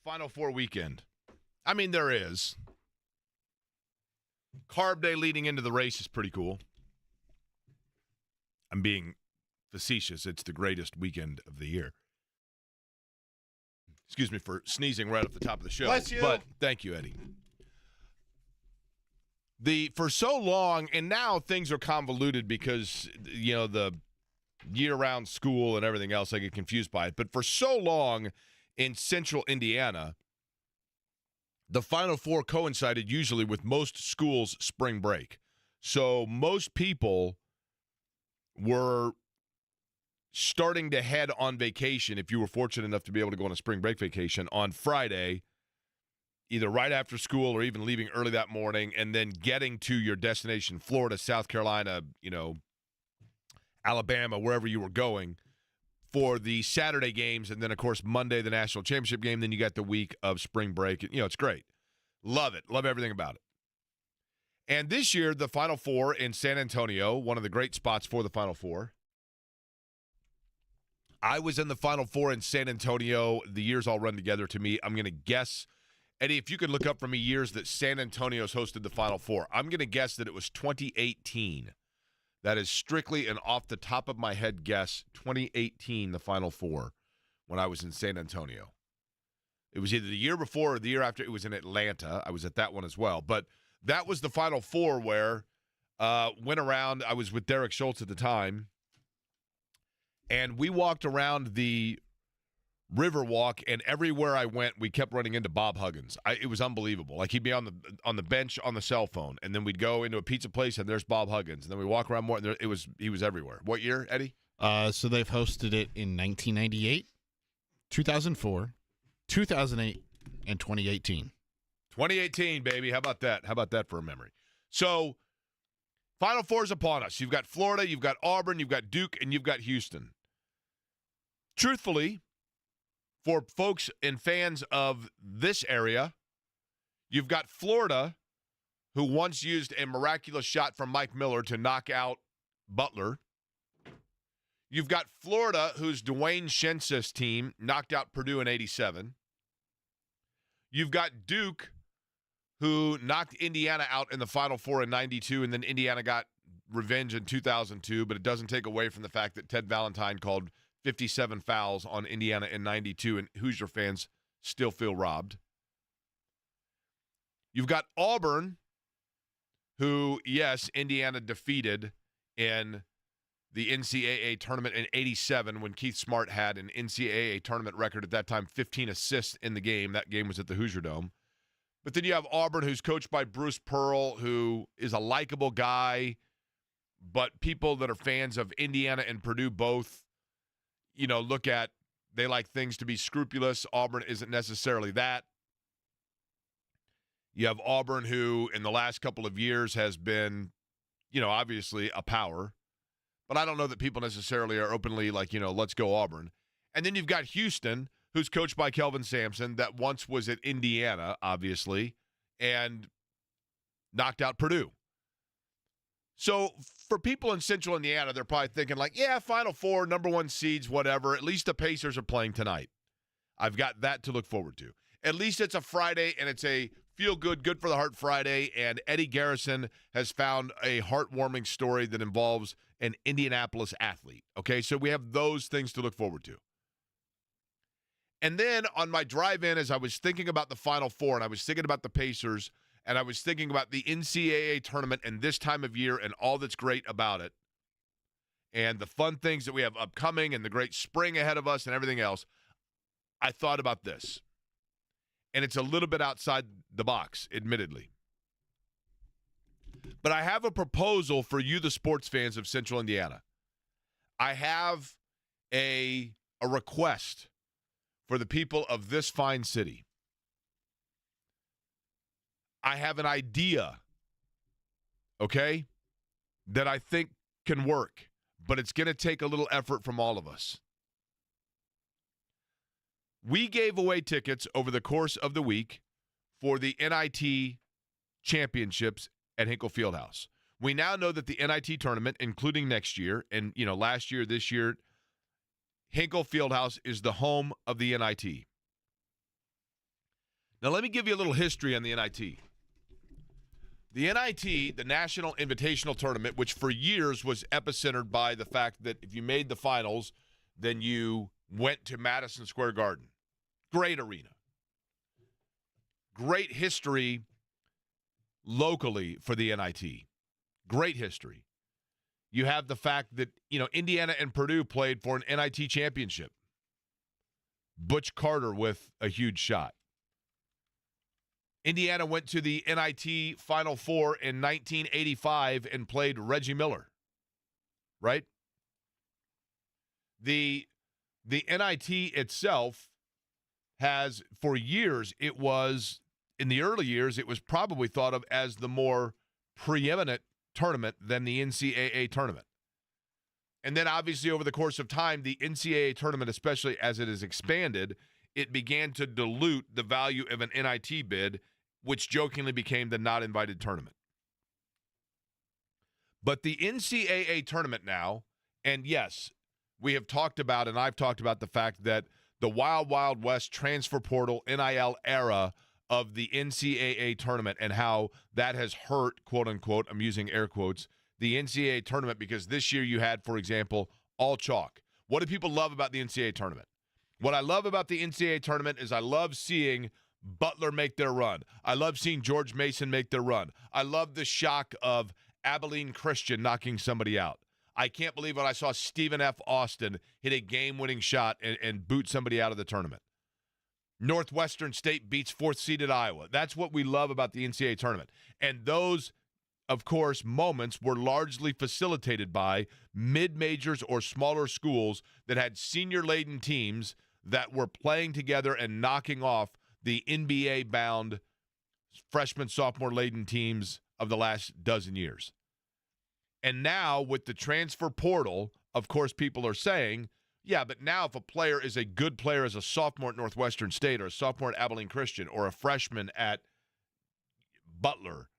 Final Four weekend. I mean, there is. Carb day leading into the race is pretty cool. I'm being facetious. It's the greatest weekend of the year. Excuse me for sneezing right off the top of the show. Bless you. But thank you, Eddie. For so long, and now things are convoluted because, the year-round school and everything else, I get confused by it. But for so long in central Indiana, the Final Four coincided usually with most schools' spring break. So most people were starting to head on vacation, if you were fortunate enough to be able to go on a spring break vacation, on Friday, either right after school or even leaving early that morning, and then getting to your destination, Florida, South Carolina, Alabama, wherever you were going, for the Saturday games, and then, of course, Monday, the national championship game. Then you got the week of spring break. It's great. Love it. Love everything about it. And this year, the Final Four in San Antonio, one of the great spots for the Final Four. I was in the Final Four in San Antonio. The years all run together to me. I'm going to guess, Eddie, if you could look up for me years that San Antonio's hosted the Final Four, I'm going to guess that it was 2018. That is strictly an off-the-top-of-my-head guess, 2018, the Final Four, when I was in San Antonio. It was either the year before or the year after. It was in Atlanta. I was at that one as well. But that was the Final Four where went around. I was with Derek Schultz at the time, and we walked around the Riverwalk, and everywhere I went, we kept running into Bob Huggins. It was unbelievable. Like, he'd be on the bench on the cell phone, and then we'd go into a pizza place, and there's Bob Huggins. And then we walk around more, and he was everywhere. What year, Eddie? So they've hosted it in 1998, 2004, 2008, and 2018. 2018, baby. How about that? How about that for a memory? So, Final Four is upon us. You've got Florida, you've got Auburn, you've got Duke, and you've got Houston. Truthfully, for folks and fans of this area, you've got Florida, who once used a miraculous shot from Mike Miller to knock out Butler. You've got Florida, whose Dwayne Shensis team knocked out Purdue in 87. You've got Duke, who knocked Indiana out in the Final Four in 92, and then Indiana got revenge in 2002, but it doesn't take away from the fact that Ted Valentine called 57 fouls on Indiana in 92, and Hoosier fans still feel robbed. You've got Auburn, who, yes, Indiana defeated in the NCAA tournament in 87 when Keith Smart had an NCAA tournament record at that time, 15 assists in the game. That game was at the Hoosier Dome. But then you have Auburn, who's coached by Bruce Pearl, who is a likable guy, but people that are fans of Indiana and Purdue both, they like things to be scrupulous. Auburn isn't necessarily that. You have Auburn, who in the last couple of years has been, obviously a power. But I don't know that people necessarily are openly like, let's go Auburn. And then you've got Houston, who's coached by Kelvin Sampson, that once was at Indiana, obviously, and knocked out Purdue. So for people in central Indiana, they're probably thinking like, yeah, Final Four, number one seeds, whatever. At least the Pacers are playing tonight. I've got that to look forward to. At least it's a Friday, and it's a feel-good, good-for-the-heart Friday, and Eddie Garrison has found a heartwarming story that involves an Indianapolis athlete. Okay, so we have those things to look forward to. And then on my drive-in, as I was thinking about the Final Four, and I was thinking about the Pacers, and I was thinking about the NCAA tournament and this time of year and all that's great about it, and the fun things that we have upcoming and the great spring ahead of us and everything else, I thought about this. And it's a little bit outside the box, admittedly. But I have a proposal for you, the sports fans of Central Indiana. I have a request for the people of this fine city. I have an idea, okay, that I think can work, but it's going to take a little effort from all of us. We gave away tickets over the course of the week for the NIT championships at Hinkle Fieldhouse. We now know that the NIT tournament, including next year, and last year, this year, Hinkle Fieldhouse is the home of the NIT. Now, let me give you a little history on the NIT. The NIT, the National Invitational Tournament, which for years was epicentered by the fact that if you made the finals, then you went to Madison Square Garden. Great arena. Great history locally for the NIT. Great history. You have the fact that, Indiana and Purdue played for an NIT championship. Butch Carter with a huge shot. Indiana went to the NIT Final Four in 1985 and played Reggie Miller, right? The NIT itself has, for years, in the early years, it was probably thought of as the more preeminent tournament than the NCAA tournament. And then, obviously, over the course of time, the NCAA tournament, especially as it has expanded, it began to dilute the value of an NIT bid, which jokingly became the not invited tournament. But the NCAA tournament now, and yes, we have talked about, and I've talked about the fact that the Wild Wild West transfer portal NIL era of the NCAA tournament and how that has hurt, quote unquote, I'm using air quotes, the NCAA tournament, because this year you had, for example, all chalk. What do people love about the NCAA tournament? What I love about the NCAA tournament is I love seeing Butler make their run. I love seeing George Mason make their run. I love the shock of Abilene Christian knocking somebody out. I can't believe when I saw Stephen F. Austin hit a game-winning shot and boot somebody out of the tournament. Northwestern State beats fourth-seeded Iowa. That's what we love about the NCAA tournament. And those, of course, moments were largely facilitated by mid-majors or smaller schools that had senior-laden teams that were playing together and knocking off the NBA-bound freshman, sophomore-laden teams of the last dozen years. And now with the transfer portal, of course, people are saying, yeah, but now if a player is a good player as a sophomore at Northwestern State or a sophomore at Abilene Christian or a freshman at Butler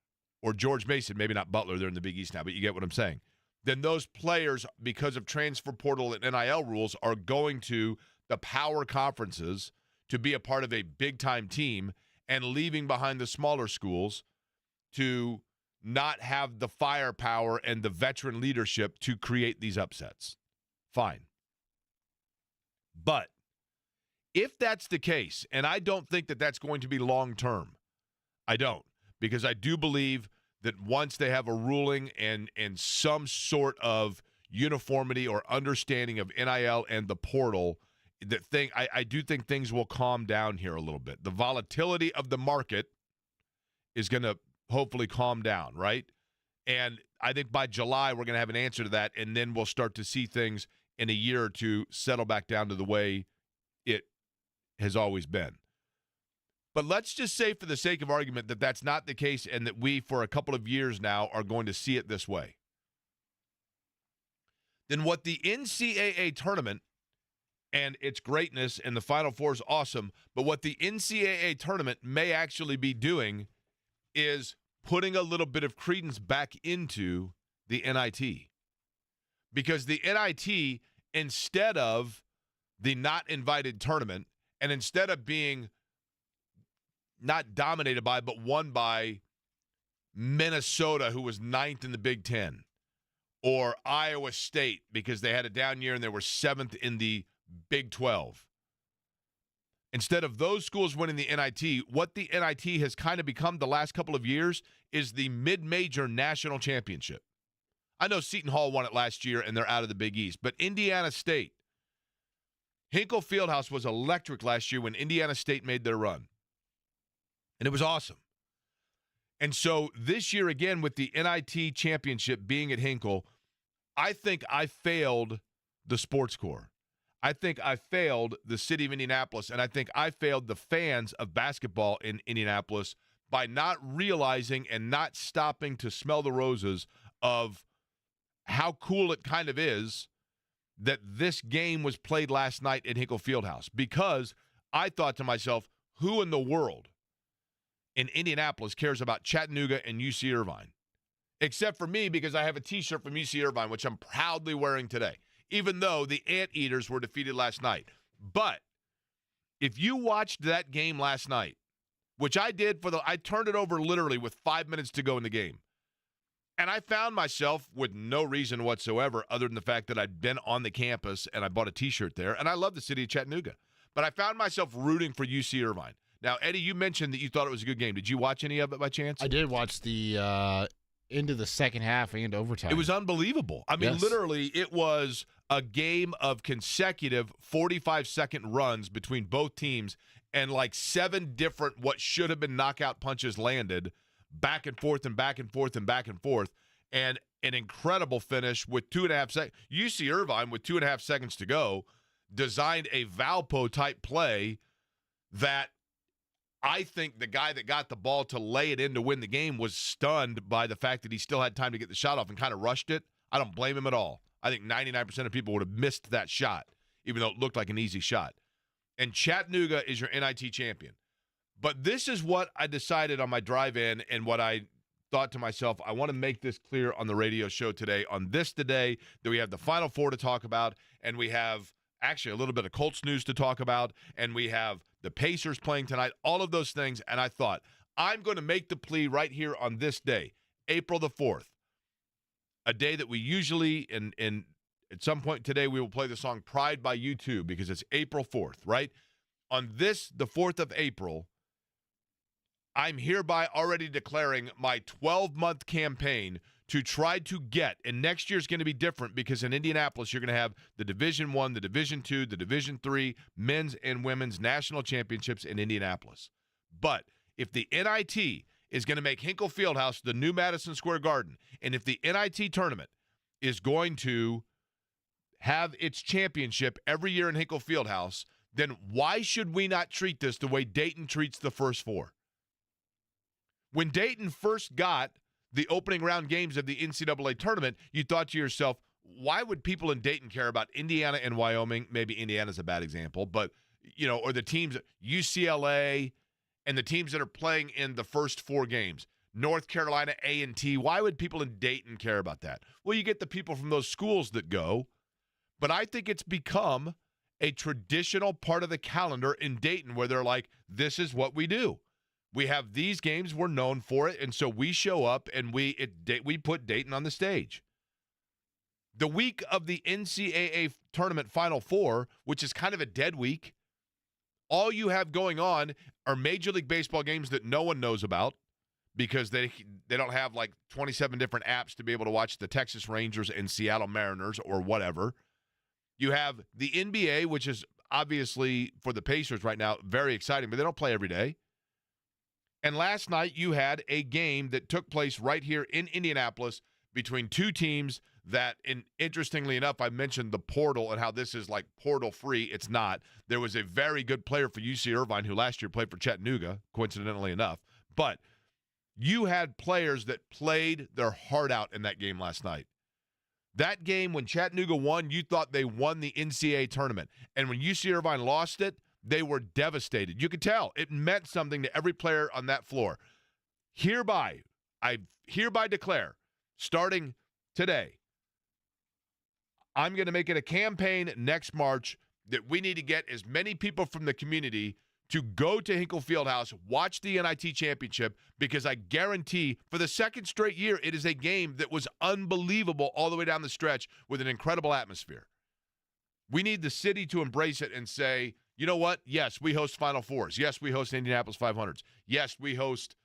or George Mason, maybe not Butler, they're in the Big East now, but you get what I'm saying, then those players, because of transfer portal and NIL rules, are going to the power conferences to be a part of a big-time team and leaving behind the smaller schools to not have the firepower and the veteran leadership to create these upsets. Fine. But if that's the case, and I don't think that that's going to be long-term, I don't, because I do believe that once they have a ruling and some sort of uniformity or understanding of NIL and the portal, I do think things will calm down here a little bit. The volatility of the market is going to hopefully calm down, right? And I think by July we're going to have an answer to that, and then we'll start to see things in a year or two settle back down to the way it has always been. But let's just say, for the sake of argument, that that's not the case and that we, for a couple of years now, are going to see it this way. Then what the NCAA tournament and its greatness and the Final Four is awesome, but what the NCAA tournament may actually be doing is putting a little bit of credence back into the NIT. Because the NIT, instead of the not invited tournament, and instead of being not dominated by, but won by Minnesota, who was 9th in the Big Ten, or Iowa State, because they had a down year and they were 7th in the Big 12. Instead of those schools winning the NIT, what the NIT has kind of become the last couple of years is the mid-major national championship. I know Seton Hall won it last year and they're out of the Big East, but Indiana State, Hinkle Fieldhouse was electric last year when Indiana State made their run. And it was awesome. And so this year, again, with the NIT championship being at Hinkle, I think I failed the sports core. I think I failed the city of Indianapolis, and I think I failed the fans of basketball in Indianapolis by not realizing and not stopping to smell the roses of how cool it kind of is that this game was played last night at Hinkle Fieldhouse. Because I thought to myself, who in the world in Indianapolis cares about Chattanooga and UC Irvine? Except for me, because I have a T-shirt from UC Irvine, which I'm proudly wearing today, even though the Anteaters were defeated last night. But if you watched that game last night, which I did I turned it over literally with 5 minutes to go in the game. And I found myself with no reason whatsoever other than the fact that I'd been on the campus and I bought a T-shirt there, and I love the city of Chattanooga. But I found myself rooting for UC Irvine. Now, Eddie, you mentioned that you thought it was a good game. Did you watch any of it by chance? I did watch the into the second half and overtime. It was unbelievable. I mean, Yes. literally, it was a game of consecutive 45-second runs between both teams, and like 7 different what should have been knockout punches landed back and forth and back and forth and back and forth, and an incredible finish with 2.5 seconds. UC Irvine, with 2.5 seconds to go, designed a Valpo-type play that I think the guy that got the ball to lay it in to win the game was stunned by the fact that he still had time to get the shot off and kind of rushed it. I don't blame him at all. I think 99% of people would have missed that shot, even though it looked like an easy shot. And Chattanooga is your NIT champion. But this is what I decided on my drive in, and what I thought to myself, I want to make this clear on the radio show today, on this today, that we have the Final Four to talk about, and we have actually a little bit of Colts news to talk about, and we have the Pacers playing tonight, all of those things. And I thought, I'm going to make the plea right here on this day, April the 4th, a day that we usually, and at some point today, we will play the song Pride by U2 because it's April 4th, right? On this, the 4th of April, I'm hereby already declaring my 12-month campaign to try to get, and next year's going to be different because in Indianapolis, you're going to have the Division I, the Division II, the Division III, men's and women's national championships in Indianapolis. But if the NIT is going to make Hinkle Fieldhouse the new Madison Square Garden, and if the NIT tournament is going to have its championship every year in Hinkle Fieldhouse, then why should we not treat this the way Dayton treats the first 4? When Dayton first got the opening round games of the NCAA tournament, you thought to yourself, why would people in Dayton care about Indiana and Wyoming? Maybe Indiana's a bad example, but, or the teams, UCLA and the teams that are playing in the first 4 games, North Carolina A&T. Why would people in Dayton care about that? Well, you get the people from those schools that go, but I think it's become a traditional part of the calendar in Dayton where they're like, this is what we do. We have these games, we're known for it, and so we show up and we put Dayton on the stage. The week of the NCAA tournament Final Four, which is kind of a dead week, all you have going on are Major League Baseball games that no one knows about because they don't have like 27 different apps to be able to watch the Texas Rangers and Seattle Mariners or whatever. You have the NBA, which is obviously for the Pacers right now very exciting, but they don't play every day. And last night you had a game that took place right here in Indianapolis between 2 teams that, interestingly enough, I mentioned the portal and how this is like portal free. It's not. There was a very good player for UC Irvine who last year played for Chattanooga, coincidentally enough. But you had players that played their heart out in that game last night. That game, when Chattanooga won, you thought they won the NCAA tournament. And when UC Irvine lost it, they were devastated. You could tell. It meant something to every player on that floor. I hereby declare, starting today, I'm going to make it a campaign next March that we need to get as many people from the community to go to Hinkle Fieldhouse, watch the NIT championship, because I guarantee for the second straight year, it is a game that was unbelievable all the way down the stretch with an incredible atmosphere. We need the city to embrace it and say, you know what? Yes, we host Final Fours. Yes, we host Indianapolis 500s. Yes, we host,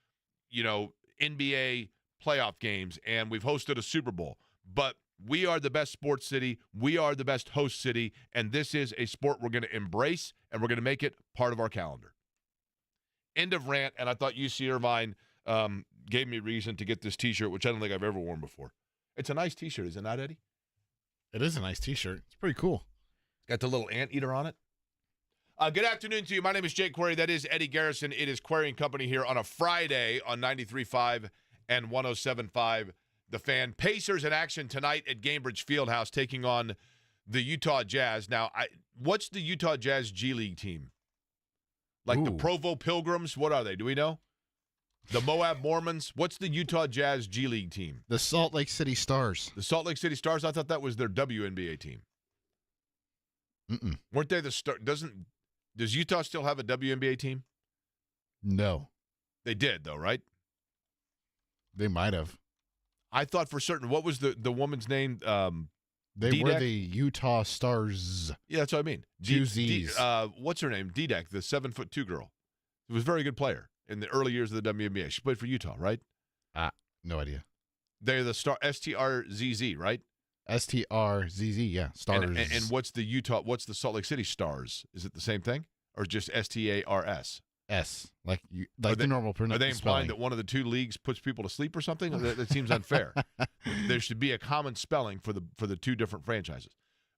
NBA playoff games, and we've hosted a Super Bowl. But we are the best sports city. We are the best host city, and this is a sport we're going to embrace, and we're going to make it part of our calendar. End of rant, and I thought UC Irvine gave me reason to get this T-shirt, which I don't think I've ever worn before. It's a nice T-shirt, is it not, Eddie? It is a nice T-shirt. It's pretty cool. It's got the little anteater on it. Good afternoon to you. My name is Jake Query. That is Eddie Garrison. It is Query and Company here on a Friday on 93.5 and 107.5. The Fan. Pacers in action tonight at Gainbridge Fieldhouse taking on the Utah Jazz. Now, what's the Utah Jazz G League team? Like the Provo Pilgrims? What are they? Do we know? The Moab Mormons? What's the Utah Jazz G League team? The Salt Lake City Stars. The Salt Lake City Stars? I thought that was their WNBA team. Mm-mm. Weren't they the Does Utah still have a WNBA team? No. They did, though, right? They might have. I thought for certain. What was the woman's name? They were Dudek? the Utah Stars. Yeah, that's what I mean. Two Z's. What's her name? Dudek, the 7'2" girl. She was a very good player in the early years of the WNBA. She played for Utah, right? No idea. They're the star STRZZ, right? STRZZ, yeah. Stars. And what's the Utah? What's the Salt Lake City Stars? Is it the same thing, or just STARS? S, like the normal pronunciation. Are they implying that one of the two leagues puts people to sleep or something? That seems unfair. There should be a common spelling for the two different franchises.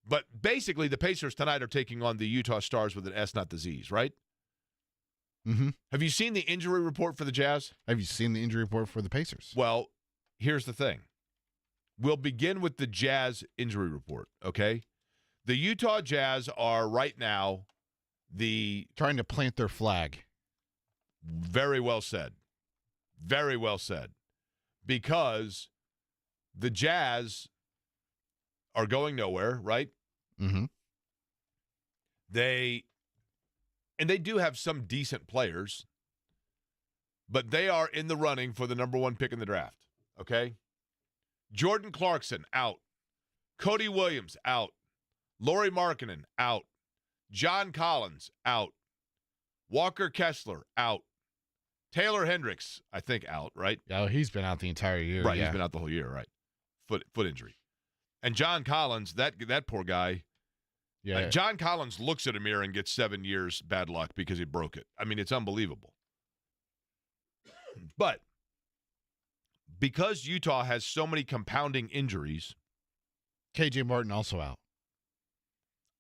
But basically, the Pacers tonight are taking on the Utah Stars with an S, not the Z's, right? Mm-hmm. Have you seen the injury report for the Jazz? Have you seen the injury report for the Pacers? Well, here's the thing. We'll begin with the Jazz injury report, okay? The Utah Jazz are right now trying to plant their flag. Very well said. Very well said. Because the Jazz are going nowhere, right? Mm-hmm. They do have some decent players, but they are in the running for the number one pick in the draft, okay? Jordan Clarkson, out. Cody Williams, out. Lauri Markkanen, out. John Collins, out. Walker Kessler, out. Taylor Hendricks, I think, out, right? Oh, he's been out the entire year. Right, yeah. He's been out the whole year, right? Foot injury. And John Collins, that poor guy. Yeah. John Collins looks at a mirror and gets 7 years bad luck because he broke it. I mean, it's unbelievable. But because Utah has so many compounding injuries, KJ Martin also out.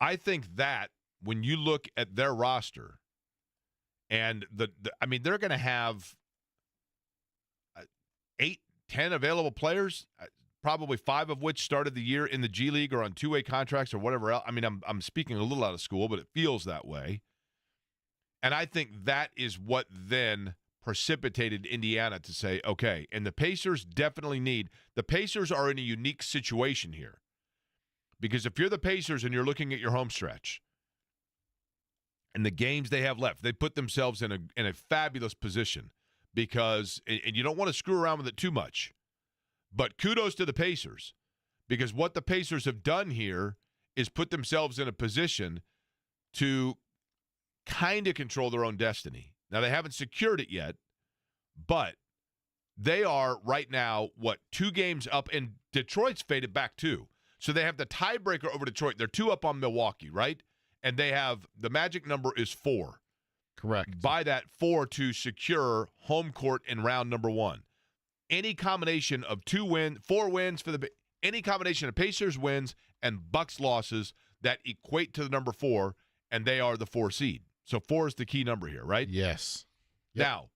I think that when you look at their roster, and they're going to have 8, 10 available players, probably 5 of which started the year in the G League or on two-way contracts or whatever else. I mean, I'm speaking a little out of school, but it feels that way. And I think that is what then precipitated Indiana to say, okay, and the Pacers definitely the Pacers are in a unique situation here. Because if you're the Pacers and you're looking at your home stretch, and the games they have left, they put themselves in a fabulous position because, and you don't want to screw around with it too much, but kudos to the Pacers because what the Pacers have done here is put themselves in a position to kind of control their own destiny. Now, they haven't secured it yet, but they are right now, 2 games up, and Detroit's faded back too. So they have the tiebreaker over Detroit. They're 2 up on Milwaukee, right? And they have the magic number is 4. Correct. By that 4 to secure home court in round number 1. Any combination of 4 wins for any combination of Pacers wins and Bucks losses that equate to the number 4, and they are the 4 seed. So 4 is the key number here, right? Yes. Yep. Now,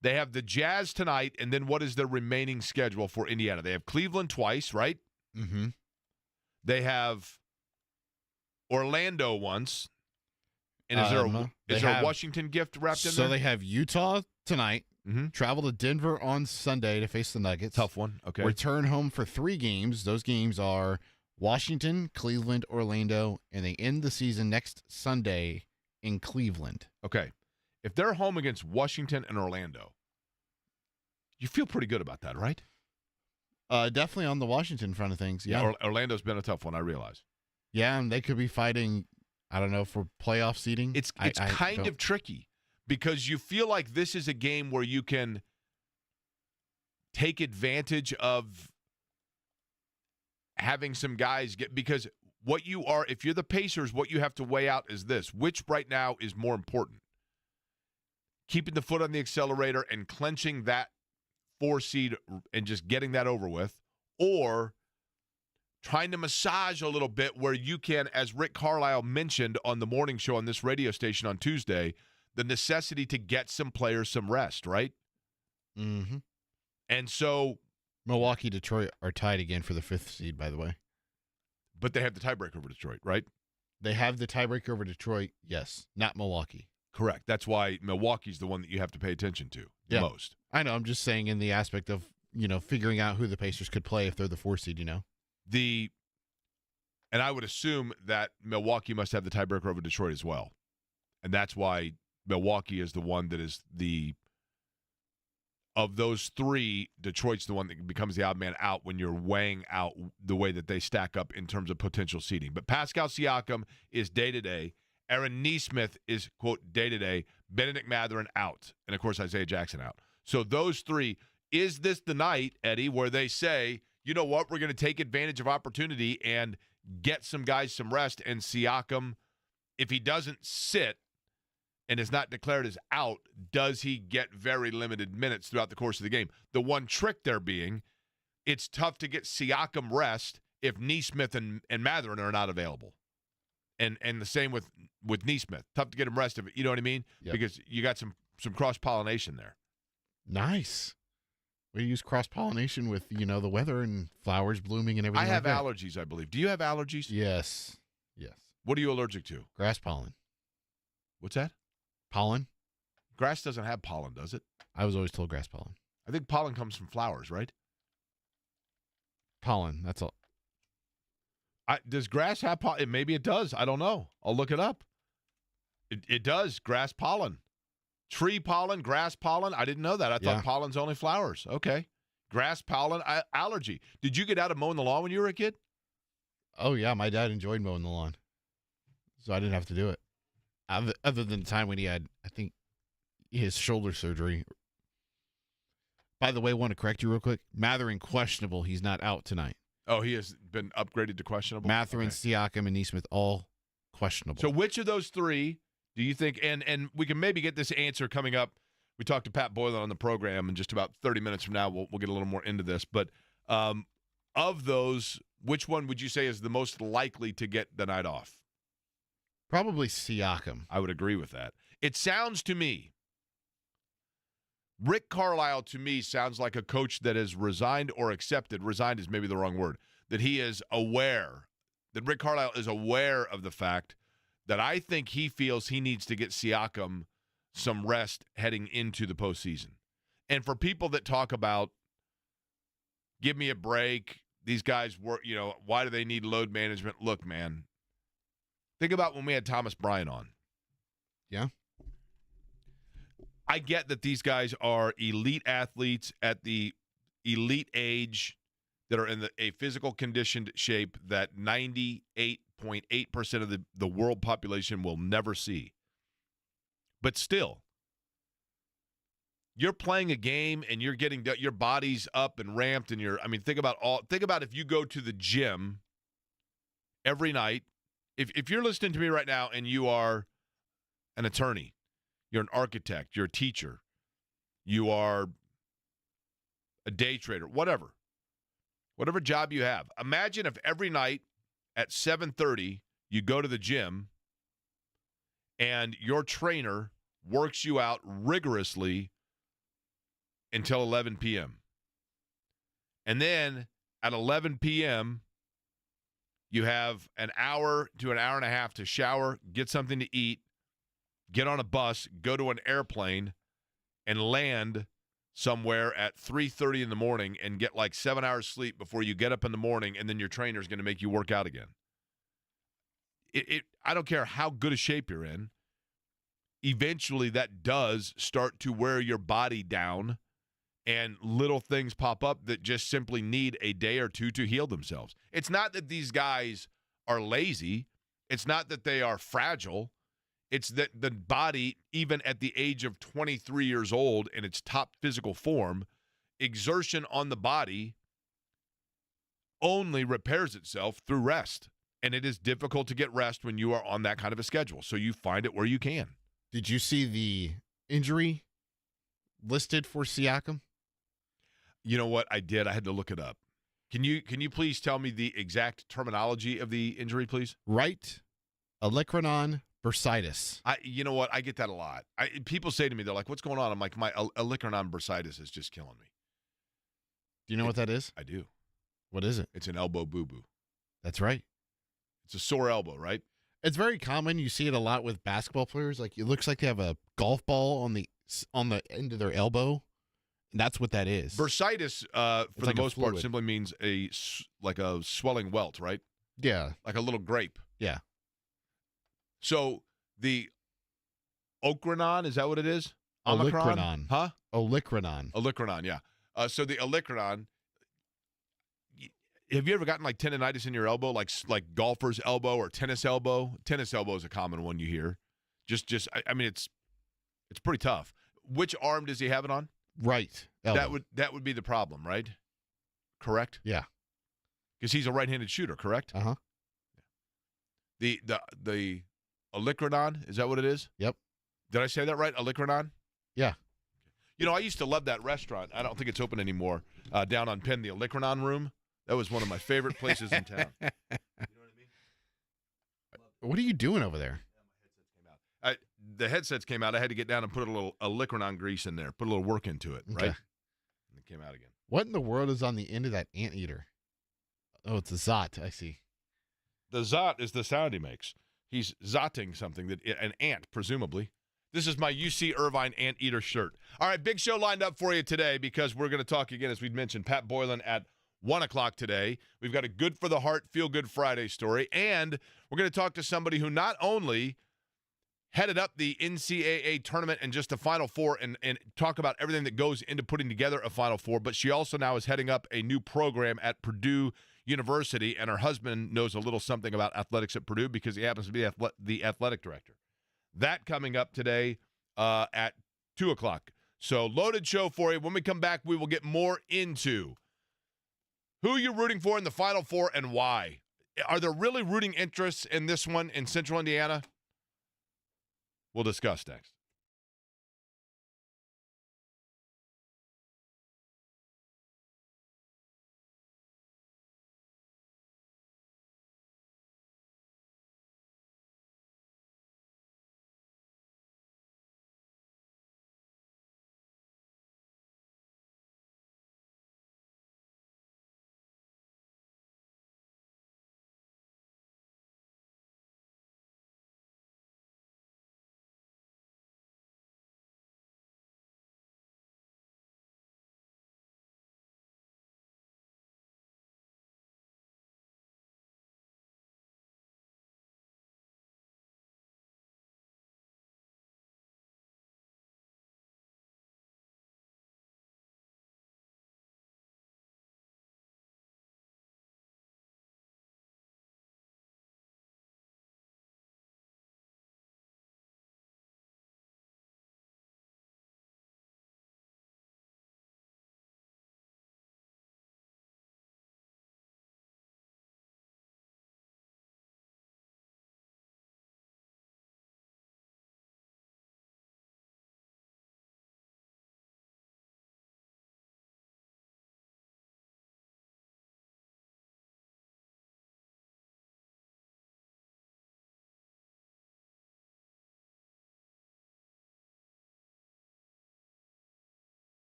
they have the Jazz tonight, and then what is their remaining schedule for Indiana? They have Cleveland twice, right? Mm-hmm. They have Orlando once. And is there a Washington gift wrapped in there? So they have Utah tonight, travel to Denver on Sunday to face the Nuggets. Tough one, okay. Return home for 3 games. Those games are Washington, Cleveland, Orlando, and they end the season next Sunday in Cleveland. Okay. If they're home against Washington and Orlando, you feel pretty good about that, right? Definitely on the Washington front of things, yeah. Orlando's been a tough one, I realize. Yeah, and they could be fighting, I don't know, for playoff seeding. It's kind of tricky because you feel like this is a game where you can take advantage of having some guys because if you're the Pacers, what you have to weigh out is this. Which right now is more important? Keeping the foot on the accelerator and clenching that 4 seed and just getting that over with, or trying to massage a little bit where you can, as Rick Carlisle mentioned on the morning show on this radio station on Tuesday, the necessity to get some players some rest, right? Mm-hmm. And so Milwaukee, Detroit are tied again for the 5th seed, by the way. But they have the tiebreaker over Detroit, right? They have the tiebreaker over Detroit, yes, not Milwaukee. Correct. That's why Milwaukee's the one that you have to pay attention to the most. I know. I'm just saying in the aspect of, figuring out who the Pacers could play if they're the 4 seed, And I would assume that Milwaukee must have the tiebreaker over Detroit as well. And that's why Milwaukee is the one that is the of those three, Detroit's the one that becomes the odd man out when you're weighing out the way that they stack up in terms of potential seeding. But Pascal Siakam is day-to-day. Aaron Nesmith is, quote, day-to-day. Benedict Mathurin out. And, of course, Isaiah Jackson out. So those three, is this the night, Eddie, where they say, you know what, we're going to take advantage of opportunity and get some guys some rest, and Siakam, if he doesn't sit and is not declared as out, does he get very limited minutes throughout the course of the game? The one trick there being, it's tough to get Siakam rest if Nesmith and Mathurin are not available. And the same with Nesmith. Tough to get him rest of it. You know what I mean? Yep. Because you got some cross-pollination there. Nice. We use cross-pollination with, the weather and flowers blooming and everything. I have like that. allergies, I believe. Do you have allergies? Yes. What are you allergic to? Grass pollen. What's that? Pollen? Grass doesn't have pollen, does it? I was always told grass pollen. I think pollen comes from flowers, right? Pollen, that's all. Does grass have pollen? Maybe it does. I don't know. I'll look it up. It does. Grass pollen. Tree pollen, grass pollen. I didn't know that. I thought pollen's only flowers. Okay. Grass pollen allergy. Did you get out of mowing the lawn when you were a kid? Oh, yeah. My dad enjoyed mowing the lawn. So I didn't have to do it. Other than the time when he had, I think, his shoulder surgery. By the way, I want to correct you real quick. Mathurin questionable. He's not out tonight. Oh, he has been upgraded to questionable? Mathurin, okay. Siakam, and Nesmith all questionable. So which of those three do you think, and we can maybe get this answer coming up. We talked to Pat Boylan on the program, and just about 30 minutes from now, we'll get a little more into this. But of those, which one would you say is the most likely to get the night off? Probably Siakam. I would agree with that. It sounds to me, Rick Carlisle to me sounds like a coach that has resigned or accepted. Resigned is maybe the wrong word. That he is aware, that Rick Carlisle is aware of the fact that I think he feels he needs to get Siakam some rest heading into the postseason. And for people that talk about, give me a break, these guys work, why do they need load management? Look, man, think about when we had Thomas Bryant on. Yeah. I get that these guys are elite athletes at the elite age that are in a physical conditioned shape that 98.8% of the world population will never see. But still, you're playing a game and you're getting your body's up and ramped, and think about if you go to the gym every night. If you're listening to me right now and you are an attorney, you're an architect, you're a teacher, you are a day trader, whatever job you have. Imagine if every night at 7:30 you go to the gym and your trainer works you out rigorously until 11 p.m. And then at 11 p.m., you have an hour to an hour and a half to shower, get something to eat, get on a bus, go to an airplane, and land somewhere at 3:30 in the morning and get like 7 hours sleep before you get up in the morning, and then your trainer is going to make you work out again. I don't care how good a shape you're in. Eventually, that does start to wear your body down, and little things pop up that just simply need a day or two to heal themselves. It's not that these guys are lazy. It's not that they are fragile. It's that the body, even at the age of 23 years old in its top physical form, exertion on the body only repairs itself through rest. And it is difficult to get rest when you are on that kind of a schedule. So you find it where you can. Did you see the injury listed for Siakam? You know what? I did. I had to look it up. Can you please tell me the exact terminology of the injury, please? Right olecranon bursitis. You know what? I get that a lot. People say to me, they're like, what's going on? I'm like, my olecranon bursitis is just killing me. Do you know what that is? I do. What is it? It's an elbow boo-boo. That's right. It's a sore elbow, right? It's very common. You see it a lot with basketball players. Like, it looks like they have a golf ball on the end of their elbow. And that's what that is. Bursitis, for the like most part, simply means a swelling welt, right? Yeah. Like a little grape. Yeah. So the ochranon, is that what it is? Omicron? Olicranon. Huh? Olicranon. Olicranon, yeah. So the Olicranon, have you ever gotten like tendonitis in your elbow, like golfer's elbow or tennis elbow? Tennis elbow is a common one you hear. I mean, it's pretty tough. Which arm does he have it on? Right. Elbow. That would be the problem, right? Correct? Yeah. Because he's a right-handed shooter, correct? Uh-huh. The Olicranon, is that what it is? Yep. Did I say that right? Olicranon? Yeah. You know, I used to love that restaurant. I don't think it's open anymore. Down on Penn, the Olicranon Room. That was one of my favorite places in town. You know what I mean? What are you doing over there? The headsets came out. I had to get down and put a little Olicranon grease in there, put a little work into it, right? Okay. And it came out again. What in the world is on the end of that anteater? Oh, it's a Zot. I see. The Zot is the sound he makes. He's zotting something, an ant, presumably. This is my UC Irvine Anteater shirt. All right, big show lined up for you today because we're going to talk again, as we'd mentioned, Pat Boylan at 1 o'clock today. We've got a Good for the Heart, Feel Good Friday story, and we're going to talk to somebody who not only headed up the NCAA tournament and just the Final Four and talk about everything that goes into putting together a Final Four, but she also now is heading up a new program at Purdue University, and her husband knows a little something about athletics at Purdue because he happens to be the athletic director. That coming up today at 2 o'clock. So loaded show for you. When we come back, we will get more into who you're rooting for in the Final Four and why. Are there really rooting interests in this one in Central Indiana? We'll discuss next.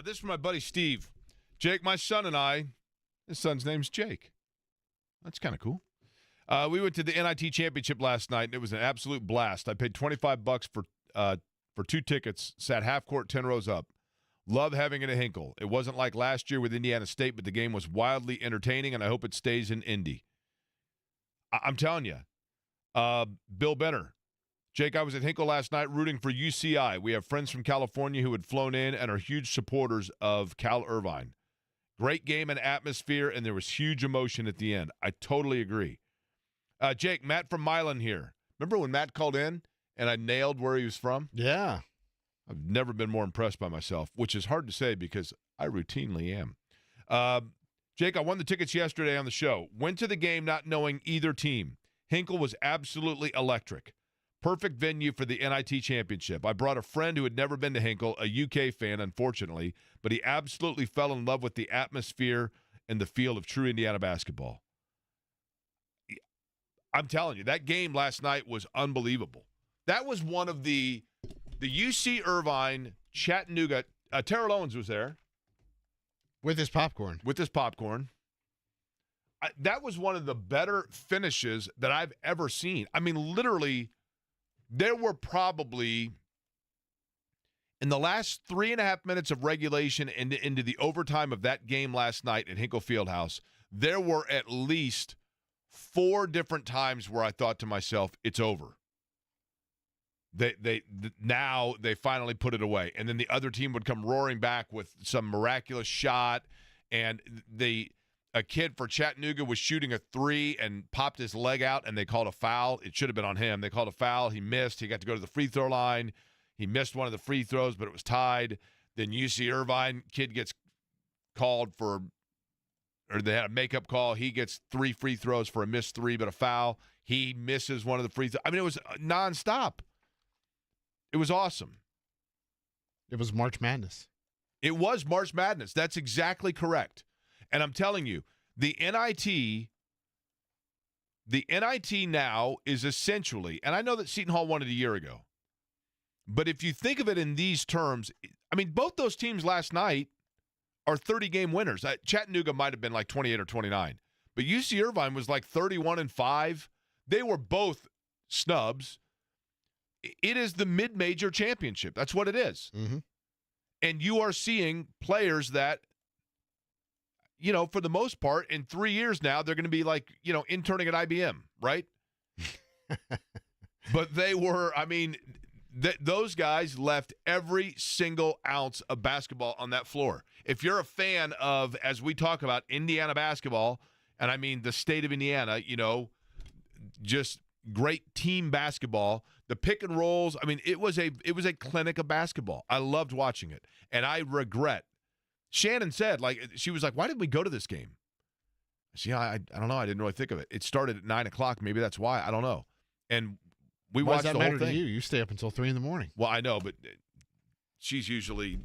This is from my buddy Steve. Jake, my son and I, his son's name's Jake. That's kind of cool. We went to the NIT championship last night, and it was an absolute blast. I paid $25 for 2 tickets, sat half court, 10 rows up. Love having it at Hinkle. It wasn't like last year with Indiana State, but the game was wildly entertaining, and I hope it stays in Indy. I'm telling you. Bill Benner. Jake, I was at Hinkle last night rooting for UCI. We have friends from California who had flown in and are huge supporters of Cal Irvine. Great game and atmosphere, and there was huge emotion at the end. I totally agree. Jake, Matt from Milan here. Remember when Matt called in and I nailed where he was from? Yeah. I've never been more impressed by myself, which is hard to say because I routinely am. Jake, I won the tickets yesterday on the show. Went to the game not knowing either team. Hinkle was absolutely electric. Perfect venue for the NIT championship. I brought a friend who had never been to Hinkle, a UK fan, unfortunately, but he absolutely fell in love with the atmosphere and the feel of true Indiana basketball. I'm telling you, that game last night was unbelievable. That was one of the UC Irvine, Chattanooga. Terrell Owens was there. With his popcorn. That was one of the better finishes that I've ever seen. I mean, literally, there were probably, in the last 3.5 minutes of regulation and into the overtime of that game last night at Hinkle Fieldhouse, there were at least 4 different times where I thought to myself, it's over. Now they finally put it away. And then the other team would come roaring back with some miraculous shot, and a kid for Chattanooga was shooting a 3 and popped his leg out, and they called a foul. It should have been on him. They called a foul. He missed. He got to go to the free throw line. He missed one of the free throws, but it was tied. Then UC Irvine kid gets called for, or they had a makeup call. He gets 3 free throws for a missed 3, but a foul. He misses one of the free throws. I mean, it was nonstop. It was awesome. It was March Madness. It was March Madness. That's exactly correct. And I'm telling you, the NIT now is essentially, and I know that Seton Hall won it a year ago, but if you think of it in these terms, I mean, both those teams last night are 30-game winners. Chattanooga might have been like 28 or 29, but UC Irvine was like 31-5. They were both snubs. It is the mid-major championship. That's what it is. Mm-hmm. And you are seeing players that, you know, for the most part, in 3 years now, they're going to be like, you know, interning at IBM, right? But they were, I mean, those guys left every single ounce of basketball on that floor. If you're a fan of, as we talk about, Indiana basketball, and I mean the state of Indiana, you know, just great team basketball, the pick and rolls, I mean, it was a clinic of basketball. I loved watching it, and I regret. Shannon said, like, she was like, why didn't we go to this game? See, I don't know. I didn't really think of it. It started at 9 o'clock. Maybe that's why. I don't know. And we watched the whole thing. Why does that matter to you? You stay up until 3 a.m. Well, I know, but she's usually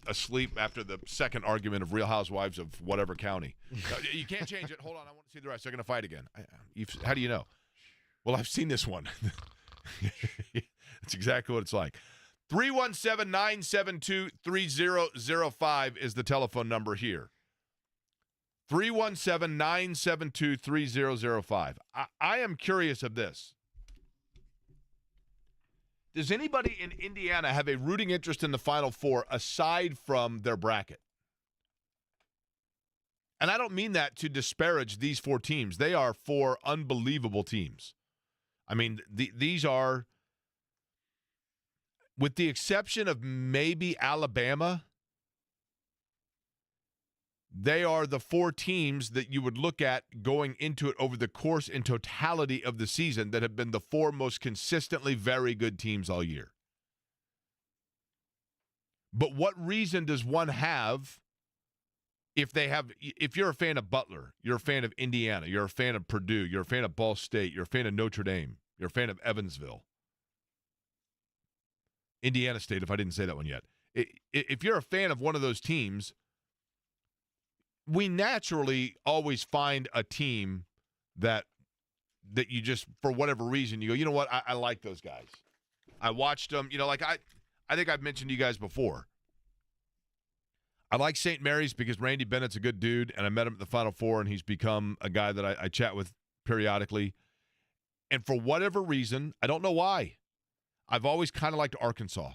asleep after the second argument of Real Housewives of whatever county. You can't change it. Hold on. I want to see the rest. They're going to fight again. How do you know? Well, I've seen this one. That's exactly what it's like. 317-972-3005 is the telephone number here. 317-972-3005. I am curious of this. Does anybody in Indiana have a rooting interest in the Final Four aside from their bracket? And I don't mean that to disparage these 4 teams. They are 4 unbelievable teams. I mean, these are, with the exception of maybe Alabama, they are the 4 teams that you would look at going into it over the course and totality of the season that have been the 4 most consistently very good teams all year. But what reason does one have if you're a fan of Butler, you're a fan of Indiana, you're a fan of Purdue, you're a fan of Ball State, you're a fan of Notre Dame, you're a fan of Evansville, Indiana State, if I didn't say that one yet. If you're a fan of one of those teams, we naturally always find a team that you just, for whatever reason, you go, you know what, I like those guys. I watched them, you know, like I think I've mentioned to you guys before. I like St. Mary's because Randy Bennett's a good dude, and I met him at the Final Four, and he's become a guy that I chat with periodically. And for whatever reason, I don't know why, I've always kind of liked Arkansas.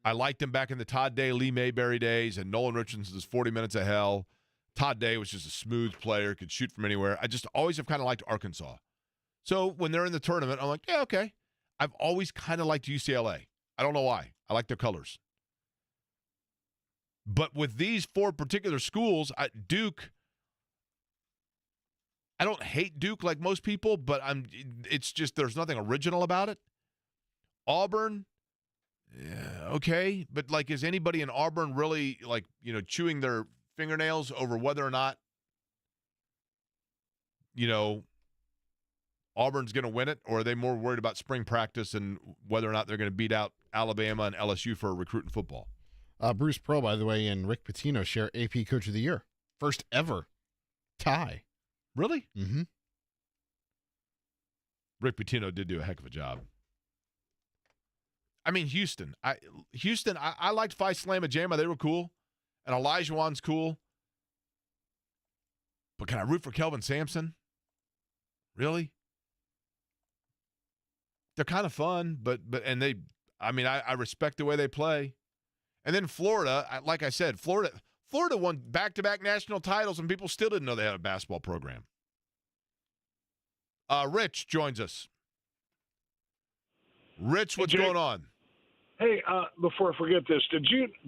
I liked him back in the Todd Day, Lee Mayberry days, and Nolan Richardson's 40 Minutes of Hell. Todd Day was just a smooth player, could shoot from anywhere. I just always have kind of liked Arkansas. So when they're in the tournament, I'm like, yeah, okay. I've always kind of liked UCLA. I don't know why. I like their colors. But with these 4 particular schools, Duke, I don't hate Duke like most people, but it's just there's nothing original about it. Auburn, yeah, okay. But, like, is anybody in Auburn really, like, chewing their fingernails over whether or not, Auburn's going to win it, or are they more worried about spring practice and whether or not they're going to beat out Alabama and LSU for recruiting football? Bruce Pearl, by the way, and Rick Pitino share AP Coach of the Year. First ever tie. Really? Mm-hmm. Rick Pitino did do a heck of a job. I mean, Houston. I liked Phi Slamma Jamma. They were cool. And Olajuwon's cool. But can I root for Kelvin Sampson? Really? They're kind of fun, but I respect the way they play. And then Florida, like I said, Florida won back-to-back national titles, and people still didn't know they had a basketball program. Rich joins us. Rich, what's going on? Hey, before I forget this,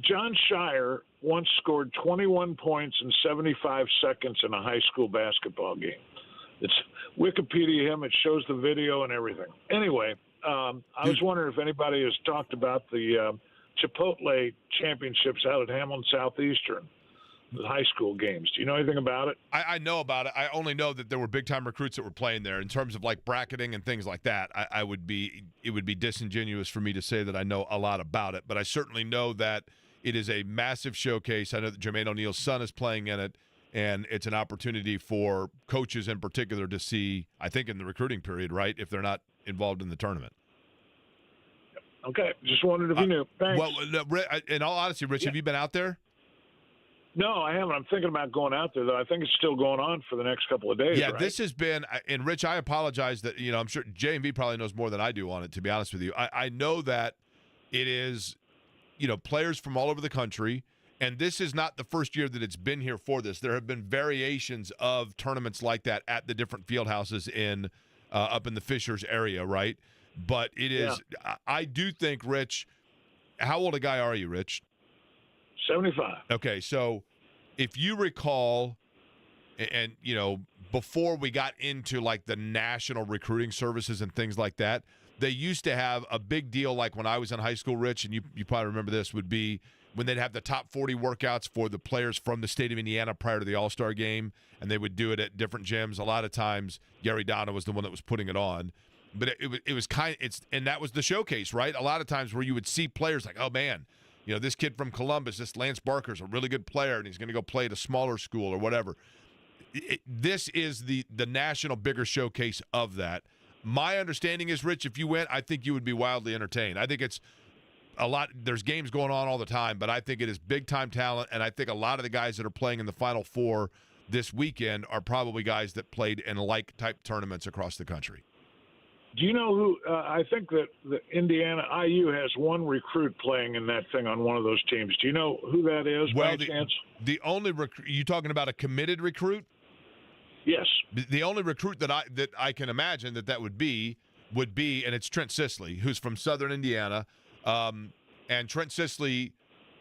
John Shire once scored 21 points in 75 seconds in a high school basketball game. It's Wikipedia him. It shows the video and everything. Anyway, I was wondering if anybody has talked about the Chipotle championships out at Hamlin Southeastern, the high school games. Do you know anything about it? I know about it. I only know that there were big-time recruits that were playing there. In terms of, like, bracketing and things like that, it would be disingenuous for me to say that I know a lot about it. But I certainly know that it is a massive showcase. I know that Jermaine O'Neal's son is playing in it, and it's an opportunity for coaches in particular to see, I think, in the recruiting period, right, if they're not involved in the tournament. Okay, just wondered if you knew. Thanks. Well, in all honesty, Rich, have you been out there? No, I haven't. I'm thinking about going out there, though. I think it's still going on for the next couple of days. Yeah, right? This has been, and Rich, I apologize that, I'm sure J&V probably knows more than I do on it, to be honest with you. I know that it is, players from all over the country, and this is not the first year that it's been here for this. There have been variations of tournaments like that at the different field houses up in the Fishers area, right? But it is, I do think, Rich, how old a guy are you, Rich? 75. Okay, so if you recall, and, before we got into, like, the national recruiting services and things like that, they used to have a big deal, like when I was in high school, Rich, and you probably remember this, would be when they'd have the top 40 workouts for the players from the state of Indiana prior to the All-Star game, and they would do it at different gyms. A lot of times, Gary Donna was the one that was putting it on. But it was and that was the showcase, right? A lot of times where you would see players like, oh, man, this kid from Columbus, this Lance Barker's a really good player, and he's going to go play at a smaller school or whatever. This is the national bigger showcase of that. My understanding is, Rich, if you went, I think you would be wildly entertained. I think it's a lot. There's games going on all the time, but I think it is big-time talent, and I think a lot of the guys that are playing in the Final Four this weekend are probably guys that played in like-type tournaments across the country. Do you know who? I think that the Indiana IU has one recruit playing in that thing on one of those teams. Do you know who that is? Well, by chance? The only you talking about a committed recruit? Yes. The only recruit that I can imagine that would be, and it's Trent Sisley, who's from Southern Indiana, and Trent Sisley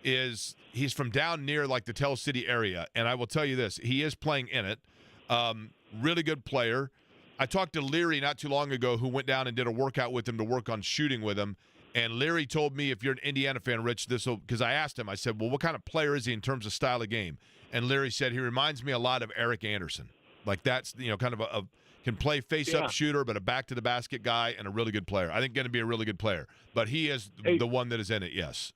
he's from down near, like, the Tell City area, and I will tell you this, he is playing in it. Really good player. I talked to Leary not too long ago, who went down and did a workout with him to work on shooting with him. And Leary told me, if you're an Indiana fan, Rich, because I asked him, I said, well, what kind of player is he in terms of style of game? And Leary said, he reminds me a lot of Eric Anderson. Like, that's, kind of can play face-up shooter, but a back-to-the-basket guy and a really good player. I think going to be a really good player. But he is the one that is in it, yes.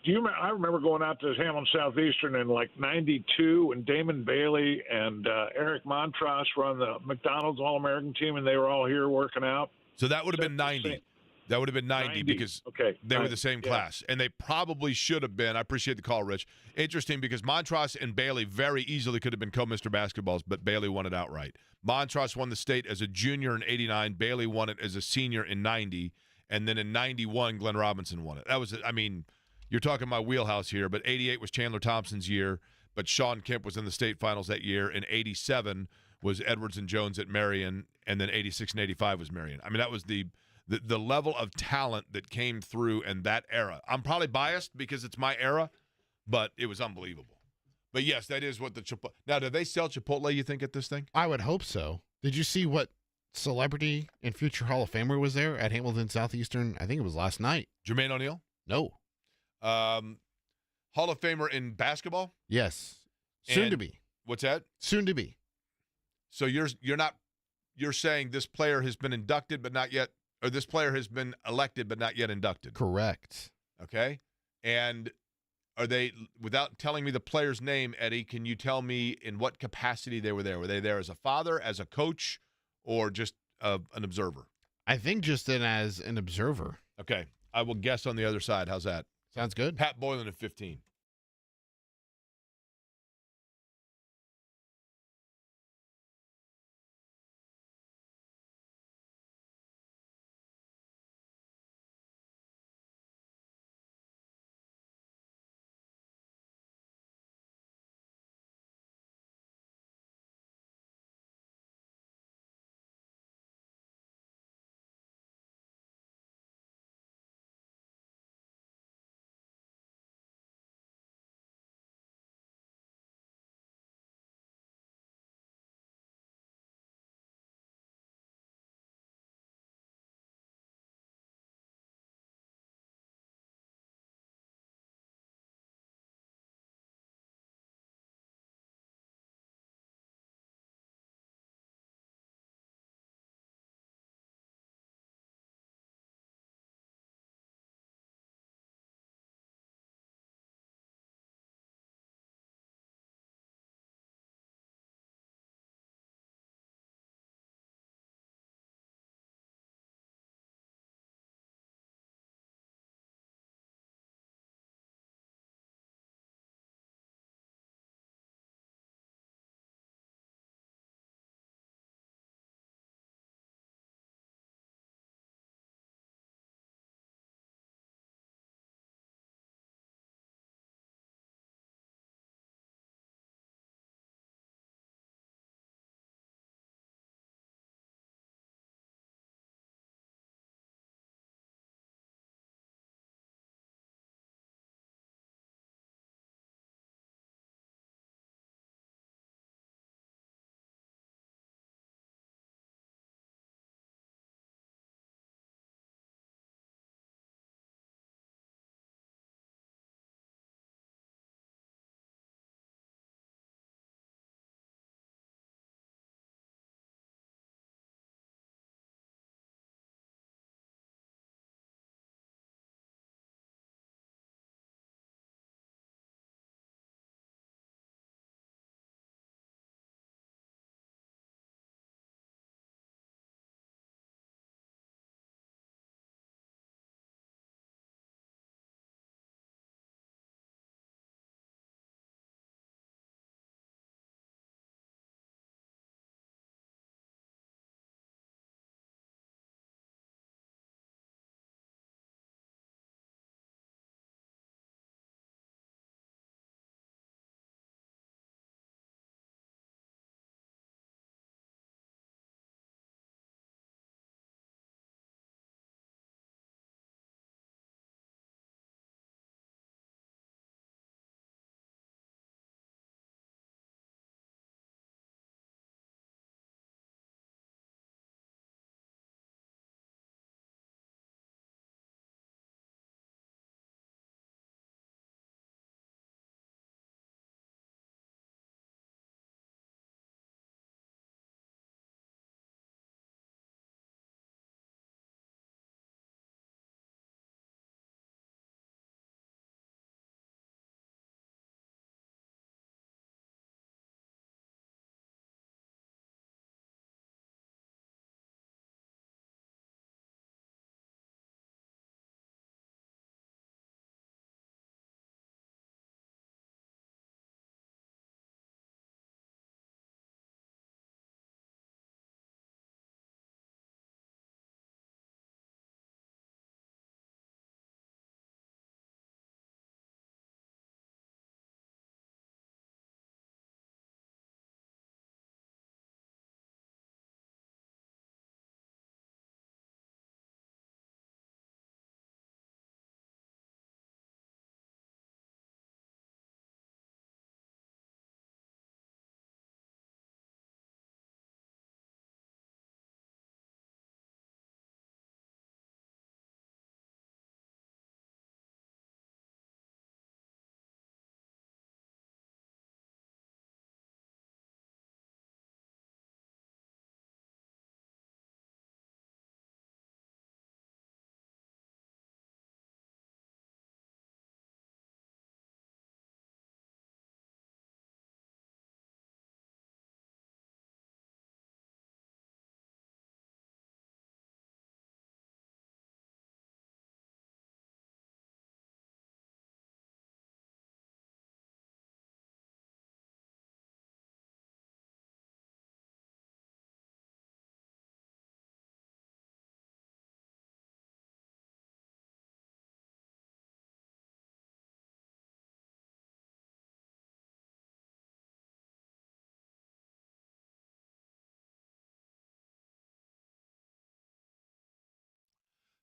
Do you remember? I remember going out to Hamlin Southeastern in, like, 92, and Damon Bailey and Eric Montross were on the McDonald's All-American team, and they were all here working out. So that would have been 90. That would have been 90 because okay, they were the same yeah. class. And they probably should have been. I appreciate the call, Rich. Interesting because Montross and Bailey very easily could have been co-Mr. Basketballs, but Bailey won it outright. Montross won the state as a junior in 89. Bailey won it as a senior in 90. And then in 91, Glenn Robinson won it. That was, I mean, you're talking my wheelhouse here, but 88 was Chandler Thompson's year, but Sean Kemp was in the state finals that year. In 87 was Edwards and Jones at Marion, and then 86 and 85 was Marion. I mean, that was the level of talent that came through in that era. I'm probably biased because it's my era, but it was unbelievable. But, yes, that is what the Chipotle – now, do they sell Chipotle, you think, at this thing? I would hope so. Did you see what celebrity and future Hall of Famer was there at Hamilton Southeastern? I think it was last night. Jermaine O'Neal? No. Hall of Famer in basketball? Yes. Soon to be. What's that? Soon to be. So you're saying this player has been inducted but not yet, or this player has been elected but not yet inducted? Correct. Okay. And are they, without telling me the player's name, Eddie, can you tell me in what capacity they were there? Were they there as a father, as a coach, or just an observer? I think just as an observer. Okay. I will guess on the other side. How's that? Sounds good. Pat Boylan at 15.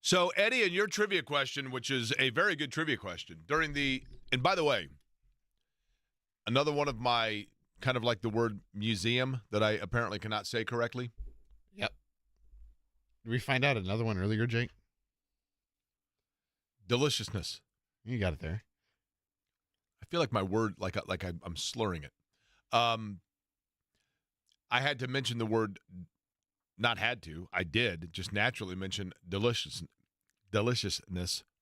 So, Eddie, and your trivia question, which is a very good trivia question, and by the way, another one of my kind of like the word museum that I apparently cannot say correctly. Yep. Did we find out another one earlier, Jake? Deliciousness. You got it there. I feel like my word, I'm slurring it. I had to mention the word, not had to, I did just naturally mention deliciousness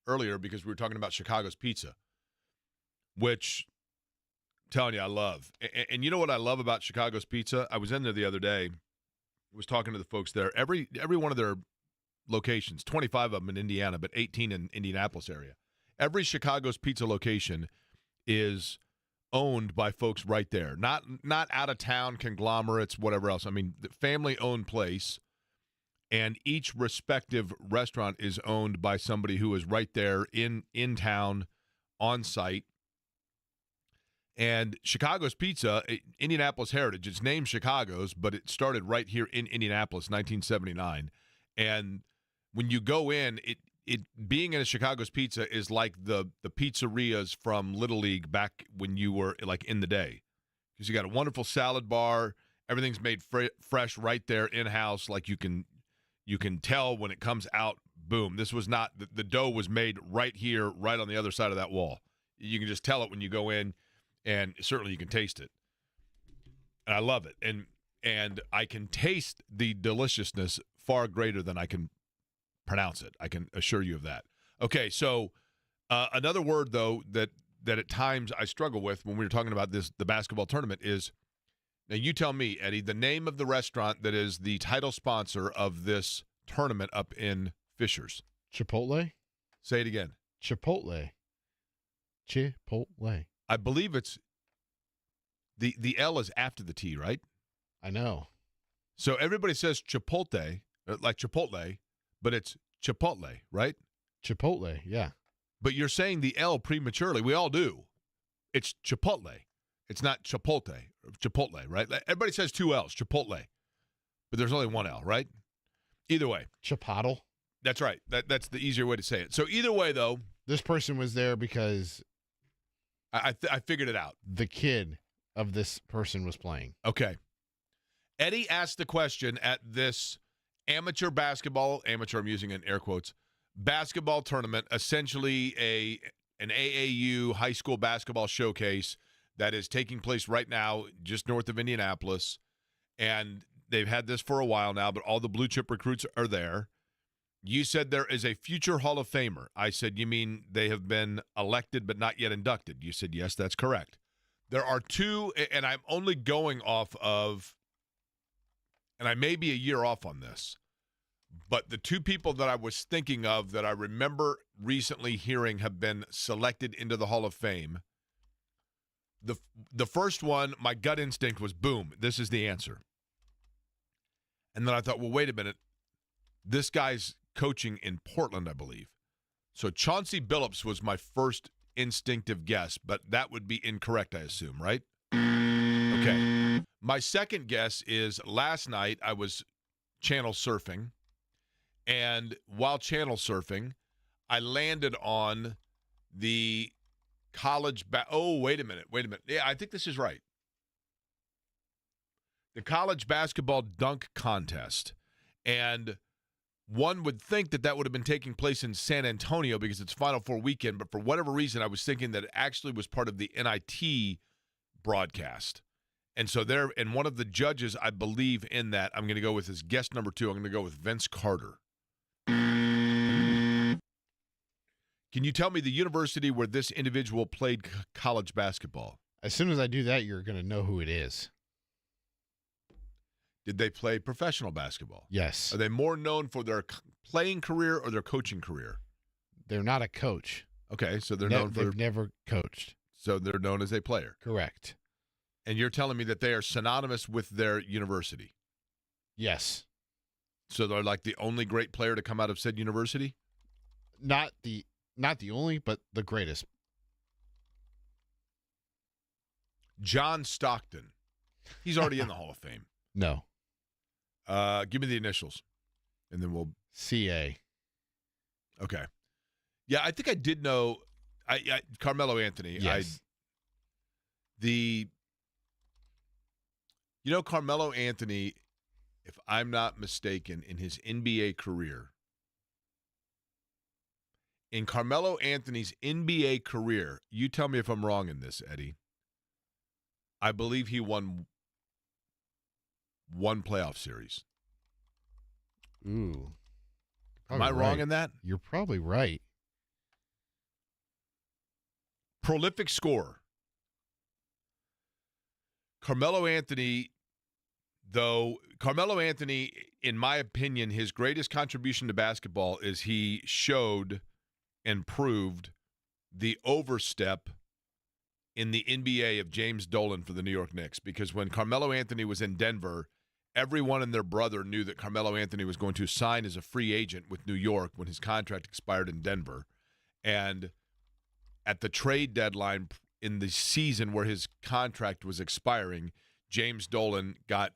earlier because we were talking about Chicago's pizza, which I'm telling you I love. And you know what I love about Chicago's pizza? I was in there the other day, was talking to the folks there. Every one of their locations, 25 of them in Indiana, but 18 in Indianapolis area. Every Chicago's pizza location is owned by folks right there, not out of town conglomerates, whatever else. I mean, the family-owned place, and each respective restaurant is owned by somebody who is right there in town, on site. And Chicago's Pizza, Indianapolis heritage, it's named Chicago's, but it started right here in Indianapolis, 1979. And when you go in, it being in a Chicago's Pizza is like the pizzerias from Little League back when you were like in the day, because you got a wonderful salad bar. Everything's made fresh right there in-house. Like you can tell when it comes out, boom, this was not, the dough was made right here, right on the other side of that wall. You can just tell it when you go in, and certainly you can taste it. And I love it. And I can taste the deliciousness far greater than I can pronounce it. I can assure you of that. Okay, so another word, though, that at times I struggle with when we were talking about the basketball tournament is, now you tell me, Eddie, the name of the restaurant that is the title sponsor of this tournament up in Fishers. Chipotle? Say it again. Chipotle. I believe it's the L is after the T, right? I know. So everybody says Chipotle, like Chipotle, but it's Chipotle, right? Chipotle, yeah. But you're saying the L prematurely. We all do. It's Chipotle. It's not Chipotle, right? Everybody says two L's, Chipotle. But there's only one L, right? Either way. Chipotle. That's right. That's the easier way to say it. So either way, though. This person was there because I figured it out. The kid of this person was playing. Okay. Eddie asked the question at this amateur, I'm using in air quotes, basketball tournament, essentially an AAU high school basketball showcase that is taking place right now just north of Indianapolis. And they've had this for a while now, but all the blue chip recruits are there. You said there is a future Hall of Famer. I said, you mean they have been elected but not yet inducted? You said, yes, that's correct. There are two, and I'm only going off of, and I may be a year off on this, but the two people that I was thinking of that I remember recently hearing have been selected into the Hall of Fame. The first one, my gut instinct was, boom, this is the answer. And then I thought, well, wait a minute. This guy's coaching in Portland, I believe. So Chauncey Billups was my first instinctive guess, but that would be incorrect, I assume, right? Okay. My second guess is last night I was channel surfing, and while channel surfing, I landed on the college wait a minute. Yeah, I think this is right. The college basketball dunk contest. And one would think that would have been taking place in San Antonio because it's Final Four weekend, but for whatever reason, I was thinking that it actually was part of the NIT broadcast. And so and one of the judges, I believe in that, I'm going to go with his guest number 2. I'm going to go with Vince Carter. Can you tell me the university where this individual played college basketball? As soon as I do that, you're going to know who it is. Did they play professional basketball? Yes. Are they more known for their playing career or their coaching career? They're not a coach. Okay, so they've never coached. So they're known as a player. Correct. And you're telling me that they are synonymous with their university? Yes. So they're like the only great player to come out of said university? Not the only, but the greatest. John Stockton. He's already in the Hall of Fame. No. Give me the initials, and then we'll. CA. Okay. Yeah, I think I did know Carmelo Anthony. Yes. Carmelo Anthony, if I'm not mistaken, in his NBA career, in Carmelo Anthony's NBA career, you tell me if I'm wrong in this, Eddie, I believe he won one playoff series. Ooh. Am I wrong in that? You're probably right. Prolific scorer. Carmelo Anthony, in my opinion, his greatest contribution to basketball is he showed and proved the overstep in the NBA of James Dolan for the New York Knicks. Because when Carmelo Anthony was in Denver, everyone and their brother knew that Carmelo Anthony was going to sign as a free agent with New York when his contract expired in Denver. And at the trade deadline in the season where his contract was expiring, James Dolan got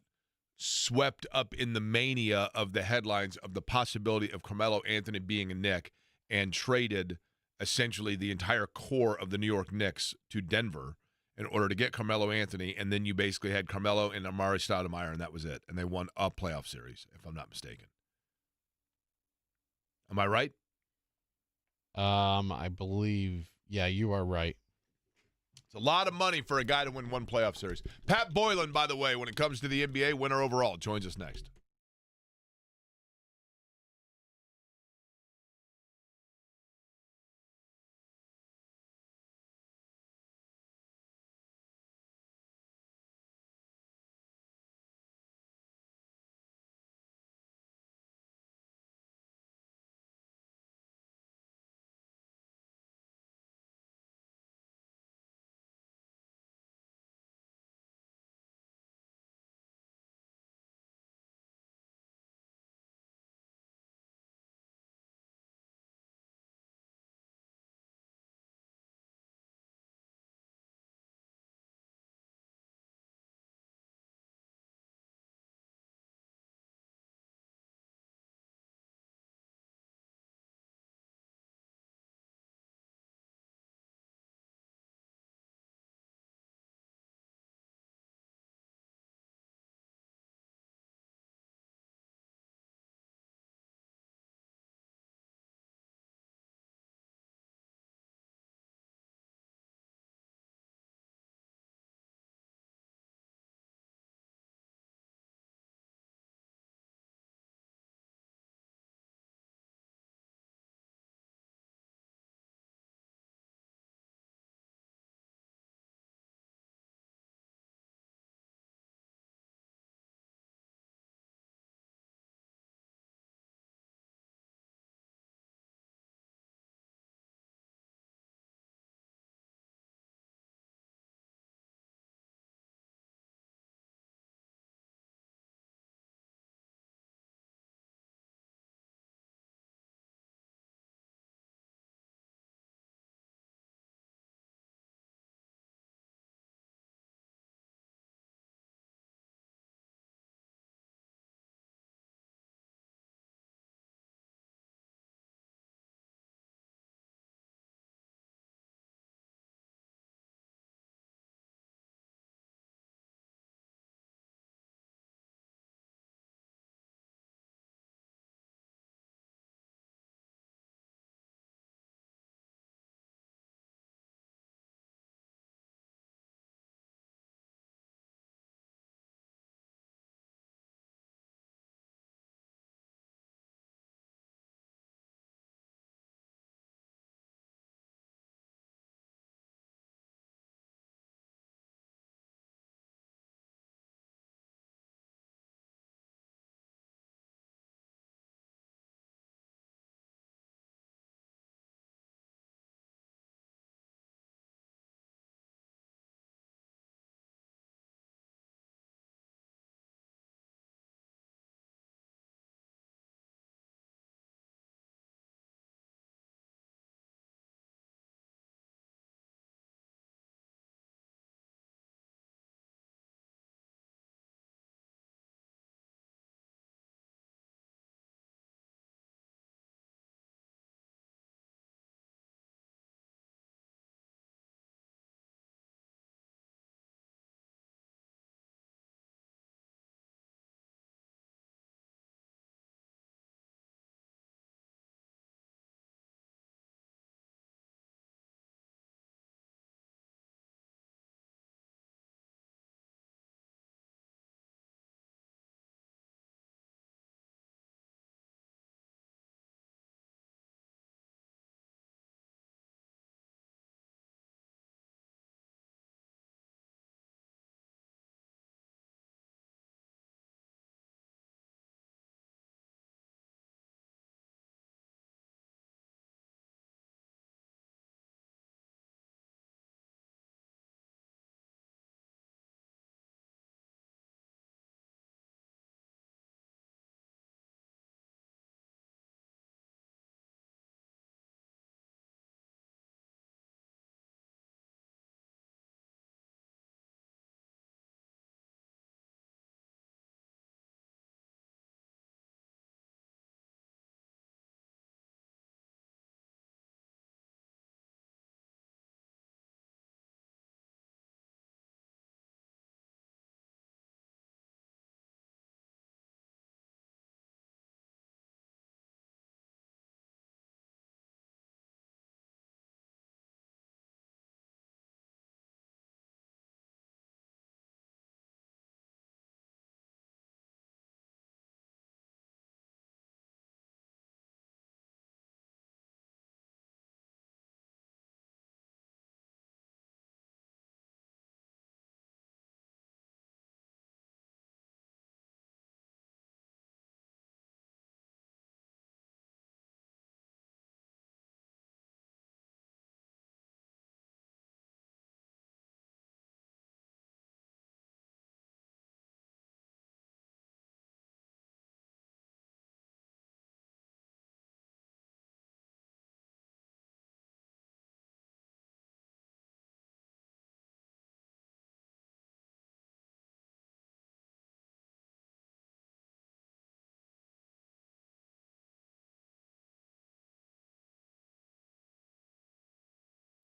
swept up in the mania of the headlines of the possibility of Carmelo Anthony being a Knick and traded essentially the entire core of the New York Knicks to Denver in order to get Carmelo Anthony, and then you basically had Carmelo and Amari Stoudemire, and that was it. And they won a playoff series, if I'm not mistaken. Am I right? I believe, yeah, you are right. It's a lot of money for a guy to win one playoff series. Pat Boylan, by the way, when it comes to the NBA, winner overall, joins us next.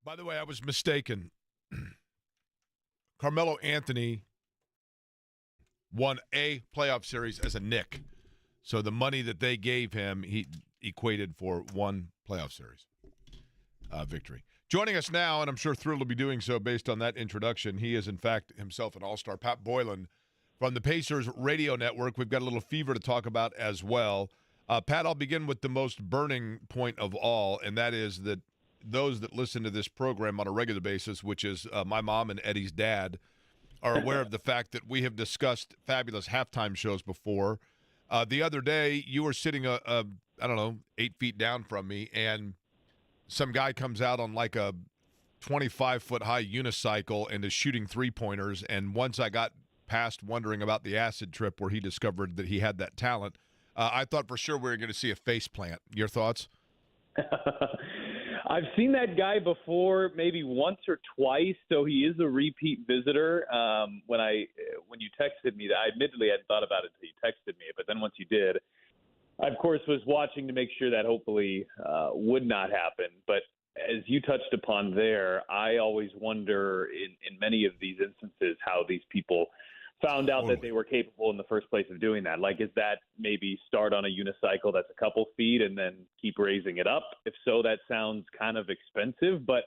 By the way, I was mistaken. Carmelo Anthony won a playoff series as a Knick. So the money that they gave him, he equated for one playoff series victory. Joining us now, and I'm sure thrilled to be doing so based on that introduction, he is, in fact, himself an all-star, Pat Boylan from the Pacers Radio Network. We've got a little fever to talk about as well. Pat, I'll begin with the most burning point of all, and that is that those that listen to this program on a regular basis, which is my mom and Eddie's dad, are aware of the fact that we have discussed fabulous halftime shows before. The other day, you were sitting, I don't know, 8 feet down from me, and some guy comes out on like a 25-foot-high unicycle and is shooting three-pointers, and once I got past wondering about the acid trip where he discovered that he had that talent, I thought for sure we were going to see a face plant. Your thoughts? I've seen that guy before, maybe once or twice, so he is a repeat visitor. When you texted me, I admittedly hadn't thought about it until you texted me, but then once you did, I, of course, was watching to make sure that hopefully would not happen. But as you touched upon there, I always wonder in many of these instances how these people found out that they were capable in the first place of doing that. Like, is that maybe start on a unicycle that's a couple feet and then keep raising it up? If so, that sounds kind of expensive, but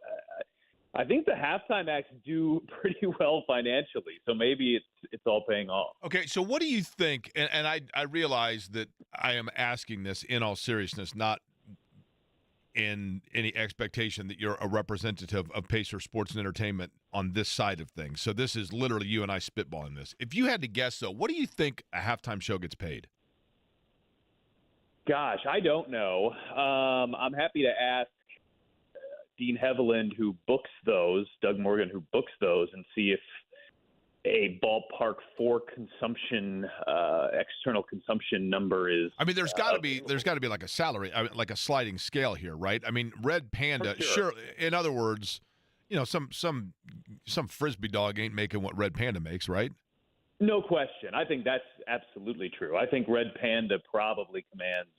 I think the halftime acts do pretty well financially, so maybe it's all paying off. Okay, so what do you think, and I realize that I am asking this in all seriousness, not in any expectation that you're a representative of Pacer Sports and Entertainment on this side of things. So this is literally you and I spitballing this. If you had to guess, though, what do you think a halftime show gets paid? Gosh, I don't know. I'm happy to ask Dean Heveland, who books those, Doug Morgan, who books those, and see if a ballpark for consumption, external consumption number is. I mean, there's got to be like a salary, like a sliding scale here, right? I mean, Red Panda, sure. In other words, you know, some frisbee dog ain't making what Red Panda makes, right? No question. I think that's absolutely true. I think Red Panda probably commands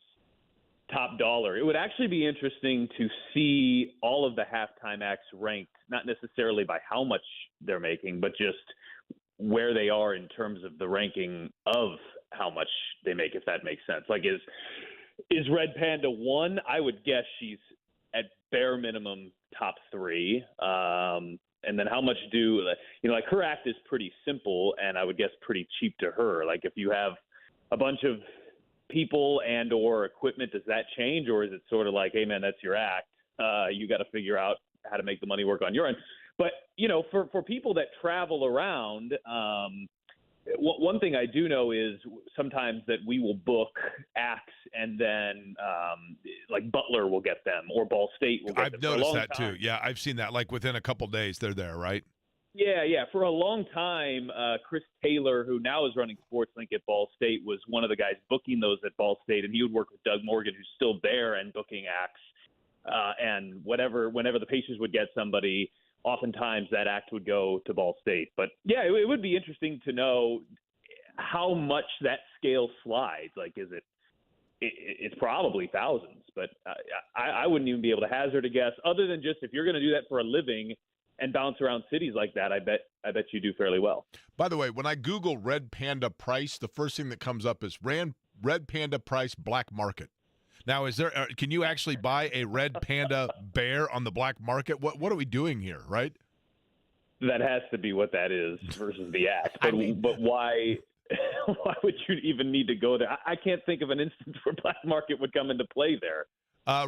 top dollar. It would actually be interesting to see all of the halftime acts ranked, not necessarily by how much they're making, but just where they are in terms of the ranking of how much they make, if that makes sense. Like, is Red Panda 1? I would guess she's at bare minimum top 3. And then how much like her act is pretty simple and I would guess pretty cheap to her. Like, if you have a bunch of people and or equipment, does that change, or is it sort of like, hey man, that's your act, you got to figure out how to make the money work on your end? But you know, for people that travel around, one thing I do know is sometimes that we will book acts and then like Butler will get them or Ball State will get them. I've noticed that too. Yeah, I've seen that. Like within a couple days, they're there, right? Yeah. For a long time, Chris Taylor, who now is running SportsLink at Ball State, was one of the guys booking those at Ball State, and he would work with Doug Morgan, who's still there and booking acts. And whenever the Pacers would get somebody, oftentimes that act would go to Ball State. But yeah, it would be interesting to know how much that scale slides. Like, it's probably thousands, but I wouldn't even be able to hazard a guess, other than just if you're going to do that for a living and bounce around cities like that, I bet you do fairly well. By the way, when I Google Red Panda price, the first thing that comes up is Red Panda price black market. Now, can you actually buy a Red Panda bear on the black market? What are we doing here, right? That has to be what that is versus the act. But why? Why would you even need to go there? I can't think of an instance where black market would come into play there.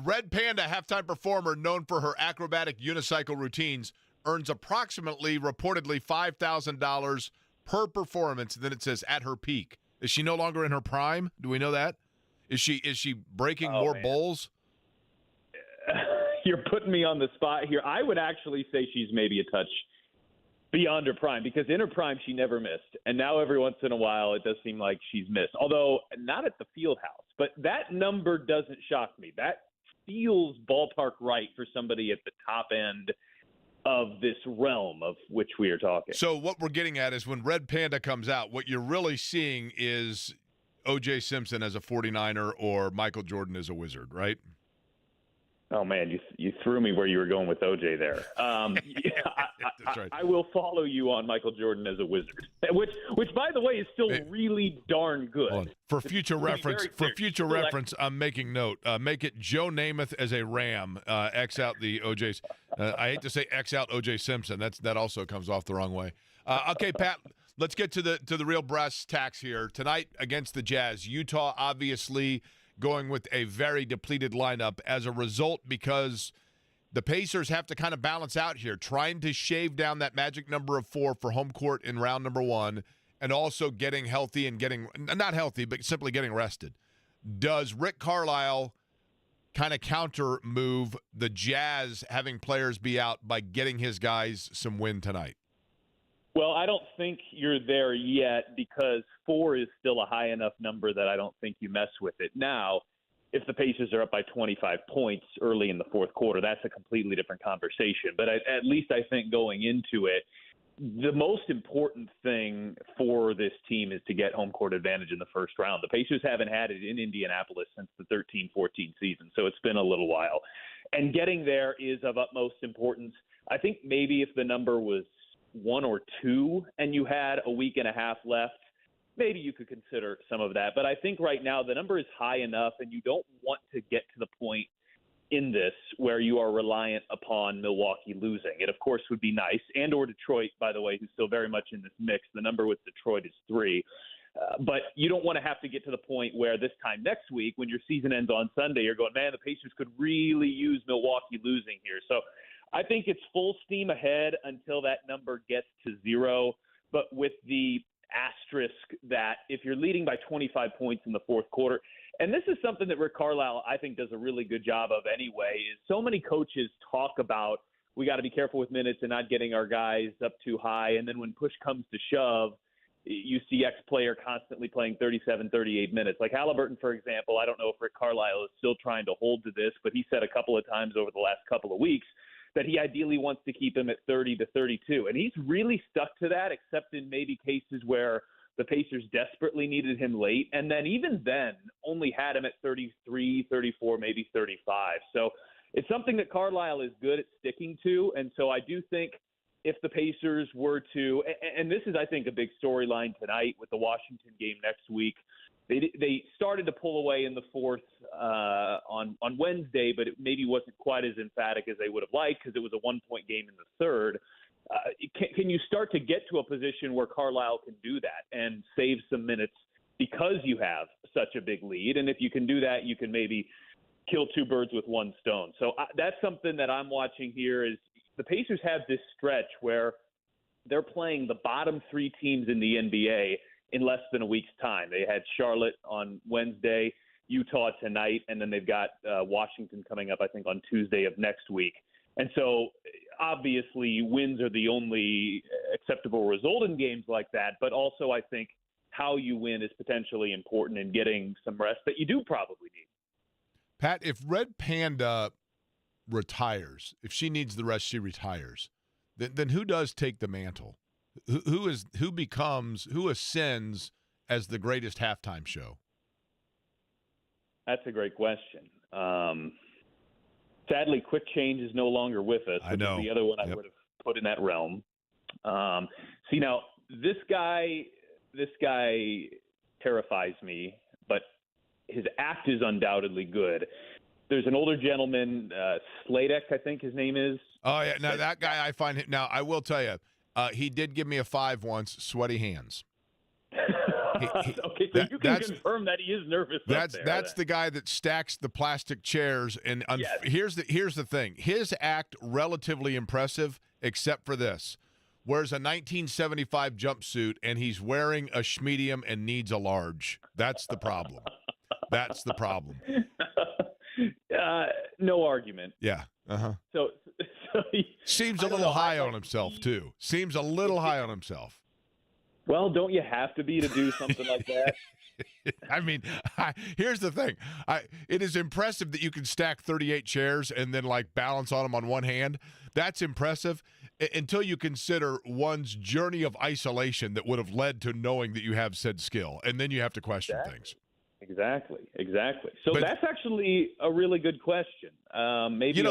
Red Panda, halftime performer known for her acrobatic unicycle routines, earns approximately, reportedly, $5,000 per performance. And then it says at her peak. Is she no longer in her prime? Do we know that? Is she breaking more bowls? You're putting me on the spot here. I would actually say she's maybe a touch beyond her prime, because in her prime she never missed, and now every once in a while it does seem like she's missed, although not at the field house. But that number doesn't shock me. That feels ballpark right for somebody at the top end of this realm of which we are talking. So what we're getting at is when Red Panda comes out, what you're really seeing is O.J. Simpson as a 49er or Michael Jordan as a Wizard, right? Oh man, you threw me where you were going with OJ there. That's right. I will follow you on Michael Jordan as a Wizard, which by the way is still really darn good. For future reference, I'm making note. Make it Joe Namath as a Ram. X out the OJ's. I hate to say X out OJ Simpson. That also comes off the wrong way. Okay, Pat. Let's get to the real brass tacks here tonight against the Jazz. Utah obviously going with a very depleted lineup as a result, because the Pacers have to kind of balance out here, trying to shave down that magic number of 4 for home court in round number 1, and also getting healthy and not healthy, but simply getting rested. Does Rick Carlisle kind of counter move the Jazz having players be out by getting his guys some win tonight? Well, I don't think you're there yet, because 4 is still a high enough number that I don't think you mess with it. Now, if the Pacers are up by 25 points early in the fourth quarter, that's a completely different conversation. But at least I think going into it, the most important thing for this team is to get home court advantage in the first round. The Pacers haven't had it in Indianapolis since the 13-14 season, so it's been a little while. And getting there is of utmost importance. I think maybe if the number was 1 or 2 and you had a week and a half left, maybe you could consider some of that. But I think right now the number is high enough, and you don't want to get to the point in this where you are reliant upon Milwaukee losing. It, of course, would be nice, and or Detroit, by the way, who's still very much in this mix. The number with Detroit is 3. But you don't want to have to get to the point where this time next week, when your season ends on Sunday, you're going, man, the Pacers could really use Milwaukee losing here. So I think it's full steam ahead until that number gets to 0, but with the asterisk that if you're leading by 25 points in the fourth quarter, and this is something that Rick Carlisle, I think, does a really good job of anyway, is so many coaches talk about we got to be careful with minutes and not getting our guys up too high, and then when push comes to shove, you see X player constantly playing 37, 38 minutes. Like Halliburton, for example, I don't know if Rick Carlisle is still trying to hold to this, but he said a couple of times over the last couple of weeks that he ideally wants to keep him at 30 to 32. And he's really stuck to that, except in maybe cases where the Pacers desperately needed him late. And then even then only had him at 33, 34, maybe 35. So it's something that Carlisle is good at sticking to. And so I do think if the Pacers were to, and this is, I think, a big storyline tonight with the Washington game next week. They started to pull away in the fourth on Wednesday, but it maybe wasn't quite as emphatic as they would have liked because it was a 1-point game in the third. Can you start to get to a position where Carlisle can do that and save some minutes because you have such a big lead? And if you can do that, you can maybe kill 2 birds with 1 stone. So that's something that I'm watching here is the Pacers have this stretch where they're playing the bottom 3 teams in the NBA in less than a week's time. They had Charlotte on Wednesday, Utah tonight, and then they've got Washington coming up, I think, on Tuesday of next week. And so obviously wins are the only acceptable result in games like that, but also I think how you win is potentially important in getting some rest that you do probably need. Pat, if Red Panda retires, if she needs the rest, she retires, then who does take the mantle? Who ascends as the greatest halftime show? That's a great question. Sadly, Quick Change is no longer with us. I know. The other one I would have put in that realm. See, now, this guy terrifies me, but his act is undoubtedly good. There's an older gentleman, Sladek, I think his name is. Oh, yeah. Now, that guy, I find him. Now, I will tell you, he did give me a 5 once, sweaty hands. Okay, so you can confirm that he is nervous. That's the guy that stacks the plastic chairs. And yes. Here's the thing. His act, relatively impressive, except for this. Wears a 1975 jumpsuit, and he's wearing a schmedium and needs a large. That's the problem. That's the problem. No argument. Yeah. Uh-huh. So seems a little high on himself, too. Seems a little high on himself. Well, don't you have to be to do something like that? I mean, here's the thing. It is impressive that you can stack 38 chairs and then, like, balance on them on one hand. That's impressive until you consider one's journey of isolation that would have led to knowing that you have said skill. And then you have to question things. Exactly. So But, that's actually a really good question. Maybe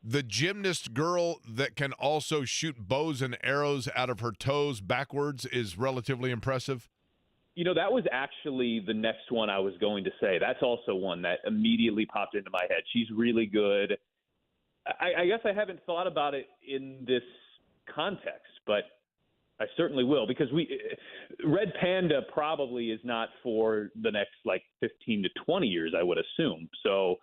the gymnast girl that can also shoot bows and arrows out of her toes backwards is relatively impressive. That was actually the next one I was going to say. That's also one that immediately popped into my head. She's really good. I guess I haven't thought about it in this context, but I certainly will, because Red Panda probably is not for the next 15 to 20 years, I would assume. So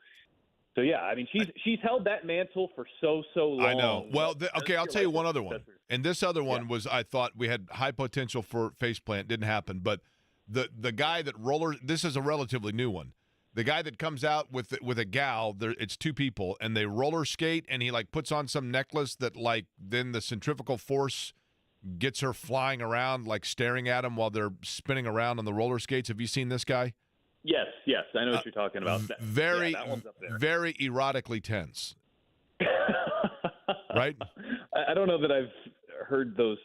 yeah, I mean, she's held that mantle for so long. I know. Well, okay, I'll tell you one other one. And this other one was, I thought we had high potential for faceplant. Didn't happen. But the guy that this is a relatively new one. The guy that comes out with a gal, it's two people, and they roller skate, and he puts on some necklace that then the centrifugal force gets her flying around, staring at him while they're spinning around on the roller skates. Have you seen this guy? Yes, I know what you're talking about. Very, that one's up there. very erotically tense. Right? I don't know that I've heard those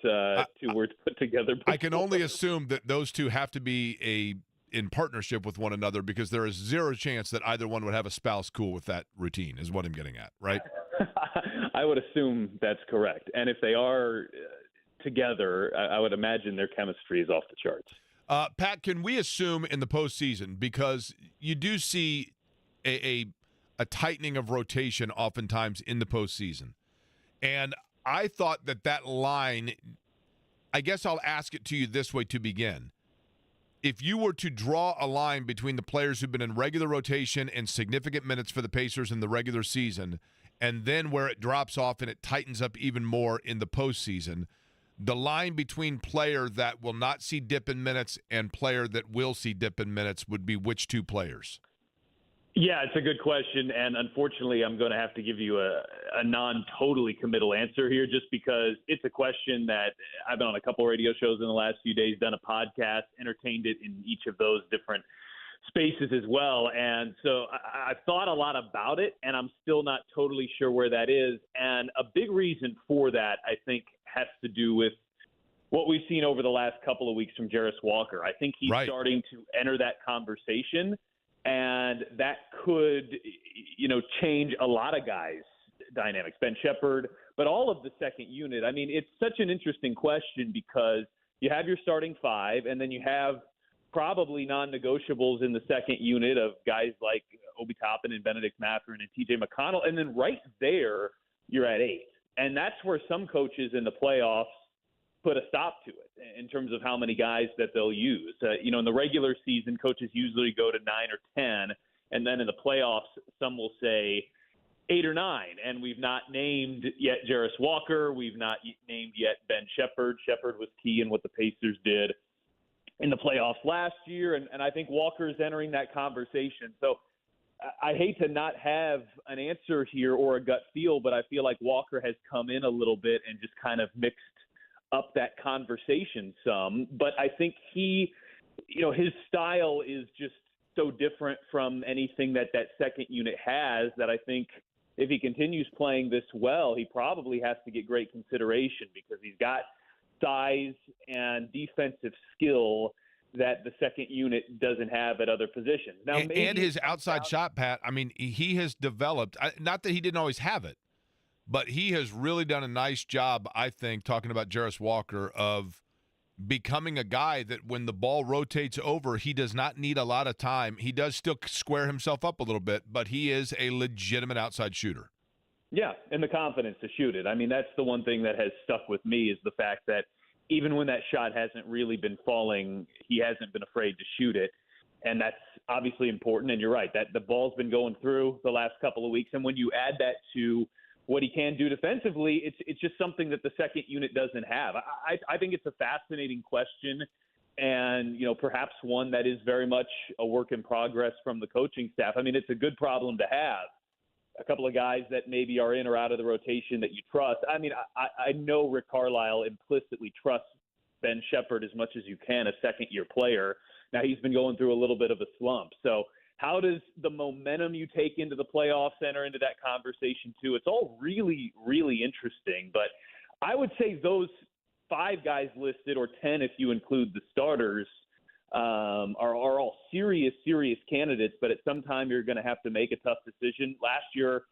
two words put together before. I can only assume that those two have to be in partnership with one another, because there is zero chance that either one would have a spouse cool with that routine, is what I'm getting at, right? I would assume that's correct. And if they are together, I would imagine their chemistry is off the charts. Pat, can we assume in the postseason, because you do see a tightening of rotation oftentimes in the postseason, and I thought that line, I guess I'll ask it to you this way to begin. If you were to draw a line between the players who've been in regular rotation and significant minutes for the Pacers in the regular season, and then where it drops off and it tightens up even more in the postseason, the line between player that will not see dip in minutes and player that will see dip in minutes would be which two players? Yeah, it's a good question, and unfortunately I'm going to have to give you a non-totally committal answer here, just because it's a question that I've been on a couple radio shows in the last few days, done a podcast, entertained it in each of those different spaces as well, and so I've thought a lot about it, and I'm still not totally sure where that is, and a big reason for that, I think, has to do with what we've seen over the last couple of weeks from Jarris Walker. I think he's starting to enter that conversation, and that could, change a lot of guys' dynamics. Ben Shepherd, but all of the second unit. I mean, it's such an interesting question, because you have your starting five, and then you have probably non-negotiables in the second unit of guys like Obi Toppin and Benedict Mathurin and TJ McConnell, and then right there you're at 8. And that's where some coaches in the playoffs put a stop to it in terms of how many guys that they'll use. In the regular season, coaches usually go to 9 or 10, and then in the playoffs, some will say 8 or 9. And we've not named yet Jarris Walker. We've not named yet Ben Shepherd. Shepherd was key in what the Pacers did in the playoffs last year, and I think Walker is entering that conversation. So I hate to not have an answer here or a gut feel, but I feel like Walker has come in a little bit and just kind of mixed up that conversation some. But I think his style is just so different from anything that second unit has, that I think if he continues playing this well, he probably has to get great consideration, because he's got size and defensive skill that the second unit doesn't have at other positions. Now, and his outside shot, Pat, I mean, he has developed, not that he didn't always have it, but he has really done a nice job, I think, talking about Jarris Walker, of becoming a guy that when the ball rotates over, he does not need a lot of time. He does still square himself up a little bit, but he is a legitimate outside shooter. Yeah, and the confidence to shoot it. I mean, that's the one thing that has stuck with me, is the fact that even when that shot hasn't really been falling, he hasn't been afraid to shoot it. And that's obviously important. And you're right, that the ball's been going through the last couple of weeks. And when you add that to what he can do defensively, it's just something that the second unit doesn't have. I think it's a fascinating question, and, perhaps one that is very much a work in progress from the coaching staff. I mean, it's a good problem to have. A couple of guys that maybe are in or out of the rotation that you trust. I mean, I know Rick Carlisle implicitly trusts Ben Shepherd as much as you can, a second-year player. Now, he's been going through a little bit of a slump. So how does the momentum you take into the playoffs enter into that conversation, too? It's all really, really interesting. But I would say those 5 guys listed, or 10 if you include the starters, are all serious candidates, but at some time you're going to have to make a tough decision. Last year,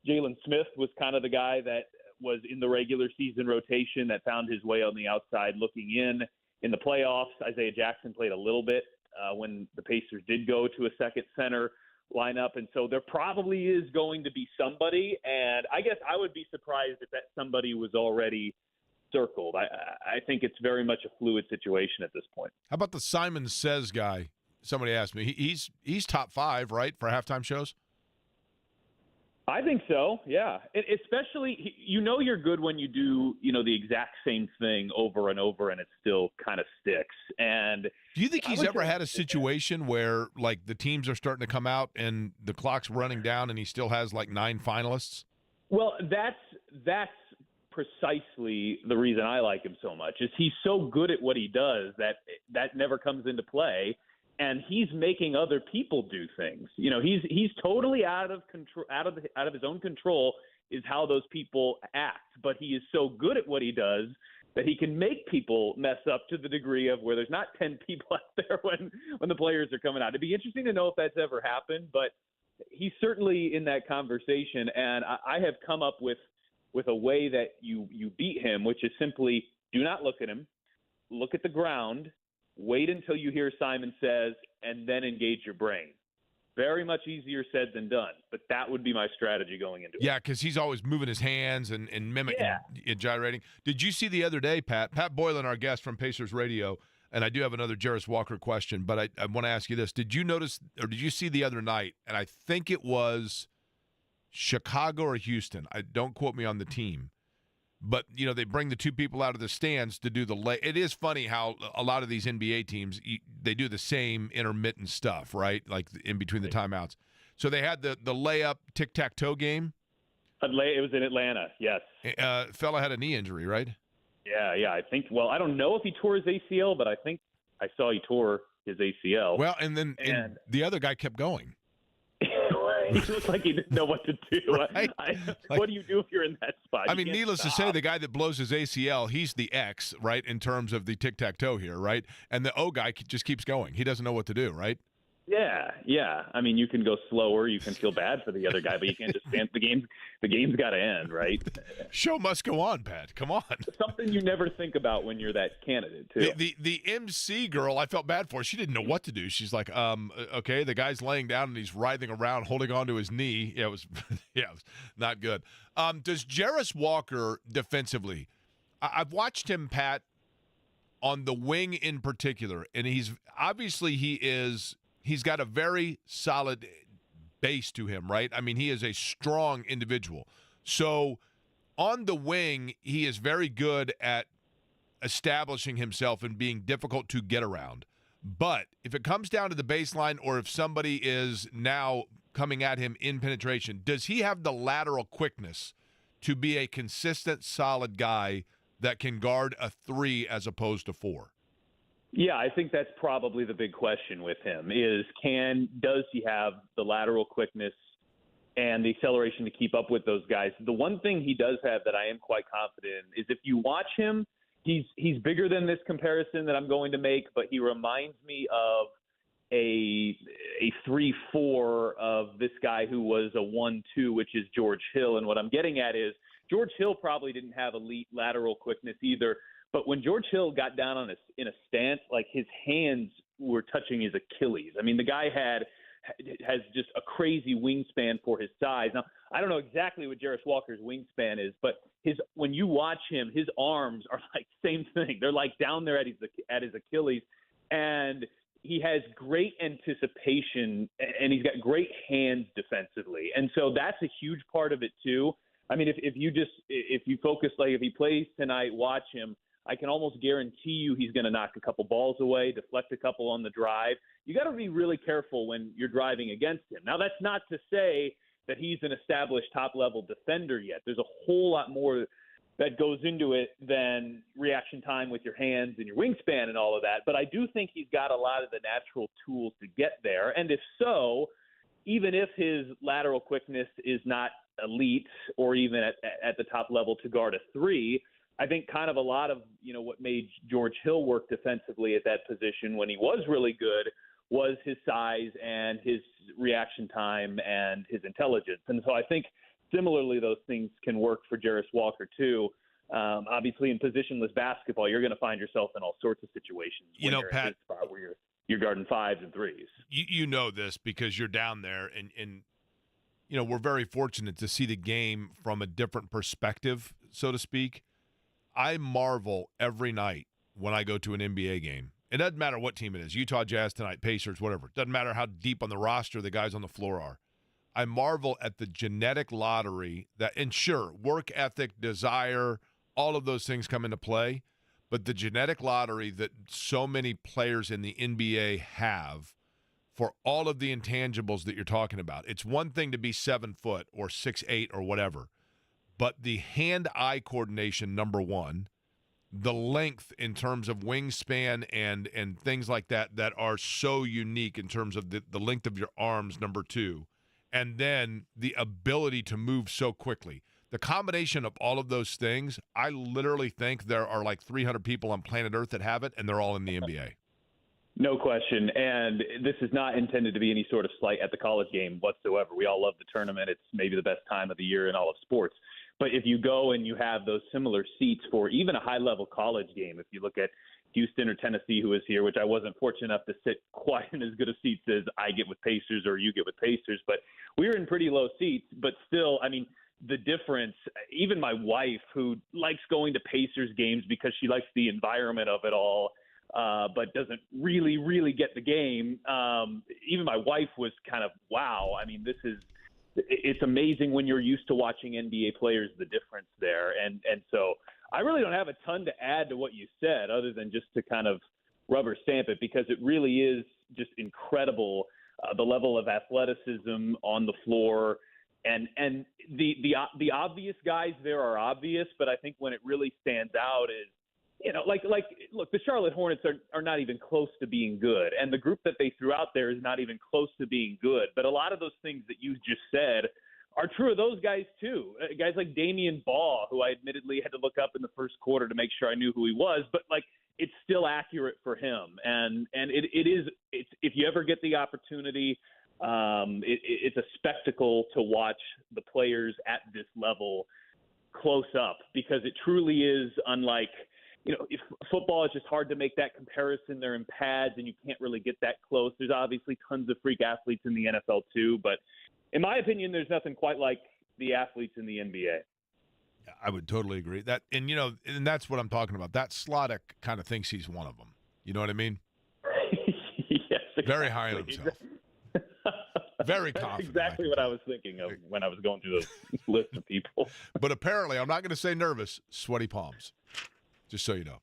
Jalen Smith was kind of the guy that was in the regular season rotation that found his way on the outside looking in. In the playoffs, Isaiah Jackson played a little bit when the Pacers did go to a second center lineup. And so there probably is going to be somebody. And I guess I would be surprised if that somebody was already circled. I think it's very much a fluid situation at this point. How about the Simon Says guy? Somebody asked me. He's top 5, right, for halftime shows? I think so, yeah. Especially, you're good when you do, the exact same thing over and over and it still kind of sticks. And do you think he's ever had a situation where, like, the teams are starting to come out and the clock's running down and he still has, like, 9 finalists? Well, that's precisely the reason I like him so much, is he's so good at what he does that never comes into play. And he's making other people do things. He's totally out of control, out of his own control is how those people act. But he is so good at what he does that he can make people mess up to the degree of where there's not 10 people out there when the players are coming out. It'd be interesting to know if that's ever happened, but he's certainly in that conversation. And I have come up with a way that you beat him, which is simply do not look at him, look at the ground. Wait until you hear Simon Says, and then engage your brain. Very much easier said than done, but that would be my strategy going into it. Yeah, because he's always moving his hands and mimicking and gyrating. Did you see the other day, Pat Boylan, our guest from Pacers Radio, and I do have another Jarris Walker question, but I want to ask you this. Did you notice, or did you see the other night, and I think it was Chicago or Houston, don't quote me on the team, but, they bring the 2 people out of the stands to do it is funny how a lot of these NBA teams, they do the same intermittent stuff, right? Like in between the timeouts. So they had the layup tic-tac-toe game. It was in Atlanta, yes. Fella had a knee injury, right? Yeah. I think, I don't know if he tore his ACL, but I think I saw he tore his ACL. Well, and then the other guy kept going. He looked like he didn't know what to do. Right? What do you do if you're in that spot? I mean, needless to say, the guy that blows his ACL, he's the X, right, in terms of the tic-tac-toe here, right? And the O guy just keeps going. He doesn't know what to do, right? Yeah. I mean, you can go slower. You can feel bad for the other guy, but you can't just stand. The game's got to end, right? Show must go on, Pat. Come on. Something you never think about when you're that candidate, too. The MC girl, I felt bad for. She didn't know what to do. She's like, okay, the guy's laying down and he's writhing around, holding onto his knee. Yeah, it was not good. Does Jarris Walker defensively? I've watched him, Pat, on the wing in particular, and he's got a very solid base to him, right? I mean, he is a strong individual. So on the wing, he is very good at establishing himself and being difficult to get around. But if it comes down to the baseline or if somebody is now coming at him in penetration, does he have the lateral quickness to be a consistent, solid guy that can guard a 3 as opposed to 4? Yeah, I think that's probably the big question with him is does he have the lateral quickness and the acceleration to keep up with those guys? The one thing he does have that I am quite confident in is if you watch him, he's bigger than this comparison that I'm going to make, but he reminds me of a 3-4 of this guy who was a 1-2, which is George Hill. And what I'm getting at is George Hill probably didn't have elite lateral quickness either. But when George Hill got down in a stance, like his hands were touching his Achilles. I mean, the guy has just a crazy wingspan for his size. Now, I don't know exactly what Jarris Walker's wingspan is, but when you watch him, his arms are like same thing. They're like down there at his Achilles, and he has great anticipation, and he's got great hands defensively, and so that's a huge part of it too. I mean, if you focus, like if he plays tonight, watch him. I can almost guarantee you he's going to knock a couple balls away, deflect a couple on the drive. You got to be really careful when you're driving against him. Now, that's not to say that he's an established top-level defender yet. There's a whole lot more that goes into it than reaction time with your hands and your wingspan and all of that. But I do think he's got a lot of the natural tools to get there. And if so, even if his lateral quickness is not elite or even at the top level to guard a 3, I think kind of a lot of, what made George Hill work defensively at that position when he was really good was his size and his reaction time and his intelligence. And so I think similarly those things can work for Jarris Walker too. Obviously in positionless basketball, you're going to find yourself in all sorts of situations. When you're Pat, in this spot where you're guarding 5s and 3s. You know this because you're down there, and we're very fortunate to see the game from a different perspective, so to speak. I marvel every night when I go to an NBA game. It doesn't matter what team it is, Utah Jazz tonight, Pacers, whatever. It doesn't matter how deep on the roster the guys on the floor are. I marvel at the genetic lottery that, and sure, work ethic, desire, all of those things come into play, but the genetic lottery that so many players in the NBA have for all of the intangibles that you're talking about. It's one thing to be 7 foot or 6'8" or whatever, but the hand-eye coordination, number one, the length in terms of wingspan and things like that are so unique in terms of the length of your arms, number two, and then the ability to move so quickly. The combination of all of those things, I literally think there are like 300 people on planet Earth that have it, and they're all in the NBA. No question. And this is not intended to be any sort of slight at the college game whatsoever. We all love the tournament. It's maybe the best time of the year in all of sports. But if you go and you have those similar seats for even a high-level college game, if you look at Houston or Tennessee, who is here, which I wasn't fortunate enough to sit quite in as good a seats as I get with Pacers or you get with Pacers, but we were in pretty low seats. But still, I mean, the difference, even my wife, who likes going to Pacers games because she likes the environment of it all, but doesn't really get the game, even my wife was kind of, wow, I mean, it's amazing when you're used to watching NBA players, the difference there. And so I really don't have a ton to add to what you said other than just to kind of rubber stamp it, because it really is just incredible, the level of athleticism on the floor. And the obvious guys there are obvious, but I think when it really stands out is, look, the Charlotte Hornets are not even close to being good, and the group that they threw out there is not even close to being good. But a lot of those things that you just said are true of those guys too. Guys like Damian Baugh, who I admittedly had to look up in the first quarter to make sure I knew who he was, but it's still accurate for him. And it's if you ever get the opportunity, it's a spectacle to watch the players at this level close up, because it truly is unlike. If football is just hard to make that comparison. They're in pads and you can't really get that close. There's obviously tons of freak athletes in the NFL too, but in my opinion, there's nothing quite like the athletes in the NBA. I would totally agree. And that's what I'm talking about. That Slottick kind of thinks he's one of them. You know what I mean? Yes, exactly. Very high on himself. Very confident. Exactly what I was thinking of when I was going through the list of people. But apparently, I'm not going to say nervous, sweaty palms. Just so you know.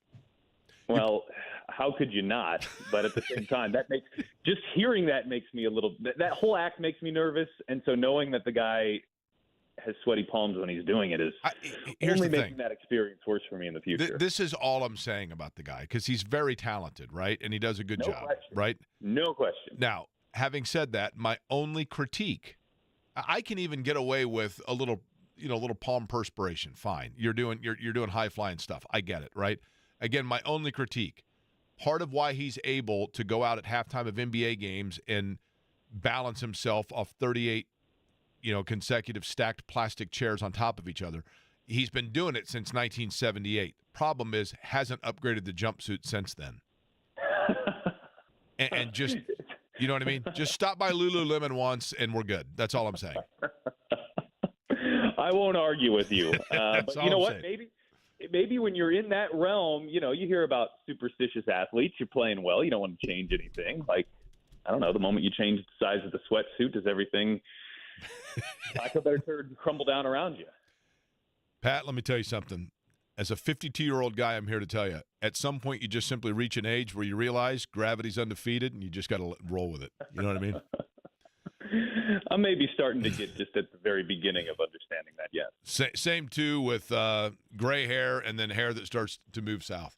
Well, how could you not? But at the same time, just hearing that makes me that whole act makes me nervous. And so knowing that the guy has sweaty palms when he's doing it is only making that experience worse for me in the future. This is all I'm saying about the guy, because he's very talented, right? And he does a good job, question. Right? No question. Now, having said that, my only critique, I can even get away with a little palm perspiration. Fine. You're doing high flying stuff. I get it, right? Again, my only critique, part of why he's able to go out at halftime of NBA games and balance himself off 38, consecutive stacked plastic chairs on top of each other. He's been doing it since 1978. Problem is, hasn't upgraded the jumpsuit since then. and just, you know what I mean? Just stop by Lululemon once and we're good. That's all I'm saying. I won't argue with you. But you know what? Saying. Maybe when you're in that realm, you hear about superstitious athletes. You're playing well. You don't want to change anything. I don't know, the moment you change the size of the sweatsuit, does everything, like a better term, crumble down around you? Pat, let me tell you something. As a 52-year-old guy, I'm here to tell you, at some point you just simply reach an age where you realize gravity's undefeated and you just got to roll with it. You know what I mean? I'm maybe starting to get just at the very beginning of understanding that, yes. Same, too, with gray hair and then hair that starts to move south.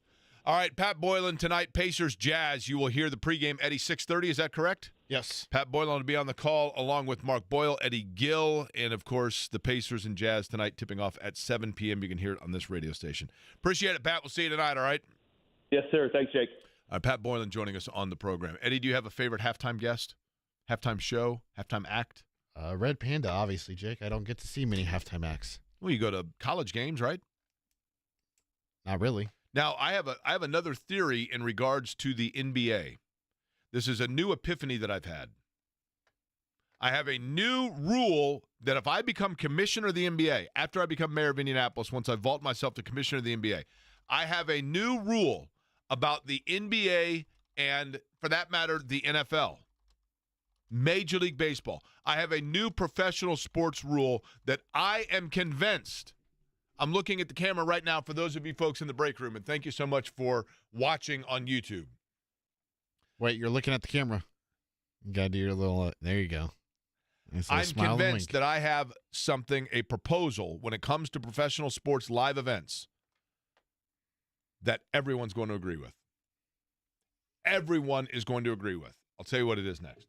All right, Pat Boylan tonight, Pacers Jazz. You will hear the pregame, Eddie, 6:30. Is that correct? Yes. Pat Boylan will be on the call along with Mark Boyle, Eddie Gill, and, of course, the Pacers and Jazz tonight tipping off at 7 p.m. You can hear it on this radio station. Appreciate it, Pat. We'll see you tonight, all right? Yes, sir. Thanks, Jake. All right, Pat Boylan joining us on the program. Eddie, do you have a favorite halftime guest, halftime show, halftime act? Red Panda, obviously, Jake. I don't get to see many halftime acts. Well, you go to college games, right? Not really. Now, I have another theory in regards to the NBA. This is a new epiphany that I've had. I have a new rule that if I become commissioner of the NBA, after I become mayor of Indianapolis, once I vault myself to commissioner of the NBA, I have a new rule about the NBA and, for that matter, the NFL. Major League Baseball. I have a new professional sports rule that I am convinced. I'm looking at the camera right now for those of you folks in the break room, and thank you so much for watching on YouTube. Wait, you're looking at the camera. You got to do your little, there you go. I'm convinced that I have something, a proposal, when it comes to professional sports live events that everyone's going to agree with. Everyone is going to agree with. I'll tell you what it is next.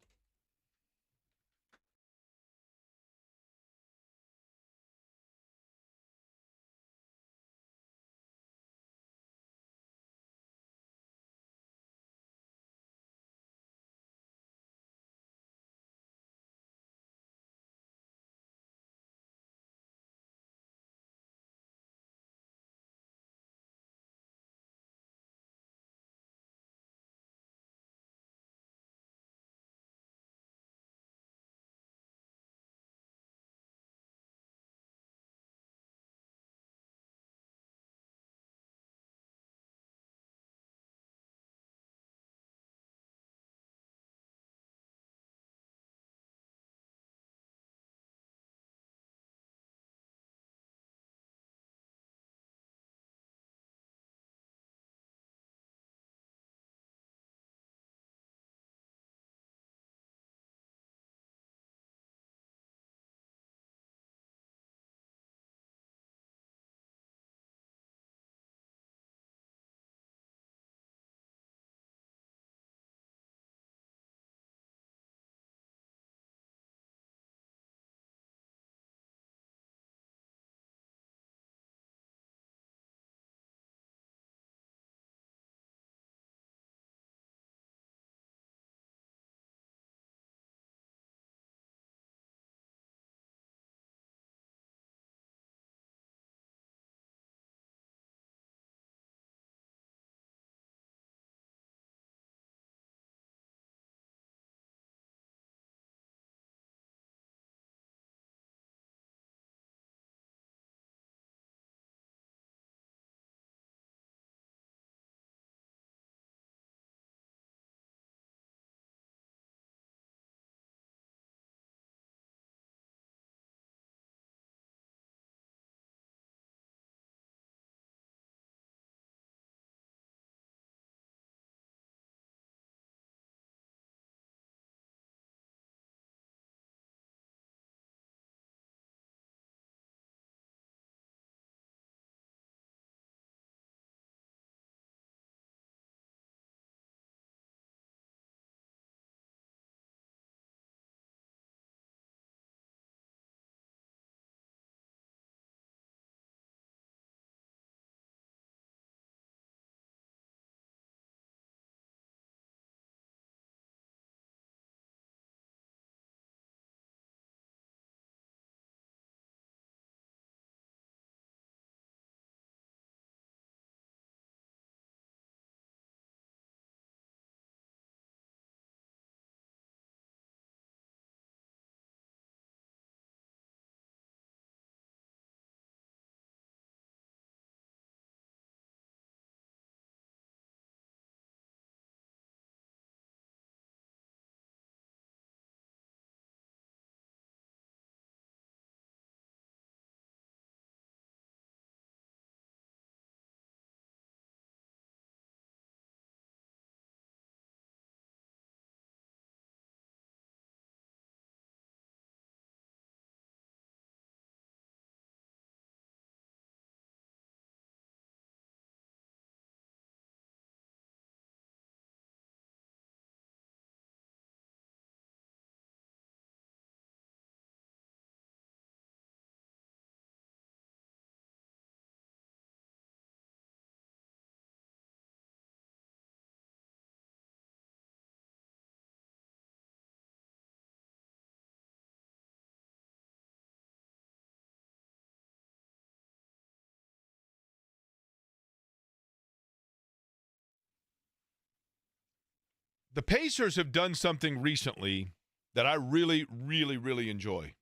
The Pacers have done something recently that I really, really, really enjoy.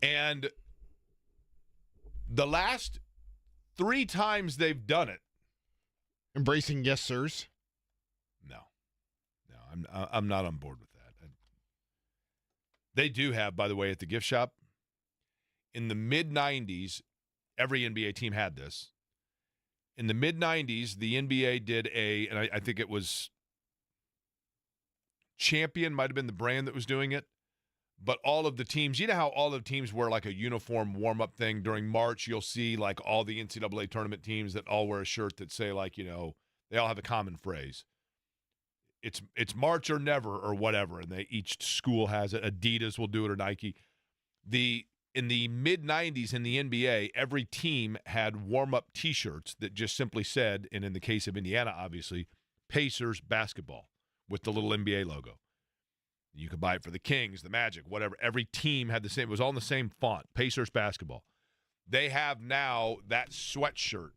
And the last 3 times they've done it. Embracing yes, sirs. No, I'm not on board with that. They do have, by the way, at the gift shop, in the mid-'90s, every NBA team had this. In the mid-'90s, the NBA did and I think it was Champion, might have been the brand that was doing it, but all of the teams, you know how all of the teams wear like a uniform warm-up thing during March? You'll see like all the NCAA tournament teams that all wear a shirt that say like, you know, they all have a common phrase. It's March or never or whatever, and each school has it. Adidas will do it or Nike. In the mid-'90s in the NBA, every team had warm-up T-shirts that just simply said, and in the case of Indiana, obviously, Pacers basketball with the little NBA logo. You could buy it for the Kings, the Magic, whatever. Every team had the same. It was all in the same font, Pacers basketball. They have now that sweatshirt.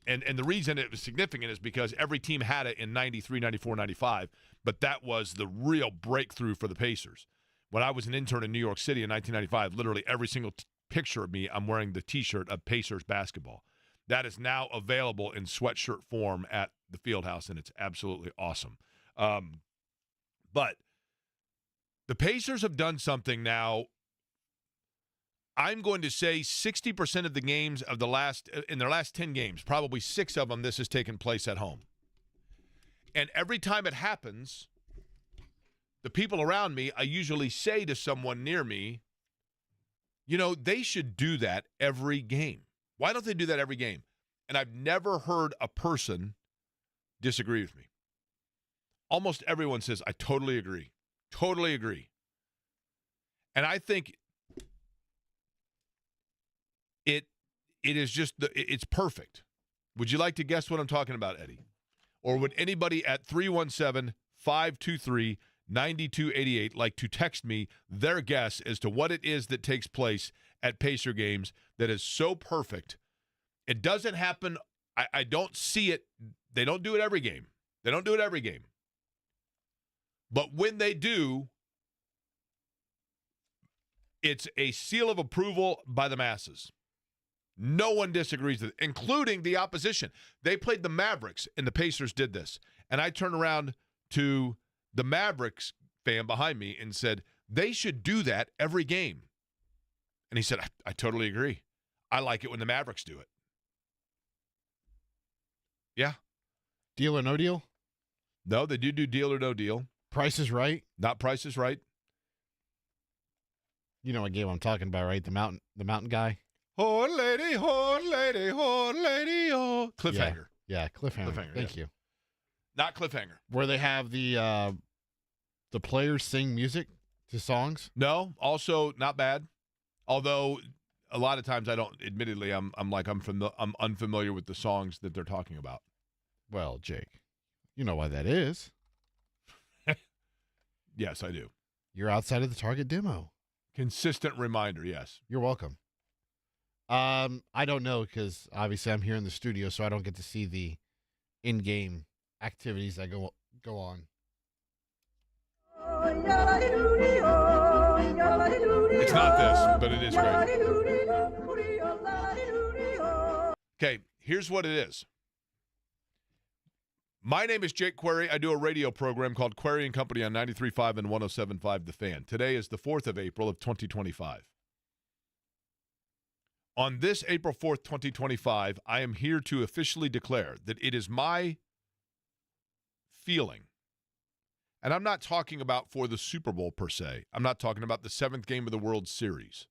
And the reason it was significant is because every team had it in 93, 94, 95, but that was the real breakthrough for the Pacers. When I was an intern in New York City in 1995, literally every single picture of me, I'm wearing the T-shirt of Pacers basketball. That is now available in sweatshirt form at the Fieldhouse, and it's absolutely awesome. But the Pacers have done something now. I'm going to say 60% of the games of in their last 10 games, probably 6 of them, this has taken place at home. And every time it happens, the people around me, I usually say to someone near me, you know, they should do that every game. Why don't they do that every game? And I've never heard a person disagree with me. Almost everyone says, I totally agree. Totally agree. And I think it is just, it's perfect. Would you like to guess what I'm talking about, Eddie? Or would anybody at 317-523-9288 like to text me their guess as to what it is that takes place at Pacer games that is so perfect? It doesn't happen. I don't see it. They don't do it every game. They don't do it every game. But when they do, it's a seal of approval by the masses. No one disagrees with it, including the opposition. They played the Mavericks, and the Pacers did this. And I turned around to the Mavericks fan behind me and said, they should do that every game. And he said, I totally agree. I like it when the Mavericks do it. Yeah. Deal or no deal? No, they do deal or no deal. Price is Right? Not Price is Right. You know what game I'm talking about, right? The mountain guy? Oh, lady, oh, lady, oh, lady, oh. Cliffhanger. Yeah, Cliffhanger. Thank you. Not Cliffhanger. Where they have the players sing music to songs? No, also not bad. Although a lot of times I don't, admittedly, I'm unfamiliar with the songs that they're talking about. Well, Jake, you know why that is. Yes, I do. You're outside of the target demo. Consistent reminder, yes. You're welcome. I don't know because obviously I'm here in the studio, so I don't get to see the in-game activities that go on. It's not this, but it is great. Okay, here's what it is. My name is Jake Query. I do a radio program called Query & Company on 93.5 and 107.5 The Fan. Today is the 4th of April of 2025. On this April 4th, 2025, I am here to officially declare that it is my feeling, and I'm not talking about for the Super Bowl per se. I'm not talking about the 7th game of the World Series.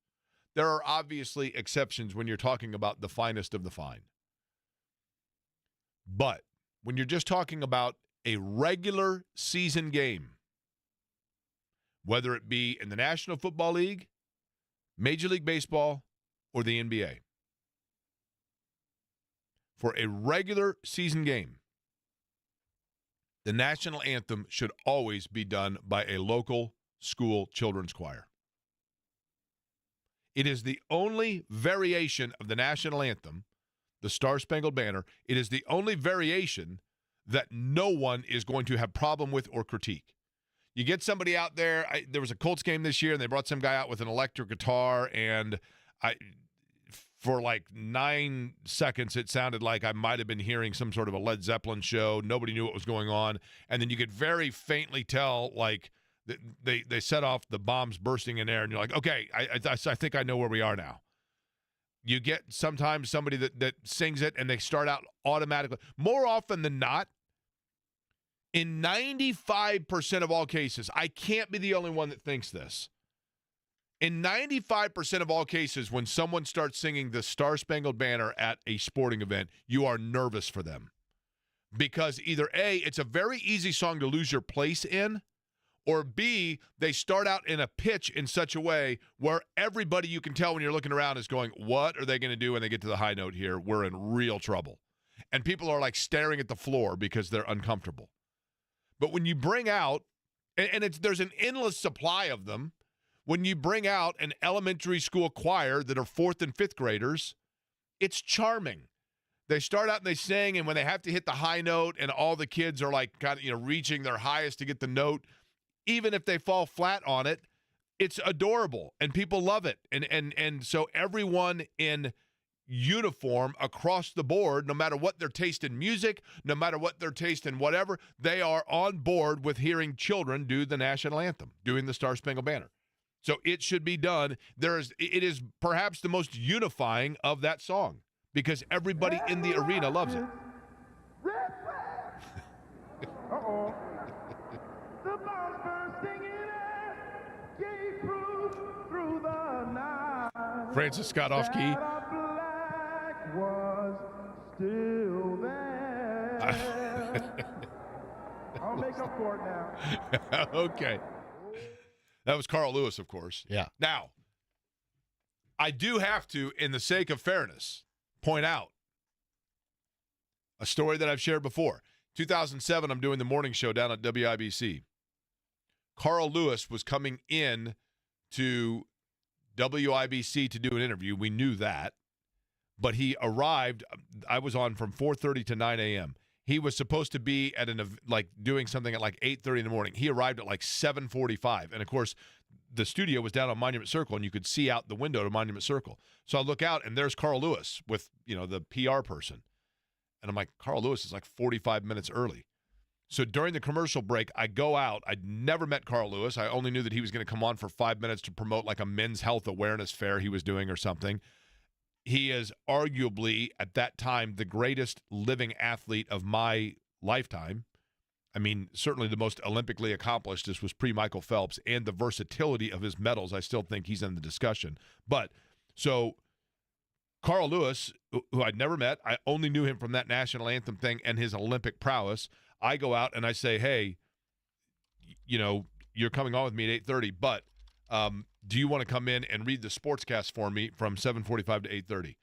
There are obviously exceptions when you're talking about the finest of the fine. But when you're just talking about a regular season game, whether it be in the National Football League, Major League Baseball, or the NBA, for a regular season game, the national anthem should always be done by a local school children's choir. It is the only variation of the national anthem, the Star-Spangled Banner. It is the only variation that no one is going to have problem with or critique. You get somebody out there. There was a Colts game this year, and they brought some guy out with an electric guitar, and for like 9 seconds, it sounded like I might have been hearing some sort of a Led Zeppelin show. Nobody knew what was going on, and then you could very faintly tell, like, they set off the bombs bursting in air, and you're like, okay, I think I know where we are now. You get sometimes somebody that sings it, and they start out automatically. More often than not, in 95% of all cases, I can't be the only one that thinks this. In 95% of all cases, when someone starts singing the Star-Spangled Banner at a sporting event, you are nervous for them. Because either A, it's a very easy song to lose your place in, or B, they start out in a pitch in such a way where everybody, you can tell when you're looking around, is going, what are they going to do when they get to the high note here? We're in real trouble. And people are like staring at the floor because they're uncomfortable. But when you bring out, and there's an endless supply of them, when you bring out an elementary school choir that are 4th and 5th graders, it's charming. They start out and they sing, and when they have to hit the high note and all the kids are like kind of, reaching their highest to get the note, even if they fall flat on it, it's adorable and people love it. And so everyone in uniform across the board, no matter what their taste in music, no matter what their taste in whatever, they are on board with hearing children do the national anthem, doing the Star-Spangled Banner. So it should be done. It is perhaps the most unifying of that song because everybody in the arena loves it. Uh-oh. The bombs bursting in air gave proof through the night. Francis Scott off key. That our black was still there. I'll make up for it now. Okay. That was Carl Lewis, of course. Yeah. Now, I do have to, in the sake of fairness, point out a story that I've shared before. 2007, I'm doing the morning show down at WIBC. Carl Lewis was coming in to WIBC to do an interview. We knew that. But he arrived, I was on from 4:30 to 9 a.m. He was supposed to be at doing something at like 8:30 in the morning. He arrived at like 7:45. And, of course, the studio was down on Monument Circle, and you could see out the window to Monument Circle. So I look out, and there's Carl Lewis with, the PR person. And I'm like, Carl Lewis is like 45 minutes early. So during the commercial break, I go out. I'd never met Carl Lewis. I only knew that he was going to come on for 5 minutes to promote like a men's health awareness fair he was doing or something. He is arguably, at that time, the greatest living athlete of my lifetime. I mean, certainly the most Olympically accomplished. This was pre-Michael Phelps. And the versatility of his medals, I still think he's in the discussion. But, so, Carl Lewis, who I'd never met, I only knew him from that national anthem thing and his Olympic prowess. I go out and I say, hey, you're coming on with me at 8:30, but do you want to come in and read the sportscast for me from 7:45 to 8:30?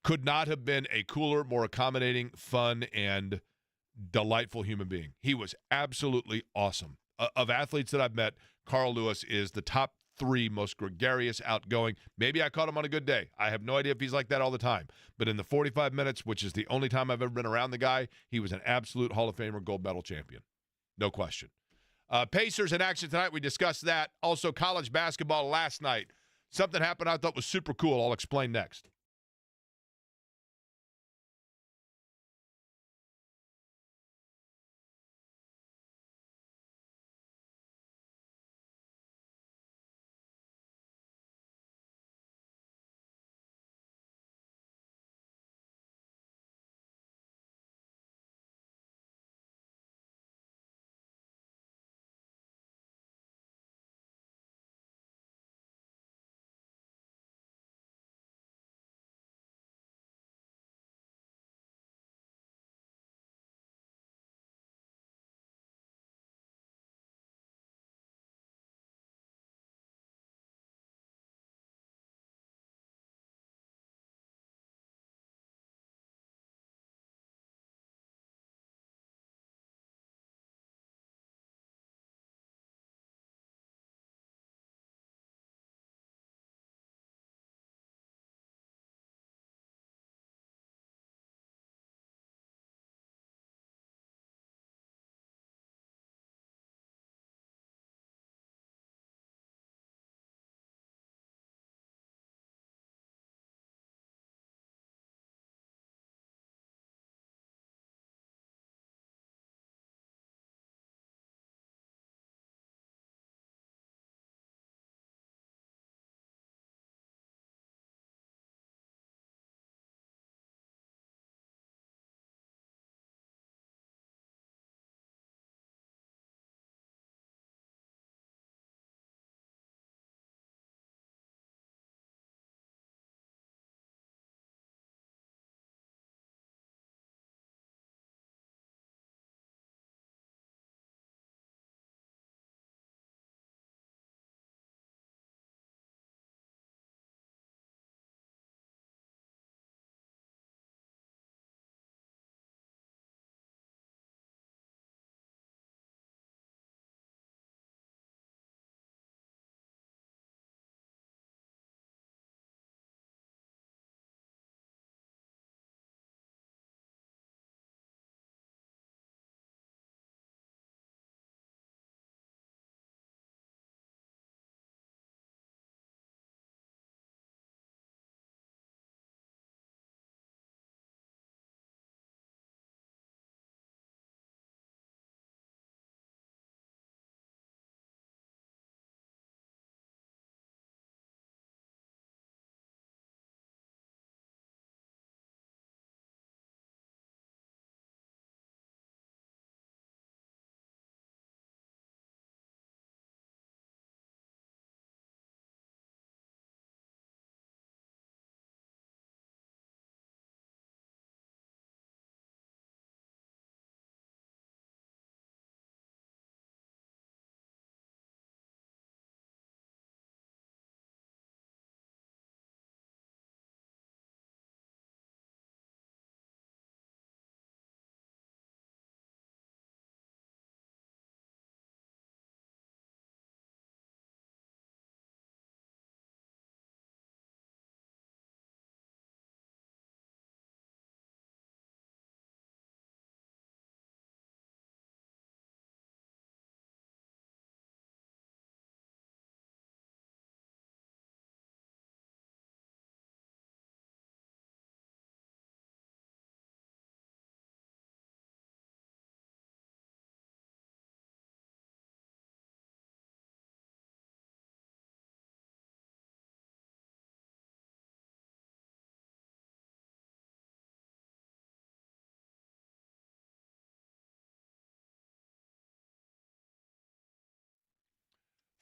Could not have been a cooler, more accommodating, fun, and delightful human being. He was absolutely awesome. Of athletes that I've met, Carl Lewis is the top 3 most gregarious, outgoing. Maybe I caught him on a good day. I have no idea if he's like that all the time. But in the 45 minutes, which is the only time I've ever been around the guy, he was an absolute Hall of Famer, gold medal champion. No question. Pacers in action tonight. We discussed that. Also, college basketball last night. Something happened I thought was super cool. I'll explain next.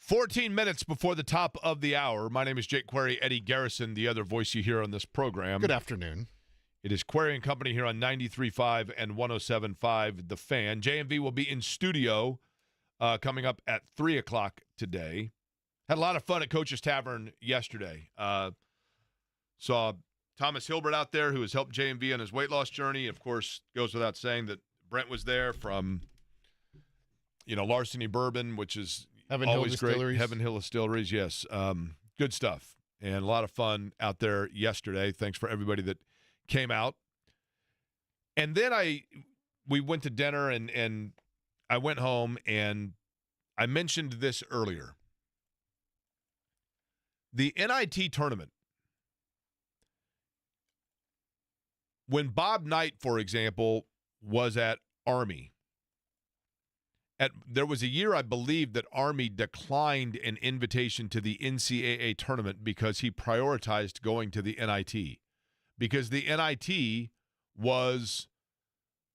14 minutes before the top of the hour. My name is Jake Query, Eddie Garrison, the other voice you hear on this program. Good afternoon. It is Query and Company here on 93.5 and 107.5 The Fan. JMV will be in studio coming up at 3 o'clock today. Had a lot of fun at Coach's Tavern yesterday. Saw Thomas Hilbert out there, who has helped JMV on his weight loss journey. Of course, goes without saying that Brent was there from, Larceny Bourbon, which is Heaven always Hill great. Distilleries. Heaven Hill Distilleries, yes. Good stuff. And a lot of fun out there yesterday. Thanks for everybody that came out. And then we went to dinner, and I went home, and I mentioned this earlier. The NIT tournament. When Bob Knight, for example, was at Army, there was a year, I believe, that Army declined an invitation to the NCAA tournament because he prioritized going to the NIT. Because the NIT was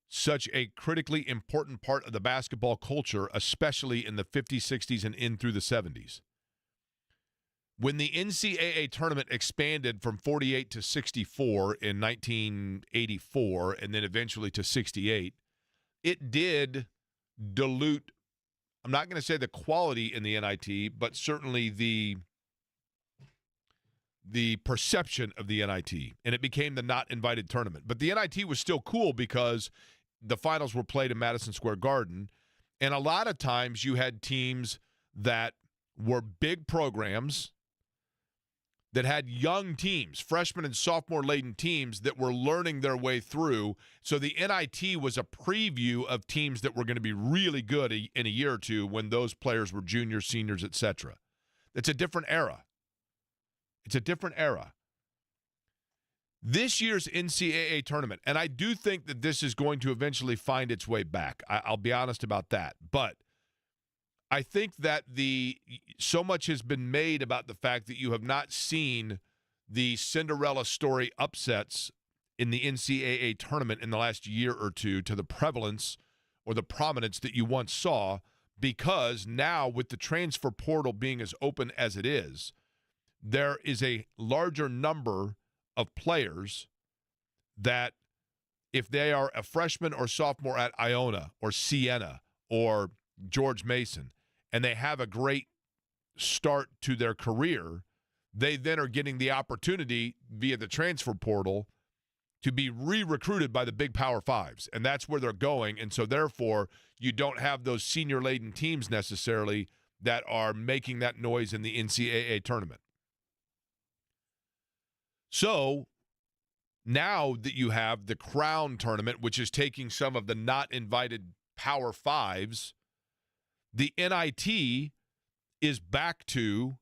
such a critically important part of the basketball culture, especially in the 50s, 60s, and in through the 70s. When the NCAA tournament expanded from 48 to 64 in 1984 and then eventually to 68, it did dilute, I'm not going to say the quality in the NIT, but certainly the perception of the NIT, and it became the not invited tournament. But the NIT was still cool because the finals were played in Madison Square Garden, and a lot of times you had teams that were big programs that had young teams, freshman and sophomore-laden teams that were learning their way through. So the NIT was a preview of teams that were going to be really good in a year or two when those players were juniors, seniors, etc. It's a different era. It's a different era. This year's NCAA tournament, and I do think that this is going to eventually find its way back. I'll be honest about that. But I think that so much has been made about the fact that you have not seen the Cinderella story upsets in the NCAA tournament in the last year or two to the prevalence or the prominence that you once saw, because now with the transfer portal being as open as it is, there is a larger number of players that, if they are a freshman or sophomore at Iona or Siena or George Mason, and they have a great start to their career, they then are getting the opportunity via the transfer portal to be re-recruited by the big Power Fives, and that's where they're going. And so therefore, you don't have those senior-laden teams necessarily that are making that noise in the NCAA tournament. So now that you have the Crown tournament, which is taking some of the not invited Power Fives, the NIT is back to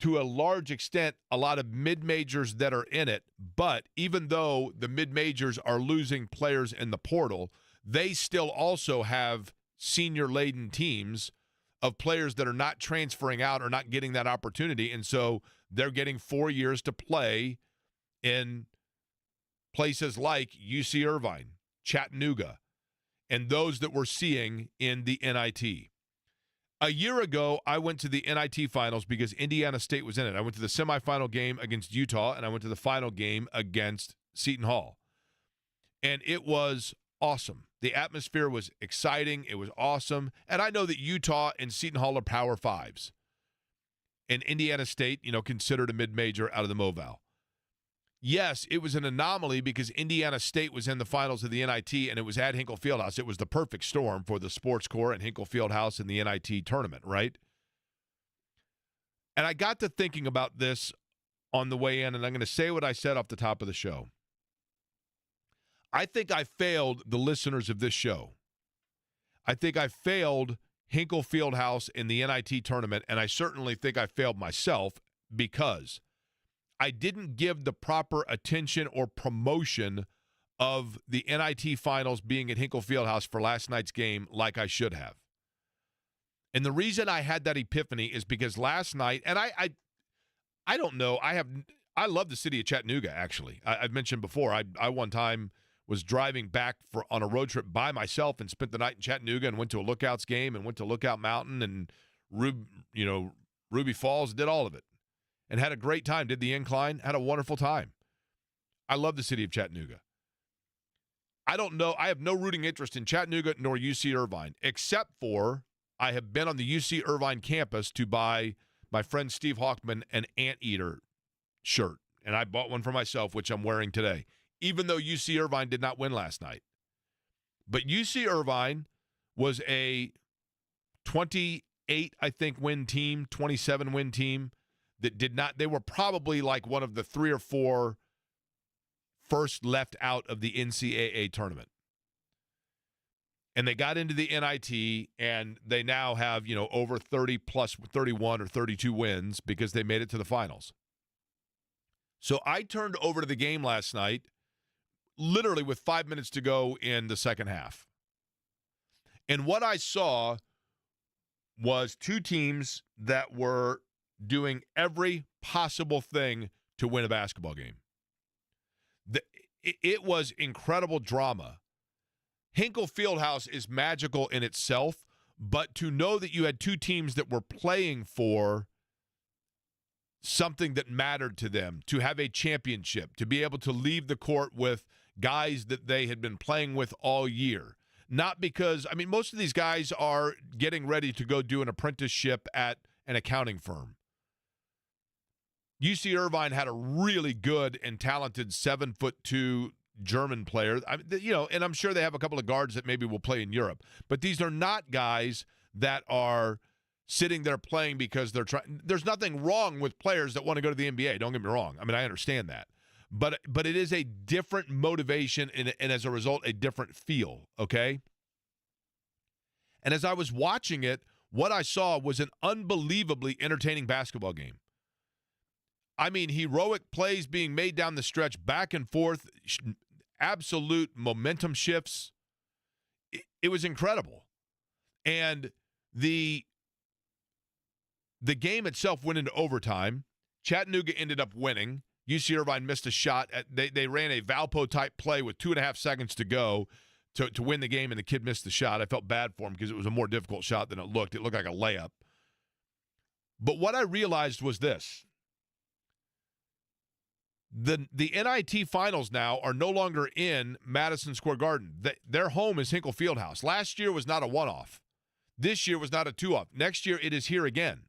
a large extent, a lot of mid-majors that are in it. But even though the mid-majors are losing players in the portal, they still also have senior-laden teams of players that are not transferring out or not getting that opportunity. And so they're getting 4 years to play in places like UC Irvine, Chattanooga, and those that we're seeing in the NIT. A year ago, I went to the NIT finals because Indiana State was in it. I went to the semifinal game against Utah, and I went to the final game against Seton Hall. And it was awesome. The atmosphere was exciting. It was awesome. And I know that Utah and Seton Hall are Power Fives. And Indiana State, considered a mid-major out of the MoVal. Yes, it was an anomaly because Indiana State was in the finals of the NIT, and it was at Hinkle Fieldhouse. It was the perfect storm for the sports core and Hinkle Fieldhouse in the NIT tournament, right? And I got to thinking about this on the way in, and I'm going to say what I said off the top of the show. I think I failed the listeners of this show. I think I failed Hinkle Fieldhouse in the NIT tournament, and I certainly think I failed myself because I didn't give the proper attention or promotion of the NIT finals being at Hinkle Fieldhouse for last night's game like I should have. And the reason I had that epiphany is because last night, and I don't know, I love the city of Chattanooga, actually. I've mentioned before, I one time was driving back on a road trip by myself and spent the night in Chattanooga and went to a Lookouts game and went to Lookout Mountain and Ruby Falls, did all of it, and had a great time. Did the incline, had a wonderful time. I love the city of Chattanooga. I don't know. I have no rooting interest in Chattanooga nor UC Irvine, except for I have been on the UC Irvine campus to buy my friend Steve Hawkman an Anteater shirt, and I bought one for myself, which I'm wearing today, even though UC Irvine did not win last night. But UC Irvine was a 28, I think, win team, 27 win team that did not – they were probably like one of the 3 or 4 first left out of the NCAA tournament. And they got into the NIT, and they now have, over 30 plus 31 or 32 wins because they made it to the finals. So I turned over to the game last night, literally with 5 minutes to go in the second half. And what I saw was two teams that were doing every possible thing to win a basketball game. It was incredible drama. Hinkle Fieldhouse is magical in itself, but to know that you had two teams that were playing for something that mattered to them, to have a championship, to be able to leave the court with guys that they had been playing with all year. Not because, most of these guys are getting ready to go do an apprenticeship at an accounting firm. UC Irvine had a really good and talented 7'2" German player, and I'm sure they have a couple of guards that maybe will play in Europe. But these are not guys that are sitting there playing because they're trying. There's nothing wrong with players that want to go to the NBA. Don't get me wrong. I understand that. But it is a different motivation and as a result, a different feel, okay? And as I was watching it, what I saw was an unbelievably entertaining basketball game. Heroic plays being made down the stretch, back and forth, absolute momentum shifts. It was incredible. And the game itself went into overtime. Chattanooga ended up winning. UC Irvine missed a shot. They ran a Valpo-type play with 2.5 seconds to go to win the game, and the kid missed the shot. I felt bad for him because it was a more difficult shot than it looked. It looked like a layup. But what I realized was this. The NIT finals now are no longer in Madison Square Garden. Their home is Hinkle Fieldhouse. Last year was not a one-off. This year was not a two-off. Next year it is here again.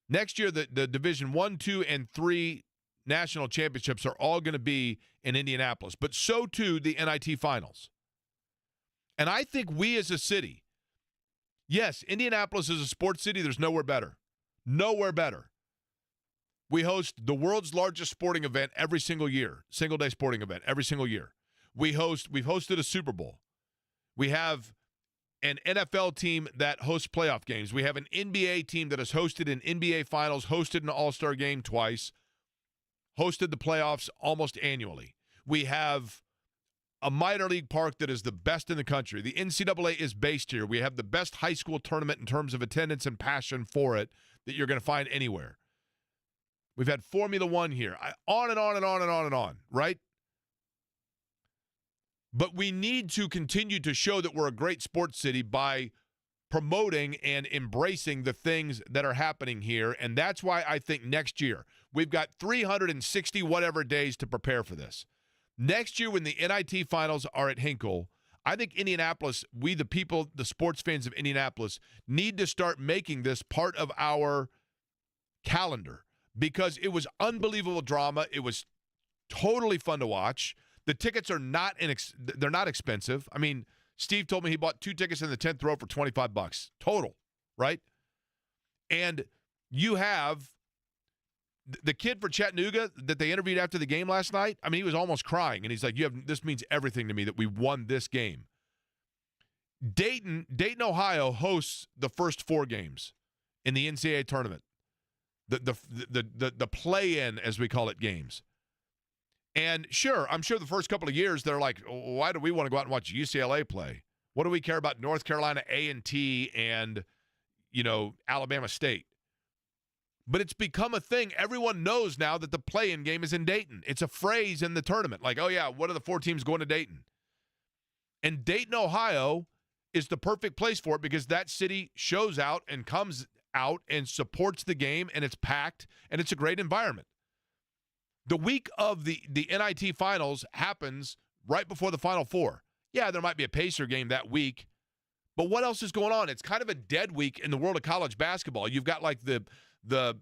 Next year the Division 1, 2, and 3 national championships are all going to be in Indianapolis, but so too the NIT finals. And I think we as a city, yes, Indianapolis is a sports city. There's nowhere better. Nowhere better. We host the world's largest sporting event every single year, single-day sporting event every single year. We've hosted a Super Bowl. We have an NFL team that hosts playoff games. We have an NBA team that has hosted an NBA Finals, hosted an All-Star game twice, hosted the playoffs almost annually. We have a minor league park that is the best in the country. The NCAA is based here. We have the best high school tournament in terms of attendance and passion for it that you're going to find anywhere. We've had Formula One here. On and on and on and on and on, right? But we need to continue to show that we're a great sports city by promoting and embracing the things that are happening here. And that's why I think next year, we've got 360 whatever days to prepare for this. Next year, when the NIT finals are at Hinkle, I think Indianapolis, we the people, the sports fans of Indianapolis, need to start making this part of our calendar. Because it was unbelievable drama. It was totally fun to watch. The tickets are they're not expensive. Steve told me he bought 2 tickets in the 10th row for $25 total, right? And you have the kid for Chattanooga that they interviewed after the game last night. He was almost crying, and he's like, this means everything to me that we won this game. Dayton, Ohio hosts the first 4 games in the NCAA tournament. The play-in, as we call it, games. And sure, I'm sure the first couple of years they're like, why do we want to go out and watch UCLA play? What do we care about North Carolina A&T and, Alabama State? But it's become a thing. Everyone knows now that the play-in game is in Dayton. It's a phrase in the tournament. Like, oh yeah, what are the 4 teams going to Dayton? And Dayton, Ohio is the perfect place for it because that city shows out and comes out and supports the game, and it's packed, and it's a great environment. The week of the NIT finals happens right before the Final Four. Yeah, there might be a Pacer game that week, but what else is going on? It's kind of a dead week in the world of college basketball. You've got like the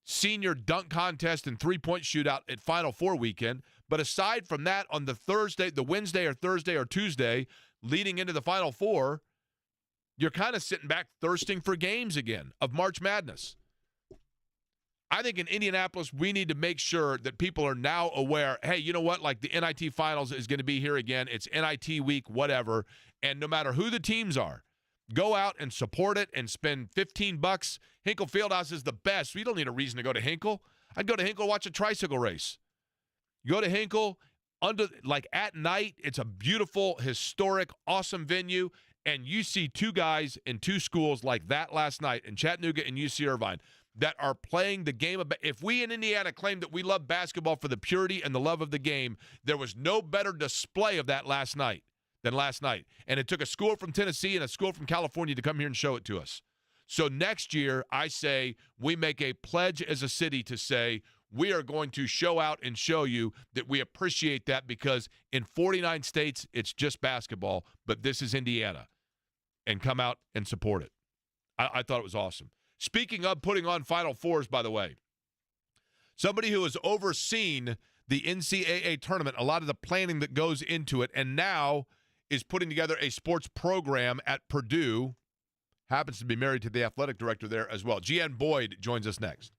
senior dunk contest and three-point shootout at Final Four weekend. But aside from that, on the Wednesday or Thursday or Tuesday leading into the Final Four, you're kind of sitting back thirsting for games again of March Madness. I think in Indianapolis, we need to make sure that people are now aware, hey, you know what? Like the NIT finals is going to be here again. It's NIT week, whatever. And no matter who the teams are, go out and support it and spend $15. Hinkle Fieldhouse is the best. We don't need a reason to go to Hinkle. I'd go to Hinkle, watch a tricycle race. You go to Hinkle at night. It's a beautiful, historic, awesome venue. And you see two guys in two schools like that last night in Chattanooga and UC Irvine that are playing the game of. If we in Indiana claim that we love basketball for the purity and the love of the game, there was no better display of that than last night. And it took a school from Tennessee and a school from California to come here and show it to us. So next year, I say we make a pledge as a city to say we are going to show out and show you that we appreciate that, because in 49 states, it's just basketball, but this is Indiana. And come out and support it. I thought it was awesome. Speaking of putting on Final Fours, by the way, somebody who has overseen the NCAA tournament, a lot of the planning that goes into it, and now is putting together a sports program at Purdue, happens to be married to the athletic director there as well. Gian Boyd joins us next.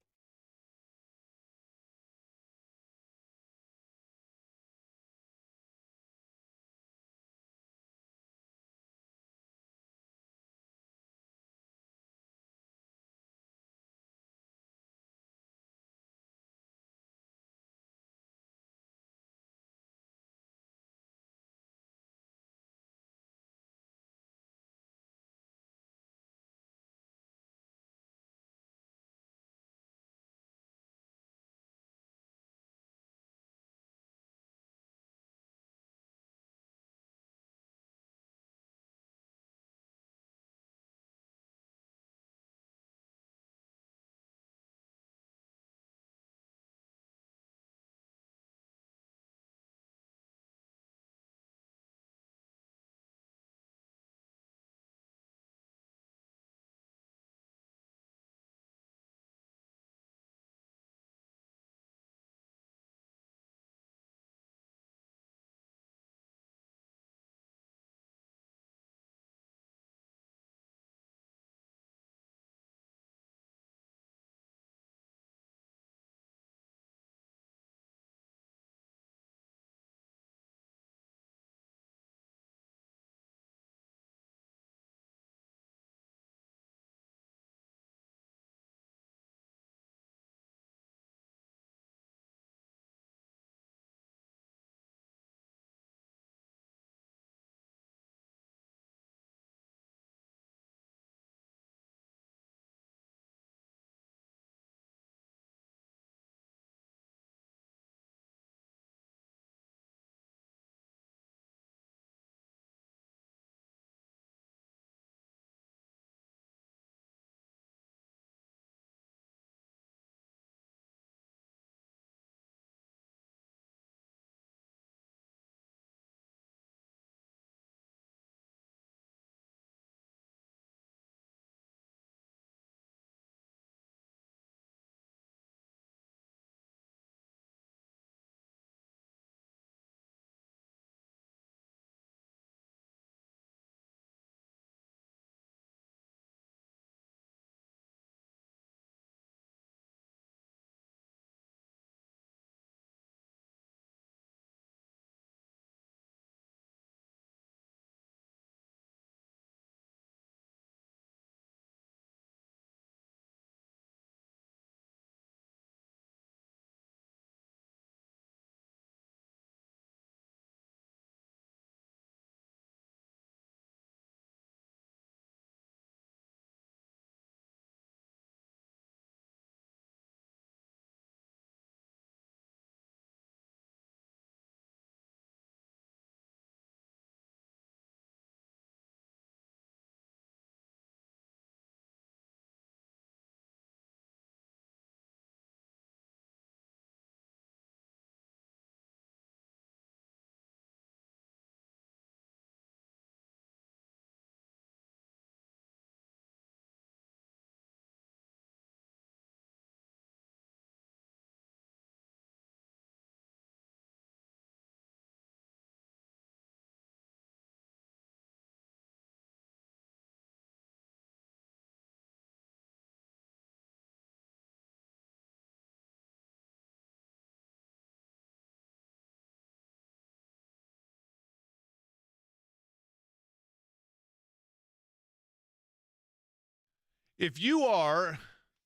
If you are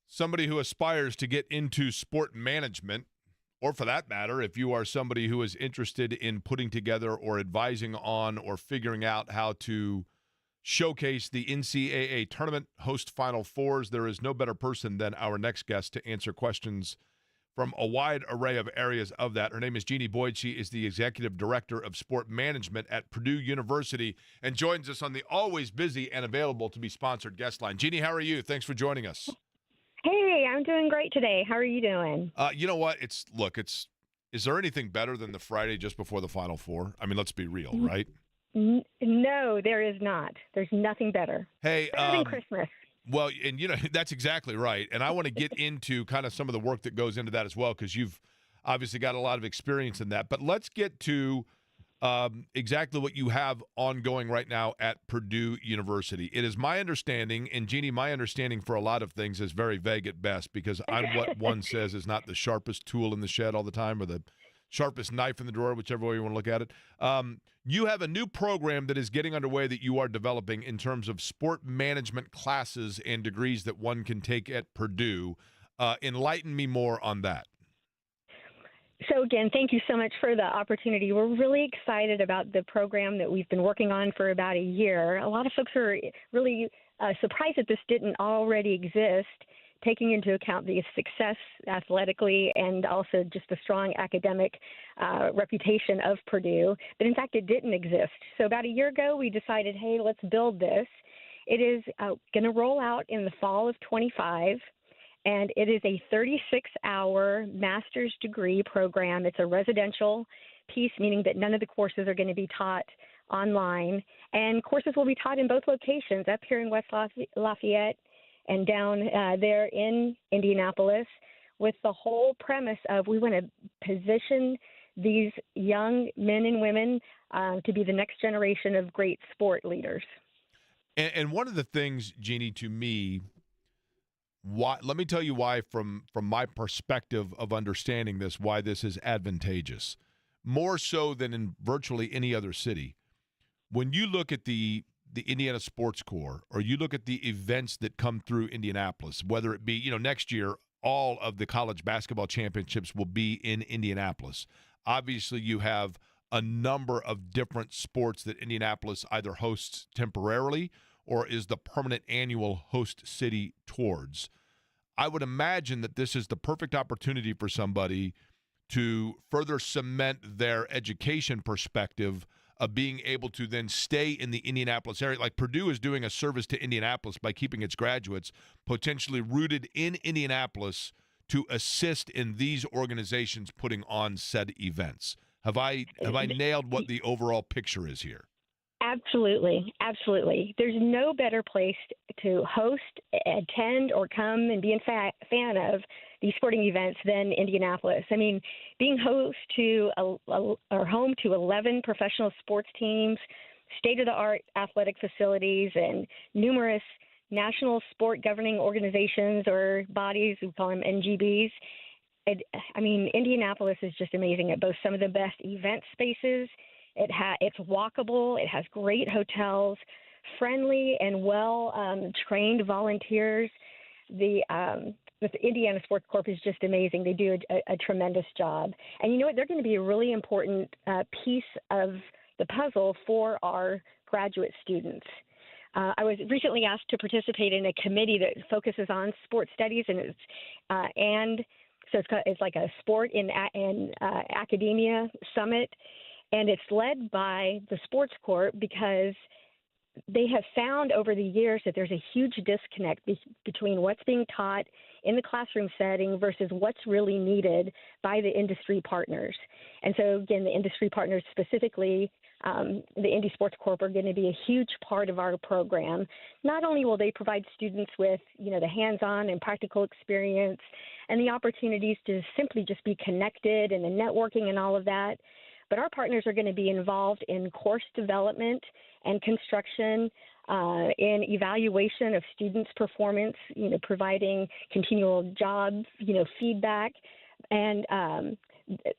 somebody who aspires to get into sport management, or for that matter, if you are somebody who is interested in putting together or advising on or figuring out how to showcase the NCAA tournament, host Final Fours, there is no better person than our next guest to answer questions from a wide array of areas of that. Her name is Jeannie Boyd. She is the Executive Director of Sport Management at Purdue University and joins us on the always busy and available to be sponsored guest line. Jeannie, how are you? Thanks for joining us. Hey, I'm doing great today. How are you doing? You know what? Is there anything better than the Friday just before the Final Four? I mean, let's be real, right? No, there is not. There's nothing better. Hey, Better than Christmas. Well, and that's exactly right. And I want to get into kind of some of the work that goes into that as well, because you've obviously got a lot of experience in that. But let's get to exactly what you have ongoing right now at Purdue University. It is my understanding, and Jeannie, my understanding for a lot of things is very vague at best, because I'm what one says is not the sharpest tool in the shed all the time, or the sharpest knife in the drawer, whichever way you want to look at it. You have a new program that is getting underway that you are developing in terms of sport management classes and degrees that one can take at Purdue. Enlighten me more on that. So again, thank you so much for the opportunity. We're really excited about the program that we've been working on for about a year. A lot of folks are really surprised that this didn't already exist, taking into account the success athletically and also just the strong academic reputation of Purdue. But in fact, it didn't exist. So about a year ago, we decided, hey, let's build this. It is going to roll out in the fall of 25. And it is a 36-hour master's degree program. It's a residential piece, meaning that none of the courses are going to be taught online. And courses will be taught in both locations, up here in West Lafayette and down there in Indianapolis, with the whole premise of we want to position these young men and women to be the next generation of great sport leaders. And one of the things, Jeannie, to me, let me tell you why, from my perspective of understanding this, why this is advantageous, more so than in virtually any other city. When you look at the Indiana Sports Corps, or you look at the events that come through Indianapolis, whether it be, next year, all of the college basketball championships will be in Indianapolis. Obviously, you have a number of different sports that Indianapolis either hosts temporarily or is the permanent annual host city towards. I would imagine that this is the perfect opportunity for somebody to further cement their education perspective of being able to then stay in the Indianapolis area. Like Purdue is doing a service to Indianapolis by keeping its graduates potentially rooted in Indianapolis to assist in these organizations putting on said events. Have I nailed what the overall picture is here? Absolutely. Absolutely. There's no better place to host, attend, or come and be a fan of these sporting events than Indianapolis. I mean, being home to 11 professional sports teams, state-of-the-art athletic facilities, and numerous national sport governing organizations or bodies, we call them NGBs. Indianapolis is just amazing. It boasts some of the best event spaces. It's walkable. It has great hotels, friendly and well-trained volunteers. The Indiana Sports Corp is just amazing. They do a tremendous job. And you know what? They're going to be a really important piece of the puzzle for our graduate students. I was recently asked to participate in a committee that focuses on sports studies, and so it's like a sport in academia summit. And it's led by the Sports Corps because they have found over the years that there's a huge disconnect between what's being taught in the classroom setting versus what's really needed by the industry partners. And so, again, the industry partners, specifically the Indy Sports Corp, are going to be a huge part of our program. Not only will they provide students with, the hands-on and practical experience and the opportunities to simply just be connected and the networking and all of that, but our partners are going to be involved in course development and construction, in evaluation of students' performance, providing continual job, feedback. And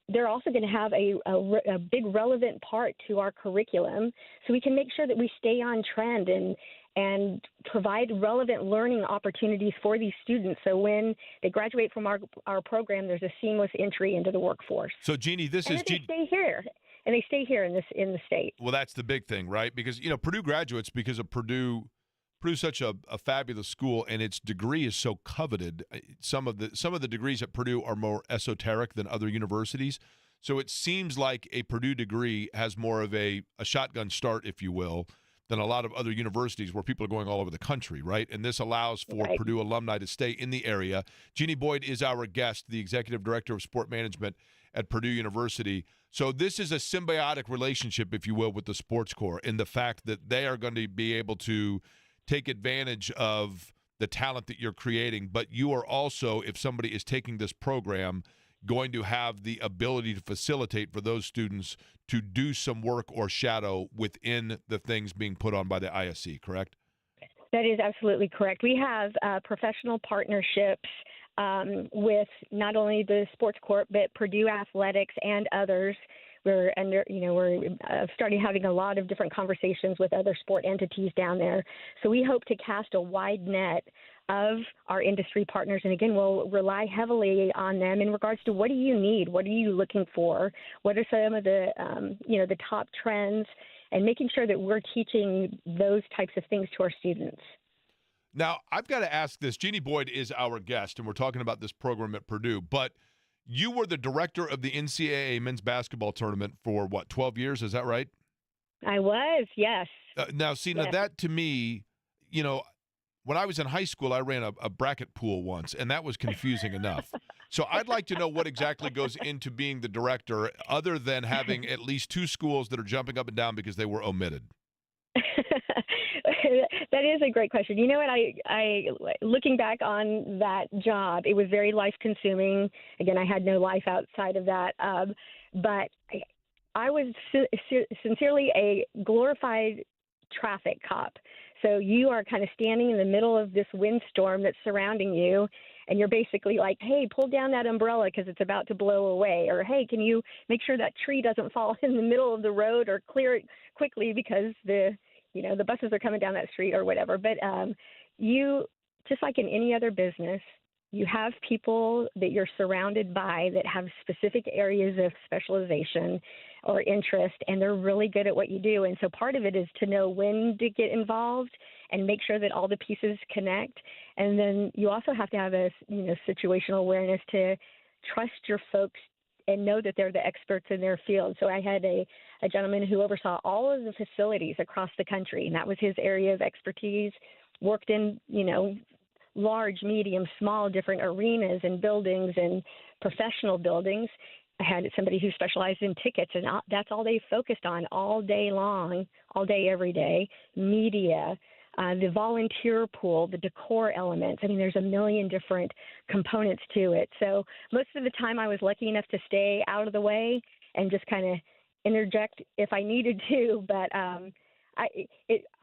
they're also going to have a big relevant part to our curriculum, so we can make sure that we stay on trend and and provide relevant learning opportunities for these students. So when they graduate from our program, there's a seamless entry into the workforce. So, Jeannie, this and is they stay here. And they stay here in the state. Well, that's the big thing, right? Because, Purdue graduates, because of Purdue's such a fabulous school, and its degree is so coveted. Some of the degrees at Purdue are more esoteric than other universities. So it seems like a Purdue degree has more of a shotgun start, if you will, than a lot of other universities where people are going all over the country, right? And this allows for Purdue alumni to stay in the area. Jeannie Boyd is our guest, the Executive Director of Sport Management at Purdue University. So this is a symbiotic relationship, if you will, with the sports corps, in the fact that they are going to be able to take advantage of the talent that you're creating, but you are also, if somebody is taking this program, going to have the ability to facilitate for those students to do some work or shadow within the things being put on by the ISC, correct? That is absolutely correct. We have professional partnerships with not only the sports corps, but Purdue Athletics and others. We're starting having a lot of different conversations with other sport entities down there. So we hope to cast a wide net of our industry partners. And again, we'll rely heavily on them in regards to what do you need? What are you looking for? What are some of the, the top trends, and making sure that we're teaching those types of things to our students. Now, I've got to ask this. Jeannie Boyd is our guest, and we're talking about this program at Purdue, but you were the director of the NCAA men's basketball tournament for, 12 years? Is that right? I was, yes. Now, that to me, when I was in high school, I ran a bracket pool once, and that was confusing enough. So I'd like to know what exactly goes into being the director, other than having at least two schools that are jumping up and down because they were omitted. That is a great question. You know what? I looking back on that job, it was very life consuming. Again, I had no life outside of that. But I was sincerely a glorified traffic cop. So you are kind of standing in the middle of this windstorm that's surrounding you, and you're basically like, hey, pull down that umbrella because it's about to blow away. Or, hey, can you make sure that tree doesn't fall in the middle of the road, or clear it quickly because the buses are coming down that street or whatever. But you, just like in any other business, you have people that you're surrounded by that have specific areas of specialization or interest, and they're really good at what you do. And so part of it is to know when to get involved and make sure that all the pieces connect. And then you also have to have a situational awareness to trust your folks and know that they're the experts in their field. So I had a gentleman who oversaw all of the facilities across the country, and that was his area of expertise, worked in, large, medium, small, different arenas and buildings and professional buildings. I had somebody who specialized in tickets, and that's all they focused on all day long, all day, every day. Media, the volunteer pool, the decor elements. I mean, there's a million different components to it. So most of the time I was lucky enough to stay out of the way and just kind of interject if I needed to. But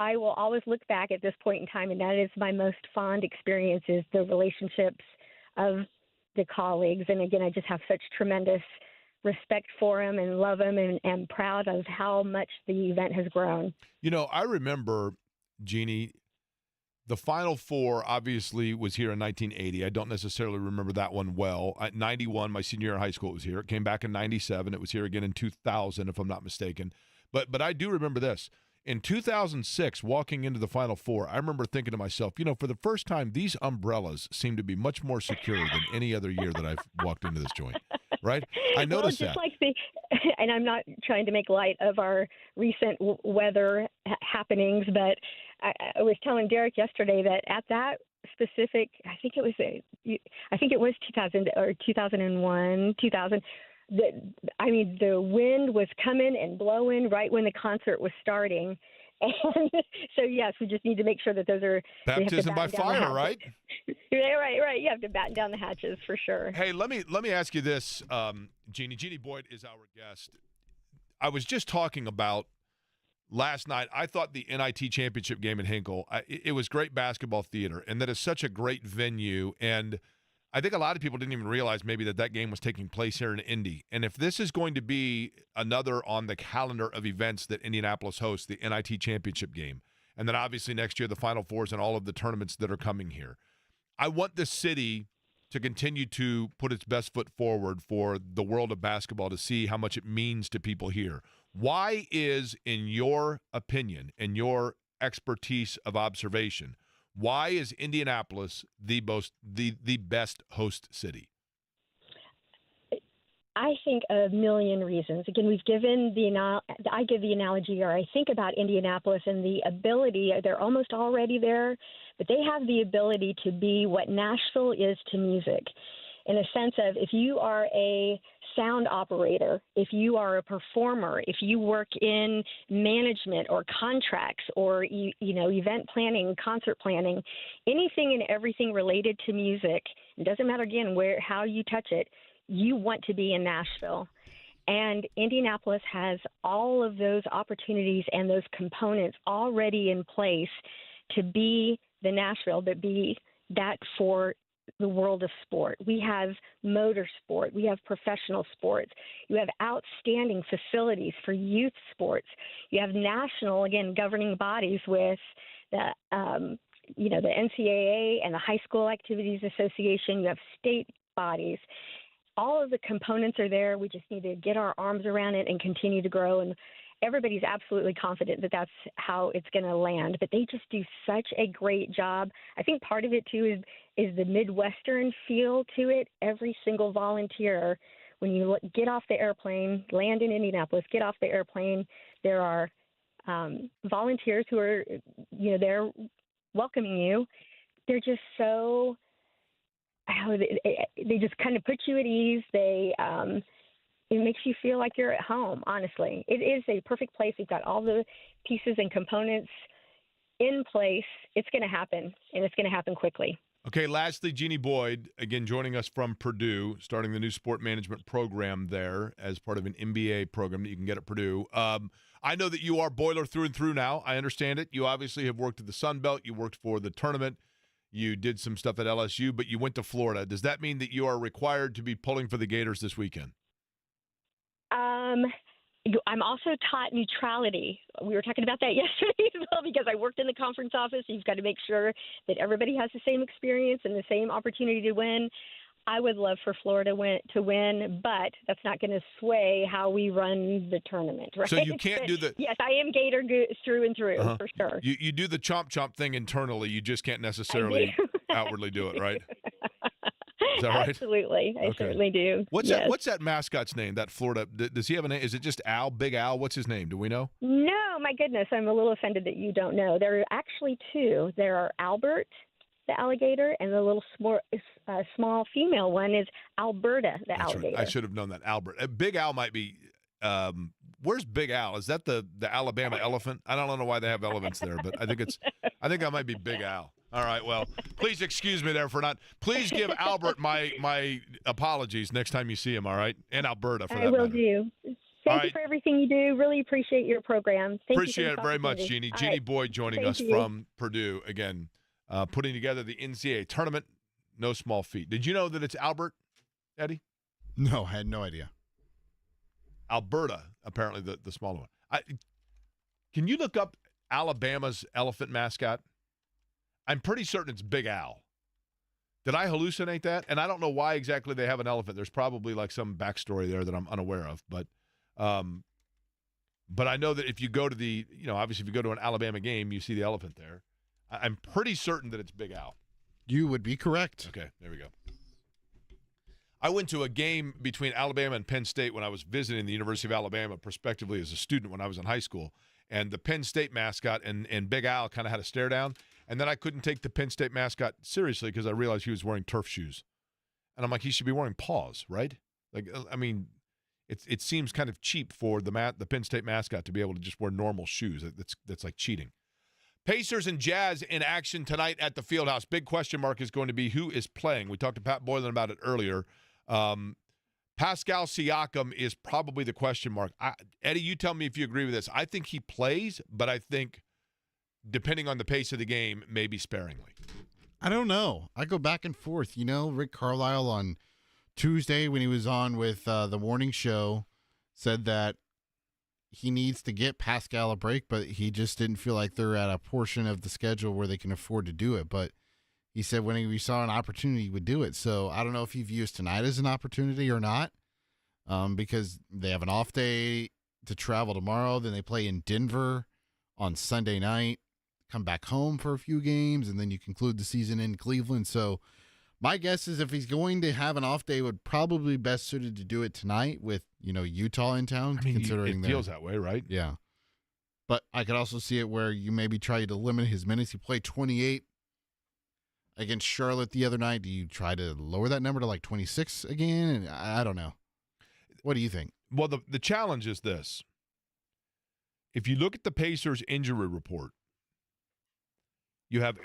I will always look back at this point in time, and that is my most fond experience, is the relationships of the colleagues. And again, I just have such tremendous respect for them and love them, and am proud of how much the event has grown. I remember, Jeannie, the Final Four obviously was here in 1980. I don't necessarily remember that one well. At 91, my senior year of high school, it was here. It came back in 97. It was here again in 2000, if I'm not mistaken. But I do remember this. In 2006, walking into the Final Four, I remember thinking to myself, for the first time, these umbrellas seem to be much more secure than any other year that I've walked into this joint, right? I noticed that. And I'm not trying to make light of our recent weather happenings, but I was telling Derek yesterday that at that specific, I think it was 2000 or 2001, 2000. The wind was coming and blowing right when the concert was starting. And so, yes, we just need to make sure that those are baptism by fire, right? Right. You have to batten down the hatches for sure. Hey, let me ask you this, Jeannie. Jeannie Boyd is our guest. I was just talking about last night. I thought the NIT championship game in Hinkle, it was great basketball theater, and that is such a great venue. And I think a lot of people didn't even realize maybe that game was taking place here in Indy. And if this is going to be another on the calendar of events that Indianapolis hosts, the NIT championship game, and then obviously next year the Final Fours and all of the tournaments that are coming here. I want the city to continue to put its best foot forward for the world of basketball to see how much it means to people here. Why is, in your opinion, in your expertise of observation, why is Indianapolis the best host city? I think a million reasons. Again, I give the analogy, or I think about Indianapolis and the ability, they're almost already there, but they have the ability to be what Nashville is to music, in a sense of if you are a sound operator, if you are a performer, if you work in management or contracts or event planning, concert planning, anything and everything related to music, it doesn't matter again how you touch it, you want to be in Nashville. And Indianapolis has all of those opportunities and those components already in place to be the Nashville, but be that for the world of sport. We have motorsport. We have professional sports. You have outstanding facilities for youth sports. You have national, again, governing bodies with the NCAA and the High School Activities Association. You have state bodies. All of the components are there. We just need to get our arms around it and continue to grow. And everybody's absolutely confident that that's how it's going to land. But they just do such a great job. I think part of it, too, is the Midwestern feel to it. Every single volunteer, when you get off the airplane, land in Indianapolis, get off the airplane, there are volunteers who are, they're welcoming you. They're just so... they just kind of put you at ease. It makes you feel like you're at home, honestly. It is a perfect place. We've got all the pieces and components in place. It's going to happen, and it's going to happen quickly. Okay, lastly, Jeannie Boyd, again, joining us from Purdue, starting the new sport management program there as part of an MBA program that you can get at Purdue. I know that you are Boiler through and through now. I understand it. You obviously have worked at the Sun Belt. You worked for the tournament. You did some stuff at LSU, but you went to Florida. Does that mean that you are required to be pulling for the Gators this weekend? I'm also taught neutrality. We were talking about that yesterday as well because I worked in the conference office. You've got to make sure that everybody has the same experience and the same opportunity to win. I would love for Florida to win, but that's not going to sway how we run the tournament, right? So you can't do the... Yes, I am Gator through and through, for sure. You do the chomp thing internally. You just can't necessarily outwardly do it, right? Is that right? Absolutely. I certainly do. What's that mascot's name, that Florida? Does he have a name? Is it just Al, Big Al? What's his name? Do we know? No, my goodness. I'm a little offended that you don't know. There are actually two. There are Albert, the alligator, and the little small female one is Alberta, the alligator. Right. I should have known that. Albert. Big Al might be where's Big Al? Is that the Alabama elephant? I don't know why they have elephants there, but I think that might be Big Al. All right, well, please excuse me there for not. Please give Albert my apologies next time you see him, all right? And Alberta, for that matter. I will do. Thank you for everything you do. Really appreciate your program. Appreciate it very much, Jeannie. Jeannie Boyd joining us from Purdue, again, putting together the NCAA tournament. No small feat. Did you know that it's Albert, Eddie? No, I had no idea. Alberta, apparently the smaller one. Can you look up Alabama's elephant mascot? I'm pretty certain it's Big Al. Did I hallucinate that? And I don't know why exactly they have an elephant. There's probably like some backstory there that I'm unaware of. But I know that if you go to obviously if you go to an Alabama game, you see the elephant there. I'm pretty certain that it's Big Al. You would be correct. Okay, there we go. I went to a game between Alabama and Penn State when I was visiting the University of Alabama prospectively as a student when I was in high school. And the Penn State mascot and Big Al kind of had a stare down. And then I couldn't take the Penn State mascot seriously because I realized he was wearing turf shoes. And I'm like, he should be wearing paws, right? Like, I mean, it seems kind of cheap for the Penn State mascot to be able to just wear normal shoes. That's like cheating. Pacers and Jazz in action tonight at the Fieldhouse. Big question mark is going to be who is playing. We talked to Pat Boylan about it earlier. Pascal Siakam is probably the question mark. Eddie, you tell me if you agree with this. I think he plays, but I think depending on the pace of the game, maybe sparingly. I don't know. I go back and forth. Rick Carlisle on Tuesday when he was on with the morning show said that he needs to get Pascal a break, but he just didn't feel like they're at a portion of the schedule where they can afford to do it. But he said when he saw an opportunity, he would do it. So I don't know if he views tonight as an opportunity or not, because they have an off day to travel tomorrow. Then they play in Denver on Sunday night, come back home for a few games, and then you conclude the season in Cleveland. So my guess is if he's going to have an off day, would probably be best suited to do it tonight with, Utah in town. I mean, considering it feels that way, right? Yeah. But I could also see it where you maybe try to limit his minutes. He played 28 against Charlotte the other night. Do you try to lower that number to like 26 again? And I don't know. What do you think? Well, the challenge is this. If you look at the Pacers injury report, you have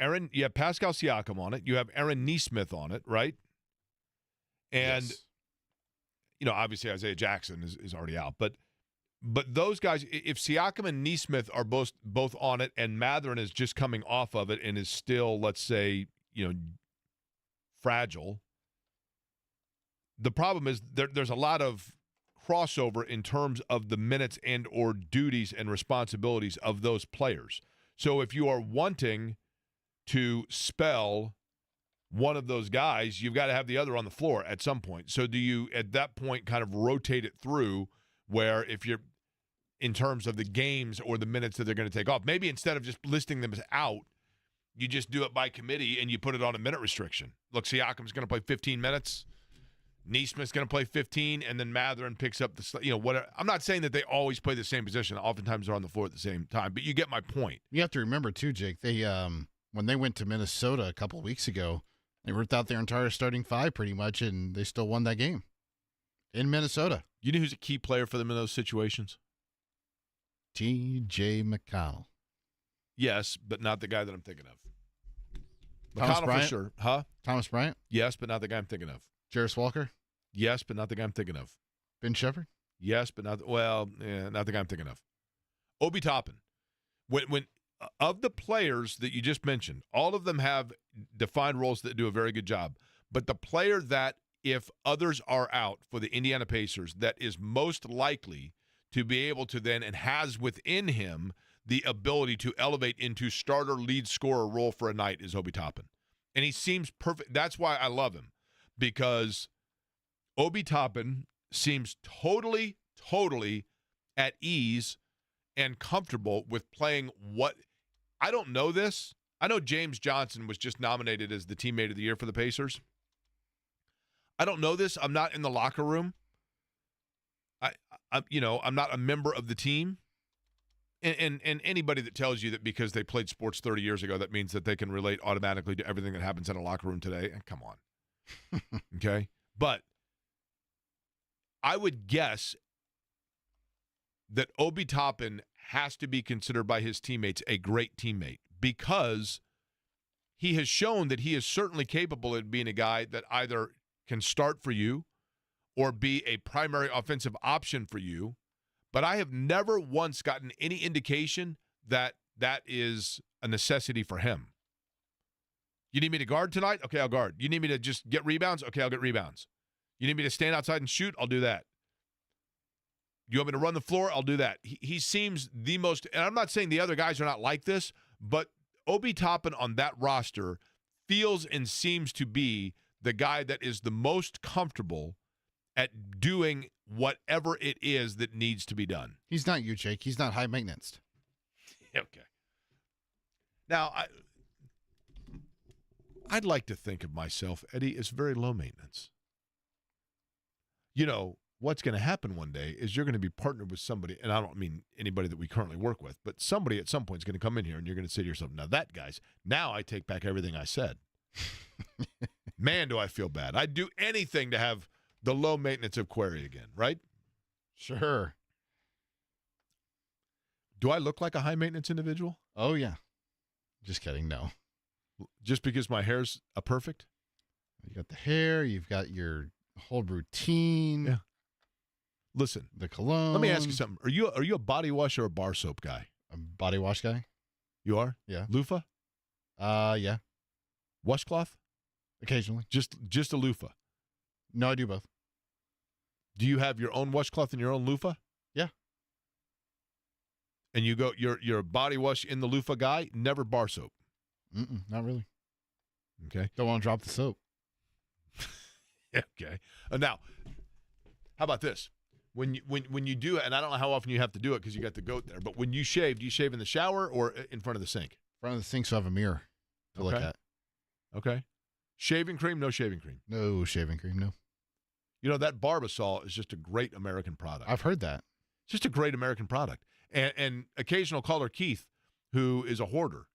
Pascal Siakam on it. You have Aaron Nesmith on it, right? And, Yes. Obviously Isaiah Jackson is already out. But those guys, if Siakam and Nesmith are both on it and Mathurin is just coming off of it and is still, let's say, fragile, the problem is there's a lot of crossover in terms of the minutes and or duties and responsibilities of those players. So if you are wanting to spell one of those guys, you've got to have the other on the floor at some point. So do you, at that point, kind of rotate it through where if you're in terms of the games or the minutes that they're going to take off, maybe instead of just listing them as out, you just do it by committee and you put it on a minute restriction. Look, Siakam's going to play 15 minutes. Nesmith's going to play 15, and then Mathurin picks up whatever. I'm not saying that they always play the same position. Oftentimes they're on the floor at the same time, but you get my point. You have to remember, too, Jake, they when they went to Minnesota a couple of weeks ago, they ripped out their entire starting five pretty much, and they still won that game in Minnesota. You know who's a key player for them in those situations? T.J. McConnell. Yes, but not the guy that I'm thinking of. Thomas McConnell Bryant? for sure. Huh? Thomas Bryant? Yes, but not the guy I'm thinking of. Jarris Walker? Yes, but not the guy I'm thinking of. Ben Shepherd? Yes, but not the guy I'm thinking of. Obi Toppin. When of the players that you just mentioned, all of them have defined roles that do a very good job. But the player that, if others are out for the Indiana Pacers, that is most likely to be able to then and has within him the ability to elevate into starter lead scorer role for a night is Obi Toppin. And he seems perfect. That's why I love him, because Obi Toppin seems totally at ease and comfortable with playing what – I don't know this. I know James Johnson was just nominated as the teammate of the year for the Pacers. I don't know this. I'm not in the locker room. I'm not a member of the team. And anybody that tells you that because they played sports 30 years ago, that means that they can relate automatically to everything that happens in a locker room today, come on. Okay? But I would guess that Obi Toppin has to be considered by his teammates a great teammate, because he has shown that he is certainly capable of being a guy that either can start for you or be a primary offensive option for you. But I have never once gotten any indication that that is a necessity for him. You need me to guard tonight? Okay, I'll guard. You need me to just get rebounds? Okay, I'll get rebounds. You need me to stand outside and shoot? I'll do that. You want me to run the floor? I'll do that. He seems the most, and I'm not saying the other guys are not like this, but Obi Toppin on that roster feels and seems to be the guy that is the most comfortable at doing whatever it is that needs to be done. He's not you, Jake. He's not high maintenance. Okay. Now, I'd like to think of myself, Eddie, as very low maintenance. What's going to happen one day is you're going to be partnered with somebody, and I don't mean anybody that we currently work with, but somebody at some point is going to come in here and you're going to say to yourself, now I take back everything I said. Man, do I feel bad. I'd do anything to have the low maintenance of Query again, right? Sure. Do I look like a high maintenance individual? Oh, yeah. Just kidding. No. Just because my hair's a perfect? You got the hair. You've got your whole routine. Yeah. Listen, the cologne. Let me ask you something. Are you a body wash or a bar soap guy? A body wash guy? You are? Yeah. Loofah? Yeah. Washcloth? Occasionally. Just a loofah? No, I do both. Do you have your own washcloth and your own loofah? Yeah. and you go, you're a body wash in the loofah guy, never bar soap. Not really. Okay. Don't want to drop the soap. Okay. Now, how about this? When you do it, and I don't know how often you have to do it because you got the goat there, but when you shave, do you shave in the shower or in front of the sink? In front of the sink, so I have a mirror to look at. Okay. Shaving cream, no shaving cream. No shaving cream, no. You know, that Barbasol is just a great American product. I've heard that. It's just a great American product. And occasional caller Keith, who is a hoarder,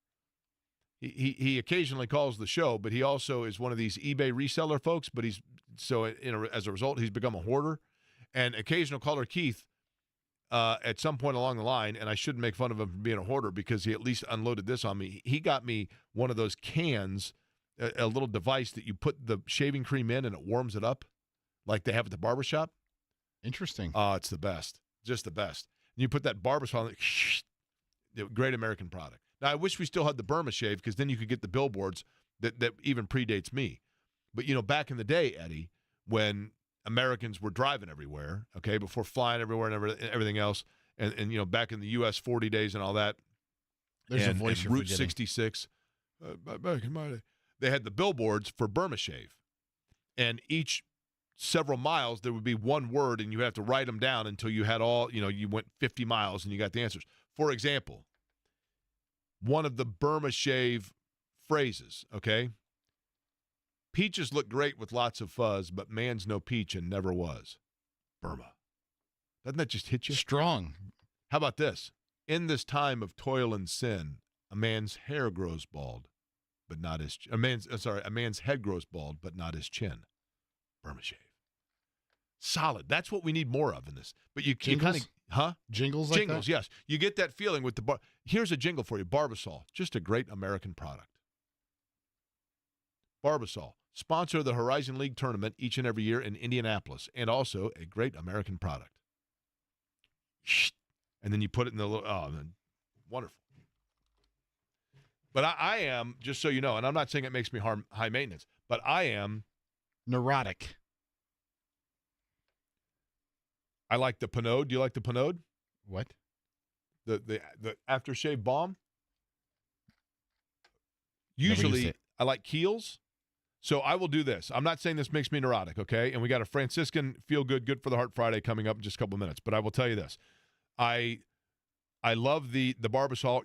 he occasionally calls the show, but he also is one of these eBay reseller folks. But as a result, he's become a hoarder. And occasional caller Keith, at some point along the line, and I shouldn't make fun of him for being a hoarder because he at least unloaded this on me. He got me one of those cans, a little device that you put the shaving cream in and it warms it up, like they have at the barbershop. Interesting. It's the best, just the best. And you put that Barbasol on it, great American product. Now, I wish we still had the Burma shave because then you could get the billboards that even predates me. But, back in the day, Eddie, when Americans were driving everywhere, okay, before flying everywhere and everything else, and back in the U.S. 40 days and all that, There's and, a voice and you're Route forgetting. 66, back in my day, they had the billboards for Burma shave. And each several miles, there would be one word, and you have to write them down until you had all, you went 50 miles and you got the answers. For example, one of the Burma shave phrases, okay? Peaches look great with lots of fuzz, but man's no peach and never was. Burma. Doesn't that just hit you? Strong. How about this? In this time of toil and sin, a man's hair grows bald, but not his a man's head grows bald, but not his chin. Burma shave. Solid. That's what we need more of in this. But you kind of, Jingles like jingles, that? yes. You get that feeling with the bar. Here's a jingle for you. Barbasol, just a great American product. Barbasol, sponsor of the Horizon League tournament each and every year in Indianapolis, and also a great American product. And then you put it in the little, wonderful. But I am, just so you know, and I'm not saying it makes me high maintenance, but I am Neurotic. I like the Pinode. Do you like the Pinode? What? The aftershave balm? Never used Usually, it. I like Kiehl's. So I will do this. I'm not saying this makes me neurotic, okay? And we got a Franciscan Feel Good for the Heart Friday coming up in just a couple of minutes. But I will tell you this. I love the Barbasol,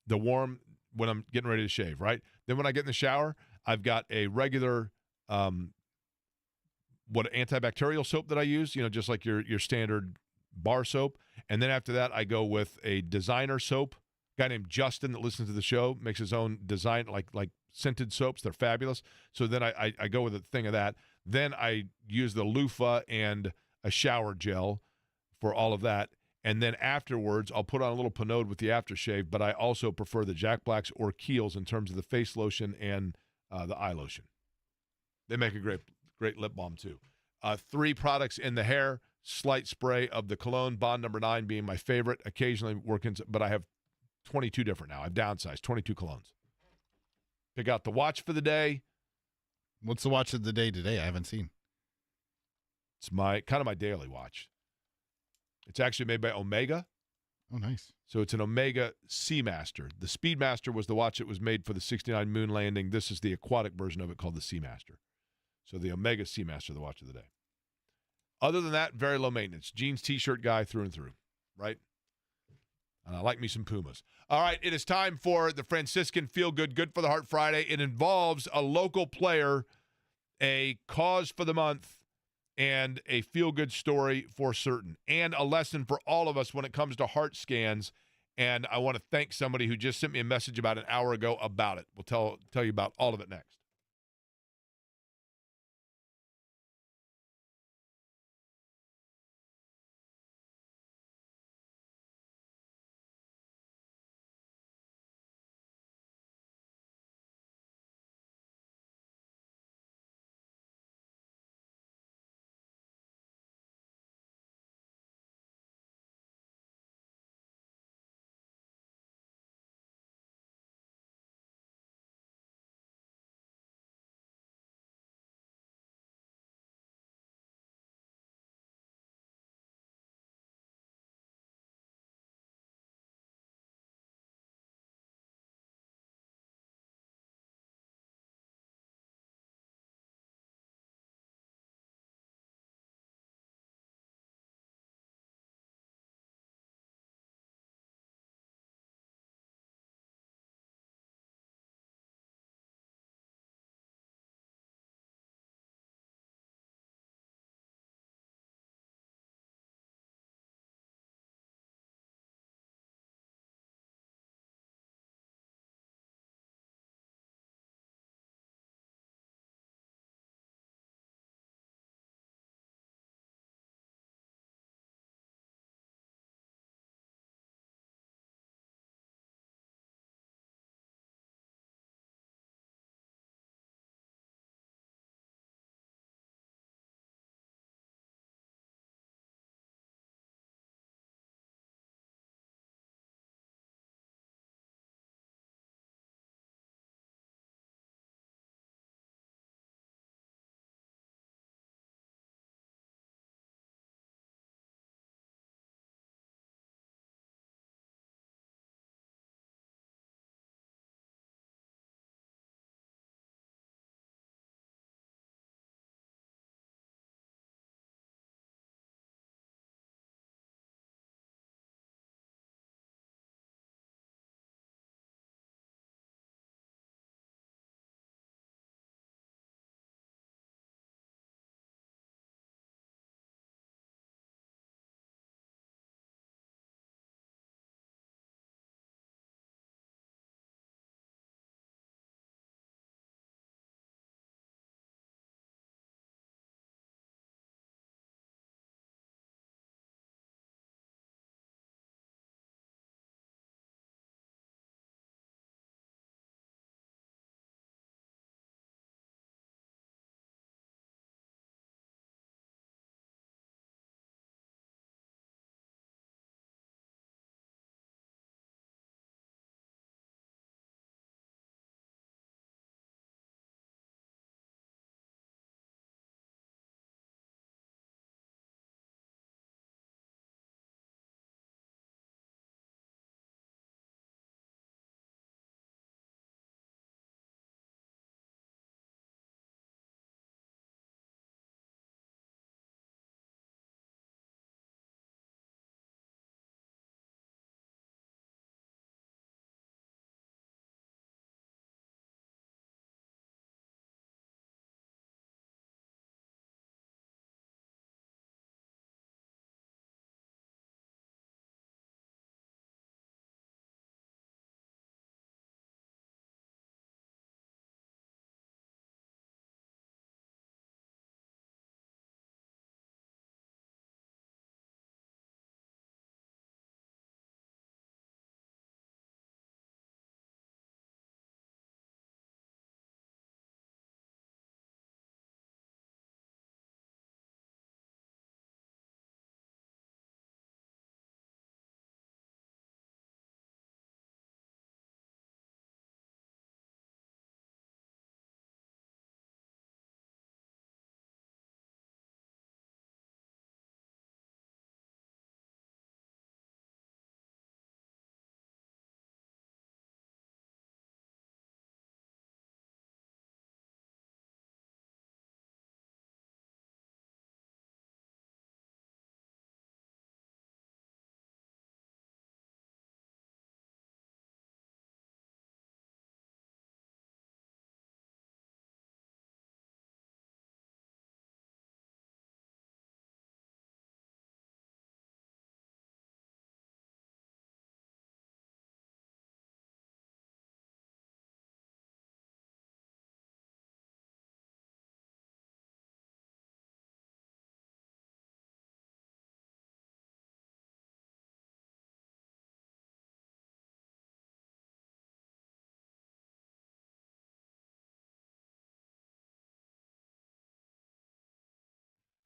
the warm when I'm getting ready to shave, right? Then when I get in the shower, I've got a regular antibacterial soap that I use, just like your standard bar soap. And then after that, I go with a designer soap. A guy named Justin that listens to the show makes his own design, like scented soaps. They're fabulous. So then I go with a thing of that. Then I use the loofah and a shower gel for all of that. And then afterwards, I'll put on a little Pinode with the aftershave, but I also prefer the Jack Blacks or Kiehl's in terms of the face lotion and the eye lotion. They make a great lip balm, too. 3 products in the hair, slight spray of the cologne, Bond number 9 being my favorite. Occasionally but I have 22 different now. I've downsized, 22 colognes. Pick out the watch for the day. What's the watch of the day today? I haven't seen. It's my daily watch. It's actually made by Omega. Oh, nice. So it's an Omega Seamaster. The Speedmaster was the watch that was made for the 69 moon landing. This is the aquatic version of it called the Seamaster. So the Omega Seamaster, the watch of the day. Other than that, very low maintenance. Jeans, T-shirt guy through and through, right? And I like me some Pumas. All right, it is time for the Franciscan Feel Good for the Heart Friday. It involves a local player, a cause for the month, and a feel-good story for certain, and a lesson for all of us when it comes to heart scans. And I want to thank somebody who just sent me a message about an hour ago about it. We'll tell you about all of it next.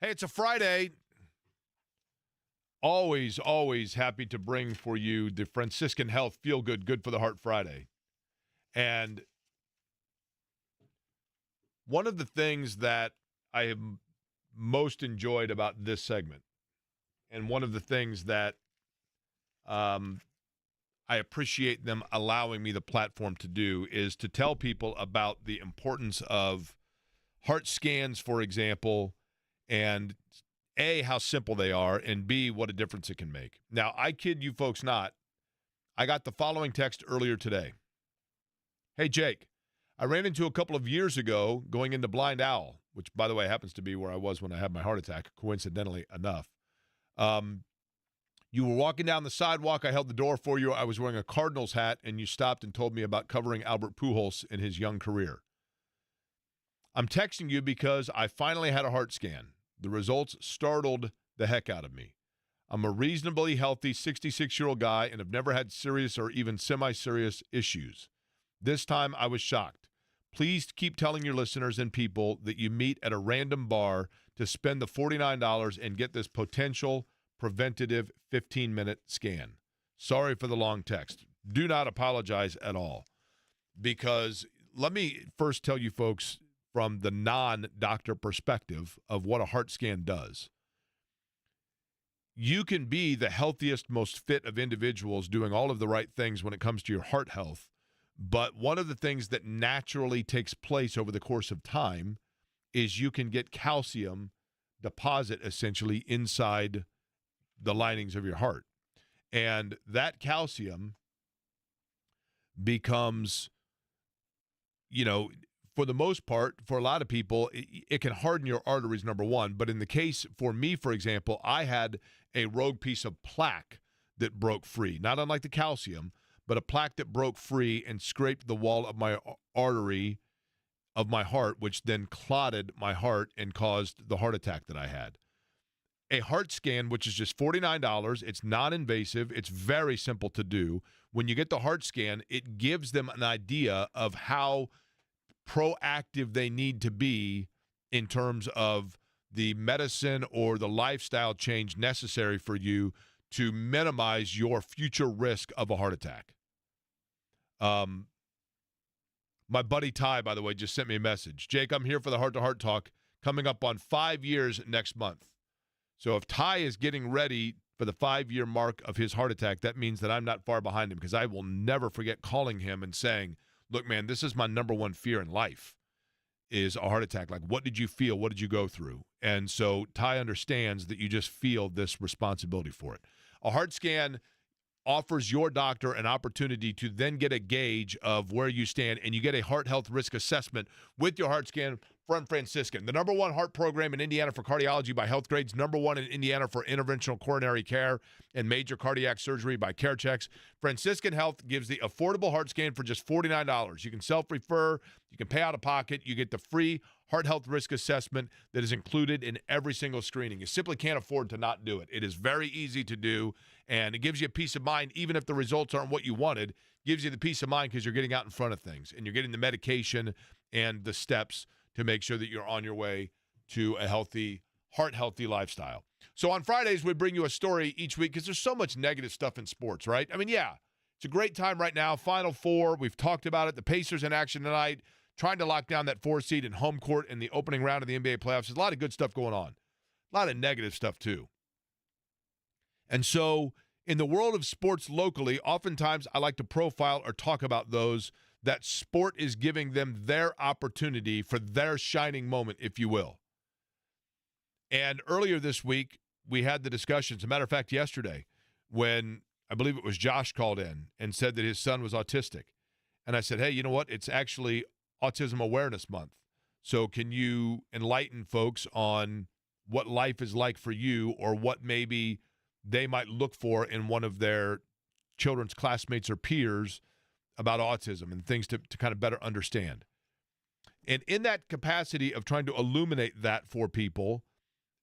Hey, it's a Friday. Always, always happy to bring for you the Franciscan Health Feel Good, Good for the Heart Friday. And one of the things that I have most enjoyed about this segment, and one of the things that I appreciate them allowing me the platform to do, is to tell people about the importance of heart scans, for example, and A, how simple they are, and B, what a difference it can make. Now, I kid you folks not, I got the following text earlier today. Hey, Jake, I ran into a couple of years ago going into Blind Owl, which, by the way, happens to be where I was when I had my heart attack, coincidentally enough. You were walking down the sidewalk. I held the door for you. I was wearing a Cardinals hat, and you stopped and told me about covering Albert Pujols in his young career. I'm texting you because I finally had a heart scan. The results startled the heck out of me. I'm a reasonably healthy 66-year-old guy and have never had serious or even semi-serious issues. This time I was shocked. Please keep telling your listeners and people that you meet at a random bar to spend the $49 and get this potential preventative 15-minute scan. Sorry for the long text. Do not apologize at all. Because let me first tell you folks from the non-doctor perspective of what a heart scan does. You can be the healthiest, most fit of individuals doing all of the right things when it comes to your heart health, but one of the things that naturally takes place over the course of time is you can get calcium deposit essentially inside the linings of your heart. And that calcium becomes, for the most part, for a lot of people, it can harden your arteries, number one. But in the case for me, for example, I had a rogue piece of plaque that broke free, not unlike the calcium, but a plaque that broke free and scraped the wall of my artery of my heart, which then clotted my heart and caused the heart attack that I had. A heart scan, which is just $49, it's non-invasive, it's very simple to do. When you get the heart scan, it gives them an idea of how proactive they need to be in terms of the medicine or the lifestyle change necessary for you to minimize your future risk of a heart attack. My buddy Ty, by the way, just sent me a message. Jake, I'm here for the heart-to-heart talk coming up on 5 years next month. So if Ty is getting ready for the 5-year mark of his heart attack, that means that I'm not far behind him, because I will never forget calling him and saying, look, man, this is my number one fear in life, is a heart attack. Like, what did you feel? What did you go through? And so Ty understands that you just feel this responsibility for it. A heart scan offers your doctor an opportunity to then get a gauge of where you stand, and you get a heart health risk assessment with your heart scan from Franciscan. The number one heart program in Indiana for cardiology by Health Grades, number one in Indiana for interventional coronary care and major cardiac surgery by CareChex. Franciscan Health gives the affordable heart scan for just $49. You can self-refer, you can pay out of pocket, you get the free heart health risk assessment that is included in every single screening. You simply can't afford to not do it. It is very easy to do, and it gives you a peace of mind, even if the results aren't what you wanted. Gives you the peace of mind because you're getting out in front of things, and you're getting the medication and the steps to make sure that you're on your way to a healthy, heart-healthy lifestyle. So on Fridays, we bring you a story each week because there's so much negative stuff in sports, right? I mean, yeah, it's a great time right now. Final Four, we've talked about it. The Pacers in action tonight, trying to lock down that 4 seed in home court in the opening round of the NBA playoffs. There's a lot of good stuff going on. A lot of negative stuff, too. And so in the world of sports locally, oftentimes I like to profile or talk about those that sport is giving them their opportunity for their shining moment, if you will. And earlier this week, we had the discussion. As a matter of fact, yesterday, when I believe it was Josh called in and said that his son was autistic. And I said, hey, you know what? It's actually Autism Awareness Month. So can you enlighten folks on what life is like for you, or what maybe they might look for in one of their children's classmates or peers about autism and things to kind of better understand. And in that capacity of trying to illuminate that for people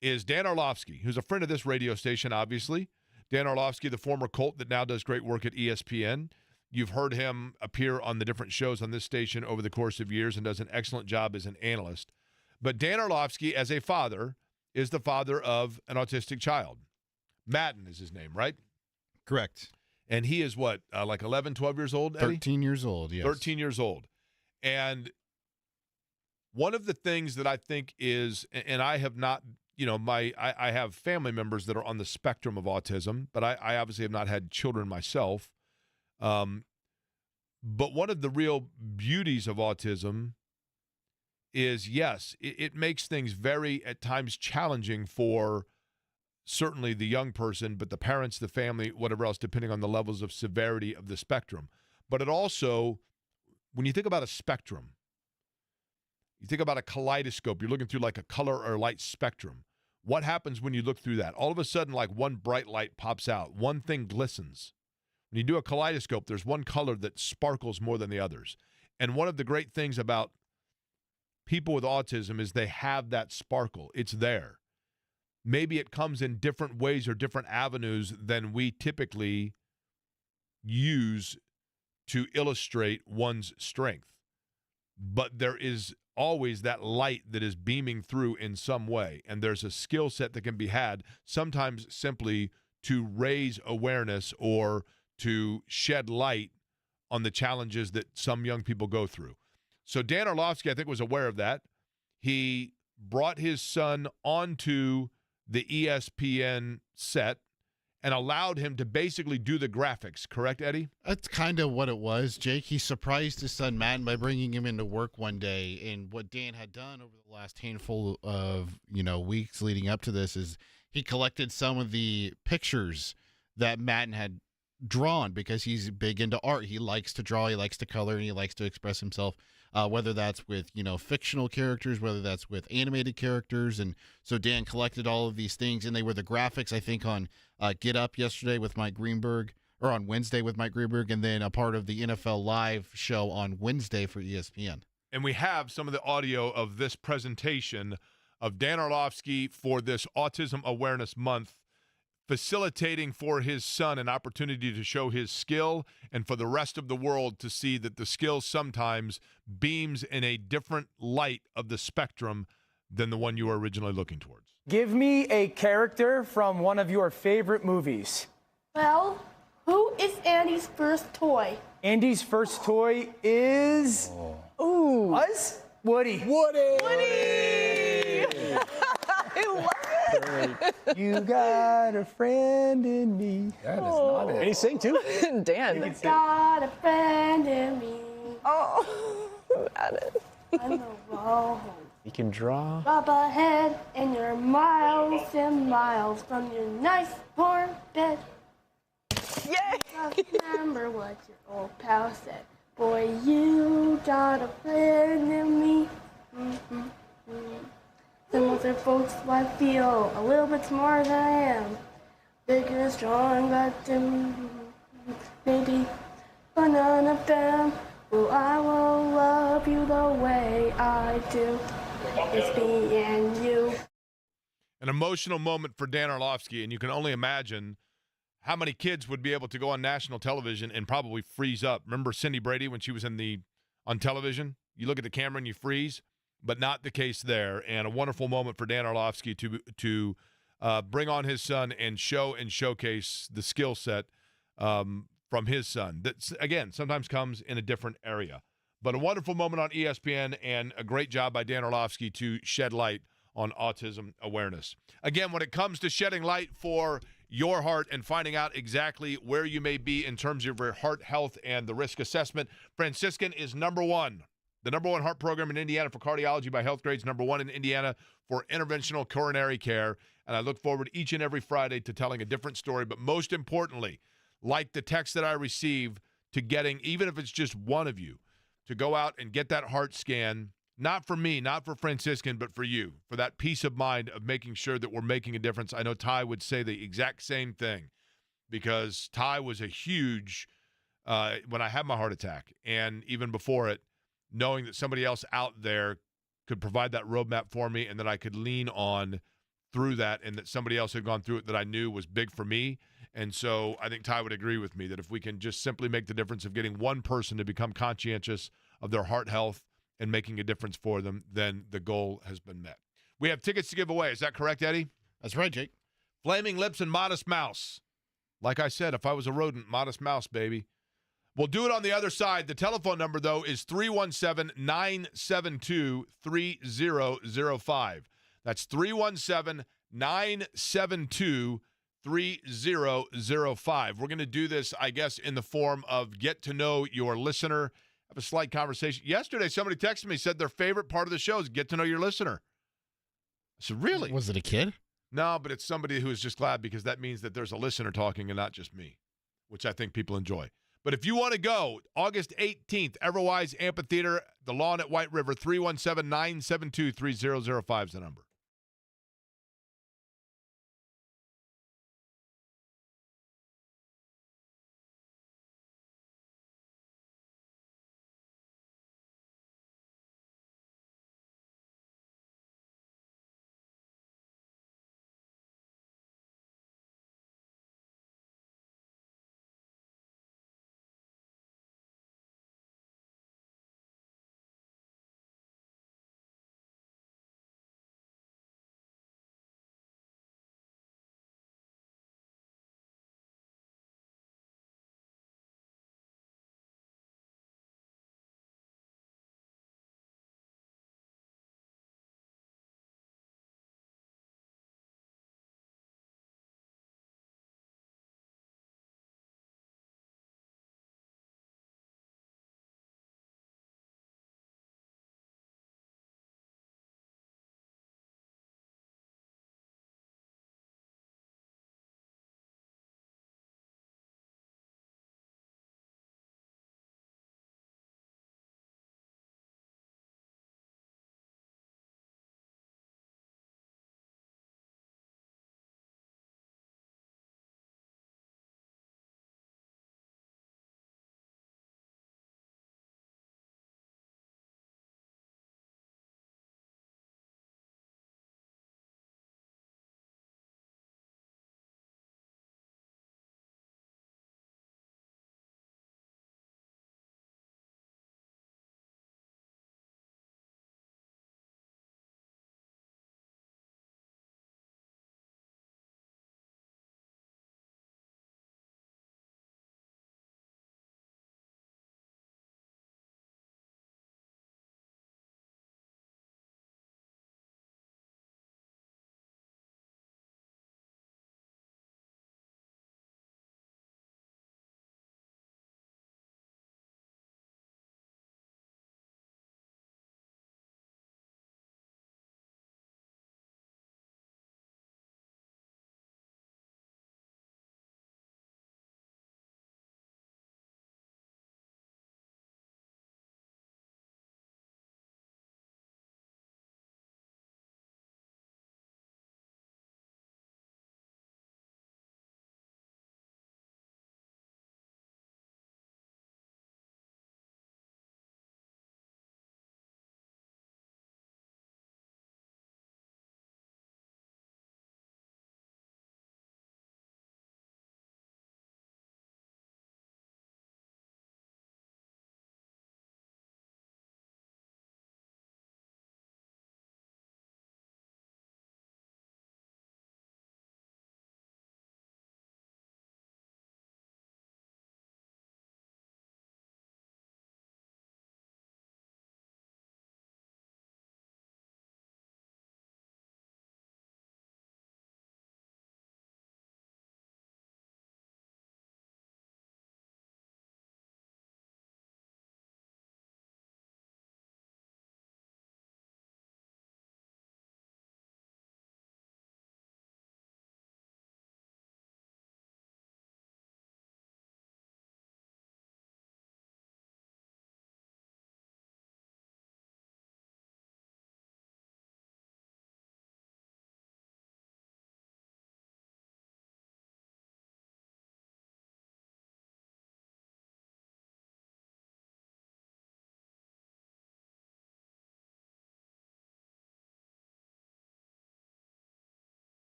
is Dan Orlovsky, who's a friend of this radio station, obviously. Dan Orlovsky, the former Colt that now does great work at ESPN. You've heard him appear on the different shows on this station over the course of years and does an excellent job as an analyst. But Dan Orlovsky, as a father, is the father of an autistic child. Madden is his name, right? Correct. And he is what, like 11, 12 years old, Eddie? 13 years old, yes. 13 years old. And one of the things that I think is, and I have not, I have family members that are on the spectrum of autism, but I obviously have not had children myself. But one of the real beauties of autism is, yes, it makes things very, at times, challenging for certainly the young person, but the parents, the family, whatever else, depending on the levels of severity of the spectrum. But it also, when you think about a spectrum, you think about a kaleidoscope, you're looking through like a color or light spectrum. What happens when you look through that? All of a sudden, like one bright light pops out. One thing glistens. When you do a kaleidoscope, there's one color that sparkles more than the others. And one of the great things about people with autism is they have that sparkle. It's there. Maybe it comes in different ways or different avenues than we typically use to illustrate one's strength. But there is always that light that is beaming through in some way, and there's a skill set that can be had, sometimes simply to raise awareness or to shed light on the challenges that some young people go through. So Dan Orlovsky, I think, was aware of that. He brought his son onto the ESPN set and allowed him to basically do the graphics. Correct, Eddie? That's kind of what it was, Jake. He surprised his son, Madden, by bringing him into work one day. And what Dan had done over the last handful of, weeks leading up to this is he collected some of the pictures that Madden had drawn because he's big into art. He likes to draw, he likes to color, and he likes to express himself, whether that's with, fictional characters, whether that's with animated characters. And so Dan collected all of these things, and they were the graphics, I think, on Get Up yesterday with Mike Greenberg, or on Wednesday with Mike Greenberg, and then a part of the NFL Live show on Wednesday for ESPN. And we have some of the audio of this presentation of Dan Orlovsky for this Autism Awareness Month, facilitating for his son an opportunity to show his skill and for the rest of the world to see that the skill sometimes beams in a different light of the spectrum than the one you were originally looking towards. Give me a character from one of your favorite movies. Well, who is Andy's first toy? Andy's first toy is... Ooh. Us? Woody. I love it. You got a friend in me. That is not it. Can you sing too? Dan. You got a friend in me. Oh, got it. I'm the wrong. You can draw. Up ahead, and you're miles and miles from your nice warm bed. Yay! Just remember what your old pal said. Boy, you got a friend in me. Some other folks might feel a little bit smarter than I am. Bigger and strong, but maybe, but none of them. Well, I will love you the way I do. It's me and you. An emotional moment for Dan Orlovsky, and you can only imagine how many kids would be able to go on national television and probably freeze up. Remember Cindy Brady when she was on television? You look at the camera and you freeze, but not the case there. And a wonderful moment for Dan Orlovsky to bring on his son and show and showcase the skill set from his son. That, again, sometimes comes in a different area. But a wonderful moment on ESPN and a great job by Dan Orlovsky to shed light on autism awareness. Again, when it comes to shedding light for your heart and finding out exactly where you may be in terms of your heart health and the risk assessment, Franciscan is number one. The number one heart program in Indiana for cardiology by Health Grades, number one in Indiana for interventional coronary care. And I look forward each and every Friday to telling a different story. But most importantly, like the text that I receive, to getting, even if it's just one of you, to go out and get that heart scan, not for me, not for Franciscan, but for you, for that peace of mind of making sure that we're making a difference. I know Ty would say the exact same thing, because Ty was a huge, when I had my heart attack, and even before it, knowing that somebody else out there could provide that roadmap for me and that I could lean on through that, and that somebody else had gone through it that I knew was big for me. And so I think Ty would agree with me that if we can just simply make the difference of getting one person to become conscientious of their heart health and making a difference for them, then the goal has been met. We have tickets to give away. Is that correct, Eddie? That's right, Jake. Flaming Lips and Modest Mouse. Like I said, if I was a rodent, Modest Mouse, baby. We'll do it on the other side. The telephone number, though, is 317-972-3005. That's 317-972-3005. We're going to do this, I guess, in the form of get to know your listener, have a slight conversation. Yesterday, somebody texted me, said their favorite part of the show is get to know your listener. I said, really? Was it a kid? No, but it's somebody who is just glad because that means that there's a listener talking and not just me, which I think people enjoy. But if you want to go, August 18th, Everwise Amphitheater, the lawn at White River, 317-972-3005 is the number.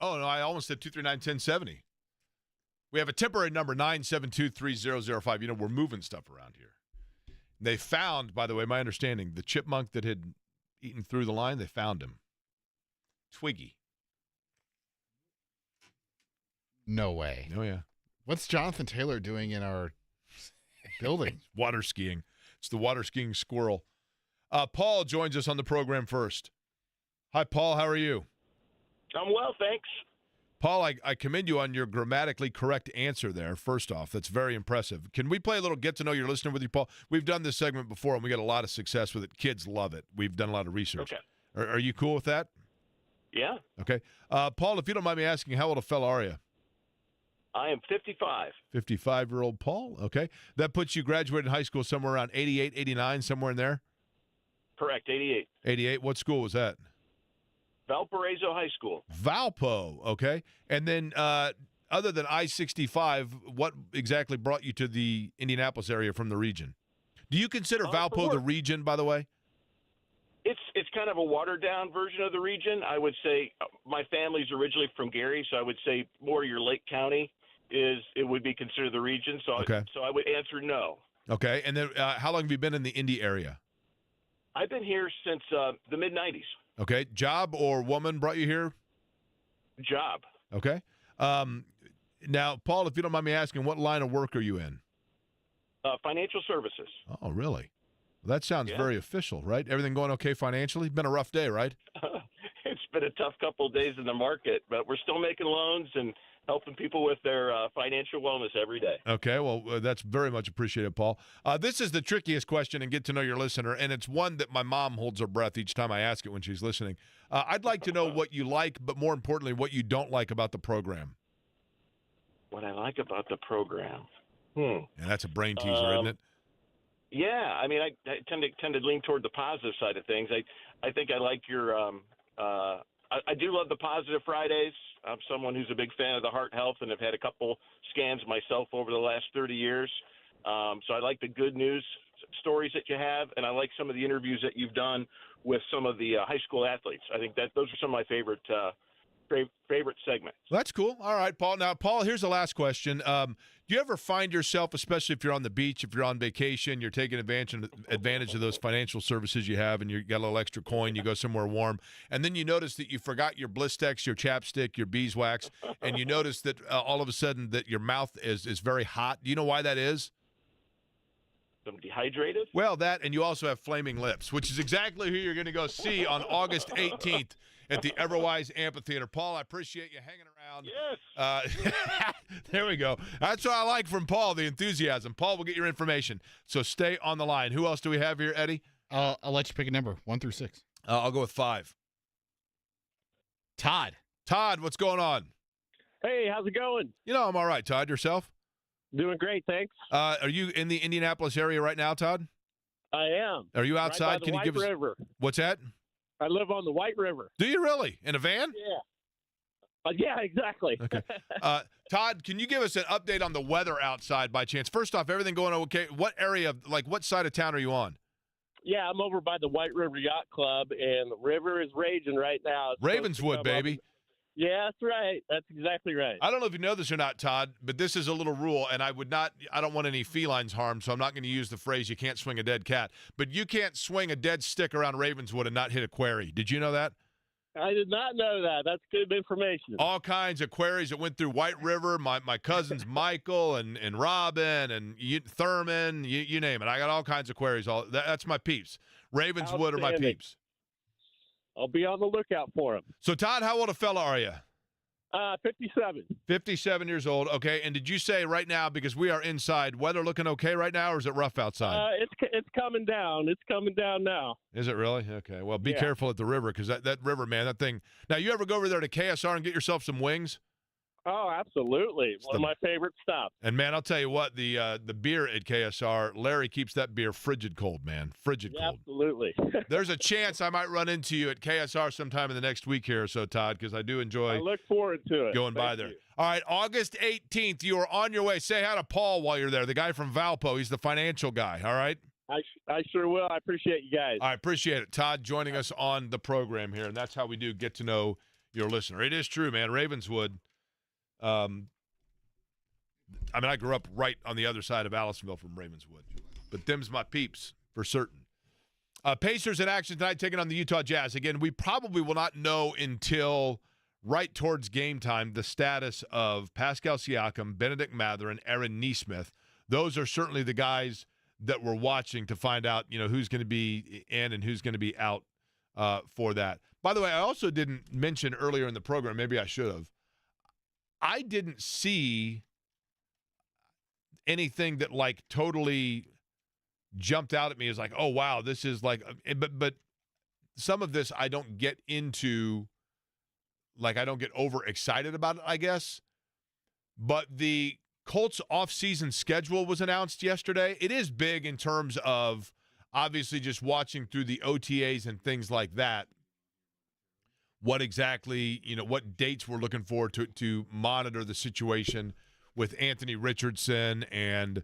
Oh, no, I almost said 239-1070. We have a temporary number, 972-3005. You know, we're moving stuff around here. They found, by the way, my understanding, the chipmunk that had eaten through the line, they found him. Twiggy. No way. Oh, yeah. What's Jonathan Taylor doing in our building? Water skiing. It's the water skiing squirrel. Paul joins us on the program first. Hi, Paul. How are you? I'm well, thanks. Paul, I commend you on your grammatically correct answer there, first off. That's very impressive. Can we play a little get to know your listener with you, Paul? We've done this segment before, and we got a lot of success with it. Kids love it. We've done a lot of research. Okay. Are you cool with that? Yeah. Okay. Paul, if you don't mind me asking, how old a fella are you? I am 55. 55-year-old Paul. Okay. That puts you graduated high school somewhere around 88, 89, somewhere in there? Correct, 88. 88. What school was that? Valparaiso High School. Valpo. Okay. And then other than I-65, what exactly brought you to the Indianapolis area from the region? Do you consider Valpo the region, by the way? It's kind of a watered-down version of the region. I would say my family's originally from Gary, so I would say more your Lake County would be considered the region. So okay. So I would answer no. Okay. And then how long have you been in the Indy area? I've been here since the mid-'90s. Okay. Job or woman brought you here? Job. Okay. Now, Paul, if you don't mind me asking, what line of work are you in? Financial services. Oh, really? Well, that sounds very official, right? Everything going okay financially? Been a rough day, right? It's been a tough couple of days in the market, but we're still making loans and helping people with their financial wellness every day. Okay, well, that's very much appreciated, Paul. This is the trickiest question and get to know your listener, and it's one that my mom holds her breath each time I ask it when she's listening. I'd like to know what you like, but more importantly, what you don't like about the program. What I like about the program? And that's a brain teaser, isn't it? Yeah, I mean, I tend to lean toward the positive side of things. I think I like your I do love the Positive Fridays. I'm someone who's a big fan of the heart health and have had a couple scans myself over the last 30 years. So I like the good news stories that you have, and I like some of the interviews that you've done with some of the high school athletes. I think that those are some of my favorite segments. Well, that's cool. All right, Paul. Now, Paul, here's the last question. Do you ever find yourself, especially if you're on the beach, if you're on vacation, you're taking advantage of those financial services you have, and you got a little extra coin, you go somewhere warm, and then you notice that you forgot your Blistex, your chapstick, your beeswax, and you notice that all of a sudden that your mouth is very hot. Do you know why that is? I'm dehydrated? Well, that, and you also have flaming lips, which is exactly who you're going to go see on August 18th at the Everwise Amphitheater. Paul, I appreciate you hanging around. Yes. There we go. That's what I like from Paul, the enthusiasm. Paul will get your information, so stay on the line. Who else do we have here, Eddie? I'll let you pick a number, 1 through 6. I'll go with 5. Todd. Todd, what's going on? Hey, how's it going? You know, I'm all right, Todd. Yourself? Doing great, thanks. Are you in the Indianapolis area right now, Todd? I am. Are you outside? Right by the Can you give us River. What's that? I live on the White River. Do you really? In a van? Yeah. Yeah, exactly. Okay. Todd, can you give us an update on the weather outside by chance? First off, everything going okay? What area, like what side of town are you on? Yeah, I'm over by the White River Yacht Club, and the river is raging right now. It's Ravenswood, baby. Yeah, that's right. That's exactly right. I don't know if you know this or not, Todd, but this is a little rule, and I don't want any felines harmed, so I'm not going to use the phrase you can't swing a dead cat. But you can't swing a dead stick around Ravenswood and not hit a quarry. Did you know that? I did not know that. That's good information. All kinds of quarries that went through White River. My cousins Michael and Robin and Thurman, you name it. I got all kinds of quarries. That's my peeps. Ravenswood are my peeps. I'll be on the lookout for them. So, Todd, how old a fella are you? 57. 57 years old. Okay. And did you say right now, because we are inside, weather looking okay right now, or is it rough outside? It's coming down. It's coming down now. Is it really? Okay. Well, be careful at the river, because that river, man, that thing. Now, you ever go over there to KSR and get yourself some wings? Oh, absolutely. One of my favorite stops. And, man, I'll tell you what, the beer at KSR, Larry keeps that beer frigid cold, man. Frigid cold. Absolutely. There's a chance I might run into you at KSR sometime in the next week here or so, Todd, because I do enjoy I look forward to it. Going by there. All right, August 18th, you are on your way. Say hi to Paul while you're there, the guy from Valpo. He's the financial guy, all right? I sure will. I appreciate you guys. I appreciate it. Todd joining us on the program here, and that's how we do get to know your listener. It is true, man. Ravenswood, I mean, I grew up right on the other side of Allisonville from Ravenswood. But them's my peeps, for certain. Pacers in action tonight, taking on the Utah Jazz. Again, we probably will not know until right towards game time the status of Pascal Siakam, Benedict Mather, and Aaron Nesmith. Those are certainly the guys that we're watching to find out, who's going to be in and who's going to be out for that. By the way, I also didn't mention earlier in the program, maybe I should have, I didn't see anything that, totally jumped out at me as oh, wow, this is but some of this I don't get into, I don't get overexcited about it, I guess. But the Colts off-season schedule was announced yesterday. It is big in terms of obviously just watching through the OTAs and things like that. What exactly, what dates we're looking for to monitor the situation with Anthony Richardson and,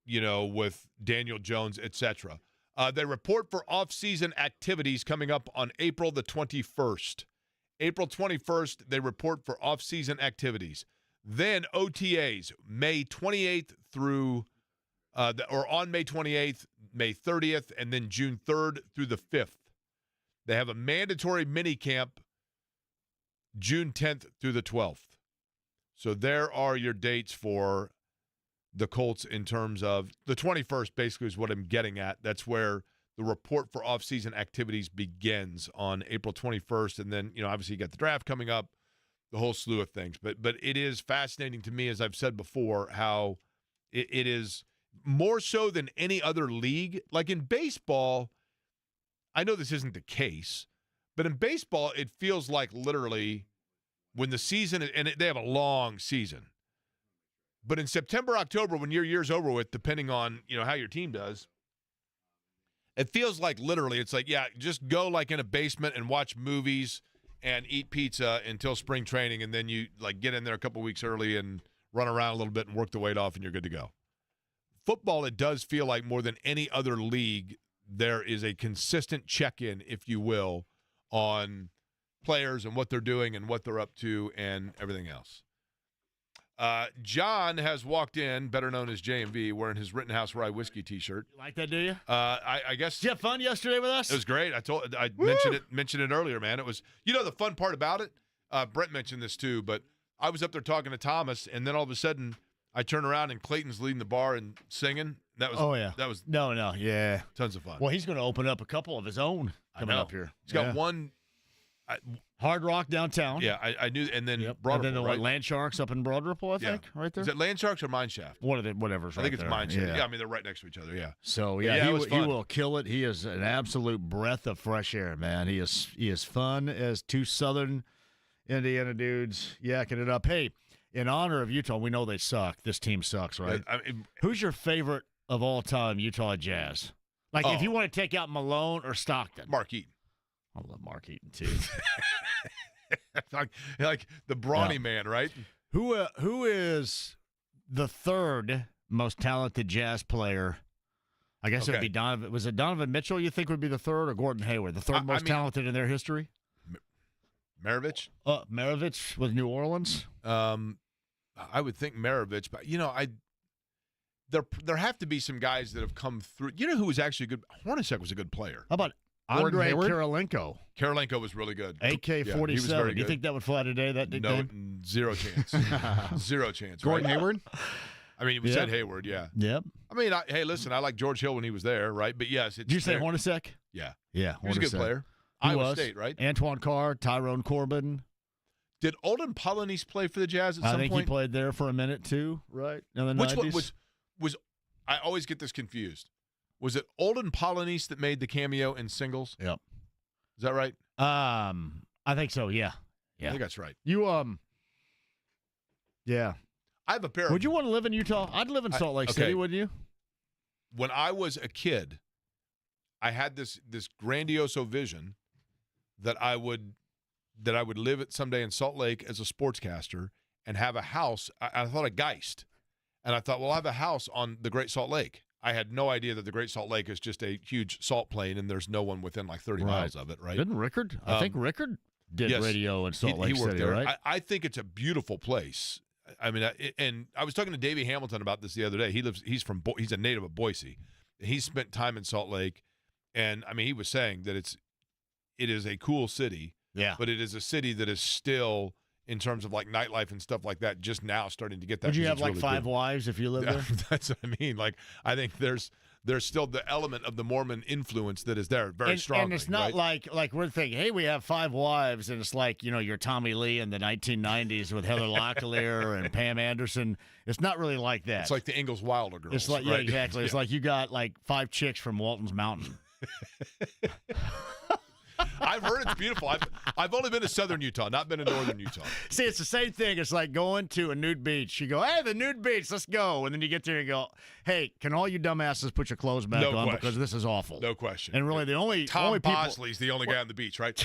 with Daniel Jones, etc. They report for off-season activities coming up on April the 21st. April 21st, they report for off-season activities. Then OTAs, May 28th through, or on May 28th, May 30th, and then June 3rd through the 5th. They have a mandatory minicamp June 10th through the 12th. So there are your dates for the Colts in terms of the 21st basically is what I'm getting at. That's where the report for off-season activities begins on April 21st. And then, obviously you got the draft coming up, the whole slew of things. But it is fascinating to me, as I've said before, how it is more so than any other league. Like in baseball, I know this isn't the case, but in baseball, it feels like literally when the season, and they have a long season, but in September, October, when your year's over with, depending on, how your team does, it feels like literally it's just go in a basement and watch movies and eat pizza until spring training, and then you get in there a couple weeks early and run around a little bit and work the weight off, and you're good to go. Football, it does feel like more than any other league, there is a consistent check-in, if you will, on players and what they're doing and what they're up to and everything else. John has walked in, better known as J&V, wearing his Rittenhouse Rye Whiskey T-shirt. You like that, do you? I guess. Did you have fun yesterday with us? It was great. I mentioned it earlier, man. It was, the fun part about it, Brent mentioned this too, but I was up there talking to Thomas, and then all of a sudden I turn around and Clayton's leading the bar and singing. That was That was yeah, tons of fun. Well, he's going to open up a couple of his own coming up here. He's got one. Hard Rock downtown. Yeah, I knew, and then Broad Ripple, right? Land Sharks up in Broad Ripple, I think, right there. Is it Land Sharks or Mine Shaft? One of them, whatever's right there. I think it's Mine Shaft. Yeah, I mean, they're right next to each other, yeah. So, he will kill it. He is an absolute breath of fresh air, man. He is fun as two Southern Indiana dudes yakking it up. Hey, in honor of Utah, we know they suck. This team sucks, right? Who's your favorite of all time Utah Jazz? If you want to take out Malone or Stockton. Mark Eaton. I love Mark Eaton, too. like the brawny man, right? Who is the third most talented Jazz player? I guess it would be Donovan. Was it Donovan Mitchell you think would be the third, or Gordon Hayward, the third most talented in their history? Maravich? Maravich with New Orleans? I would think Maravich, but, there have to be some guys that have come through. You know who was actually good? Hornacek was a good player. How about Andre Karolinko? Karolinko was really good. AK-47. Do you think that would fly today, that nickname? No, zero chance. Zero chance. Gordon Hayward? I mean, we said Hayward, yeah. Yep. I mean, hey, listen, I like George Hill when he was there, right? But, yes. Did you say Hornacek? Yeah. Yeah, he was a good player. Iowa State, right? Antoine Carr, Tyrone Corbin. Did Olden Polynice play for the Jazz at some point? I think he played there for a minute, too, right? In the 90s. Which one was I always get this confused. Was it Olden Polynice that made the cameo in Singles? Yep. Is that right? I think so, yeah. I think that's right. Yeah. I have a pair. Would you want to live in Utah? I'd live in Salt Lake City, wouldn't you? When I was a kid, I had this grandioso vision that I would live it someday in Salt Lake as a sportscaster and have a house. I thought of Geist, and I thought, well, I have a house on the Great Salt Lake. I had no idea that the Great Salt Lake is just a huge salt plain, and there's no one within 30 miles of it, right? Didn't Rickard? I think Rickard did radio in Salt Lake City, there. right? I think it's a beautiful place. I mean, and I was talking to Davey Hamilton about this the other day. He's a native of Boise. He's spent time in Salt Lake, and I mean, he was saying that it is a cool city. Yeah. But it is a city that is still, in terms of like nightlife and stuff like that, just now starting to get that. Would you have like really 5 cool. wives if you lived there? That's what I mean. Like, I think there's still the element of the Mormon influence that is there very strongly. And it's not right? like we're thinking, hey, we have 5 wives, and it's like, your Tommy Lee in the 1990s with Heather Locklear and Pam Anderson. It's not really like that. It's like the Ingalls Wilder girls. It's like, right? yeah, exactly. It's like you got like 5 chicks from Walton's Mountain. I've heard it's beautiful. I've only been to southern Utah, not been to northern Utah. See, it's the same thing. It's like going to a nude beach. You go, hey, the nude beach, let's go. And then you get there and go, hey, can all you dumbasses put your clothes back on question. because this is awful. No question. And really, the only Tom people. Bosley's the only guy on the beach, right?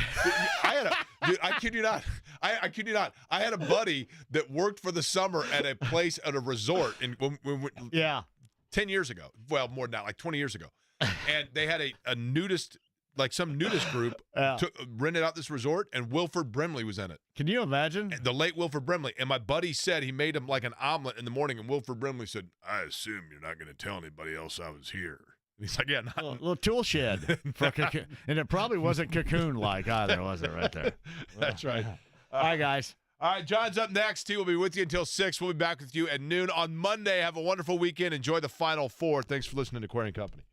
I kid you not. I kid you not. I had a buddy that worked for the summer at a place at a resort Yeah. 10 years ago. Well, more than that, like 20 years ago. And they had a nudist, like some nudist group, rented out this resort, and Wilford Brimley was in it. Can you imagine? The late Wilford Brimley. And my buddy said he made him like an omelet in the morning, and Wilford Brimley said, I assume you're not going to tell anybody else I was here. And he's like, yeah, not. A little tool shed. And it probably wasn't cocoon-like either, was it, right there? That's right. All right, guys. All right, John's up next. He will be with you until 6. We'll be back with you at noon on Monday. Have a wonderful weekend. Enjoy the Final Four. Thanks for listening to Query & Company.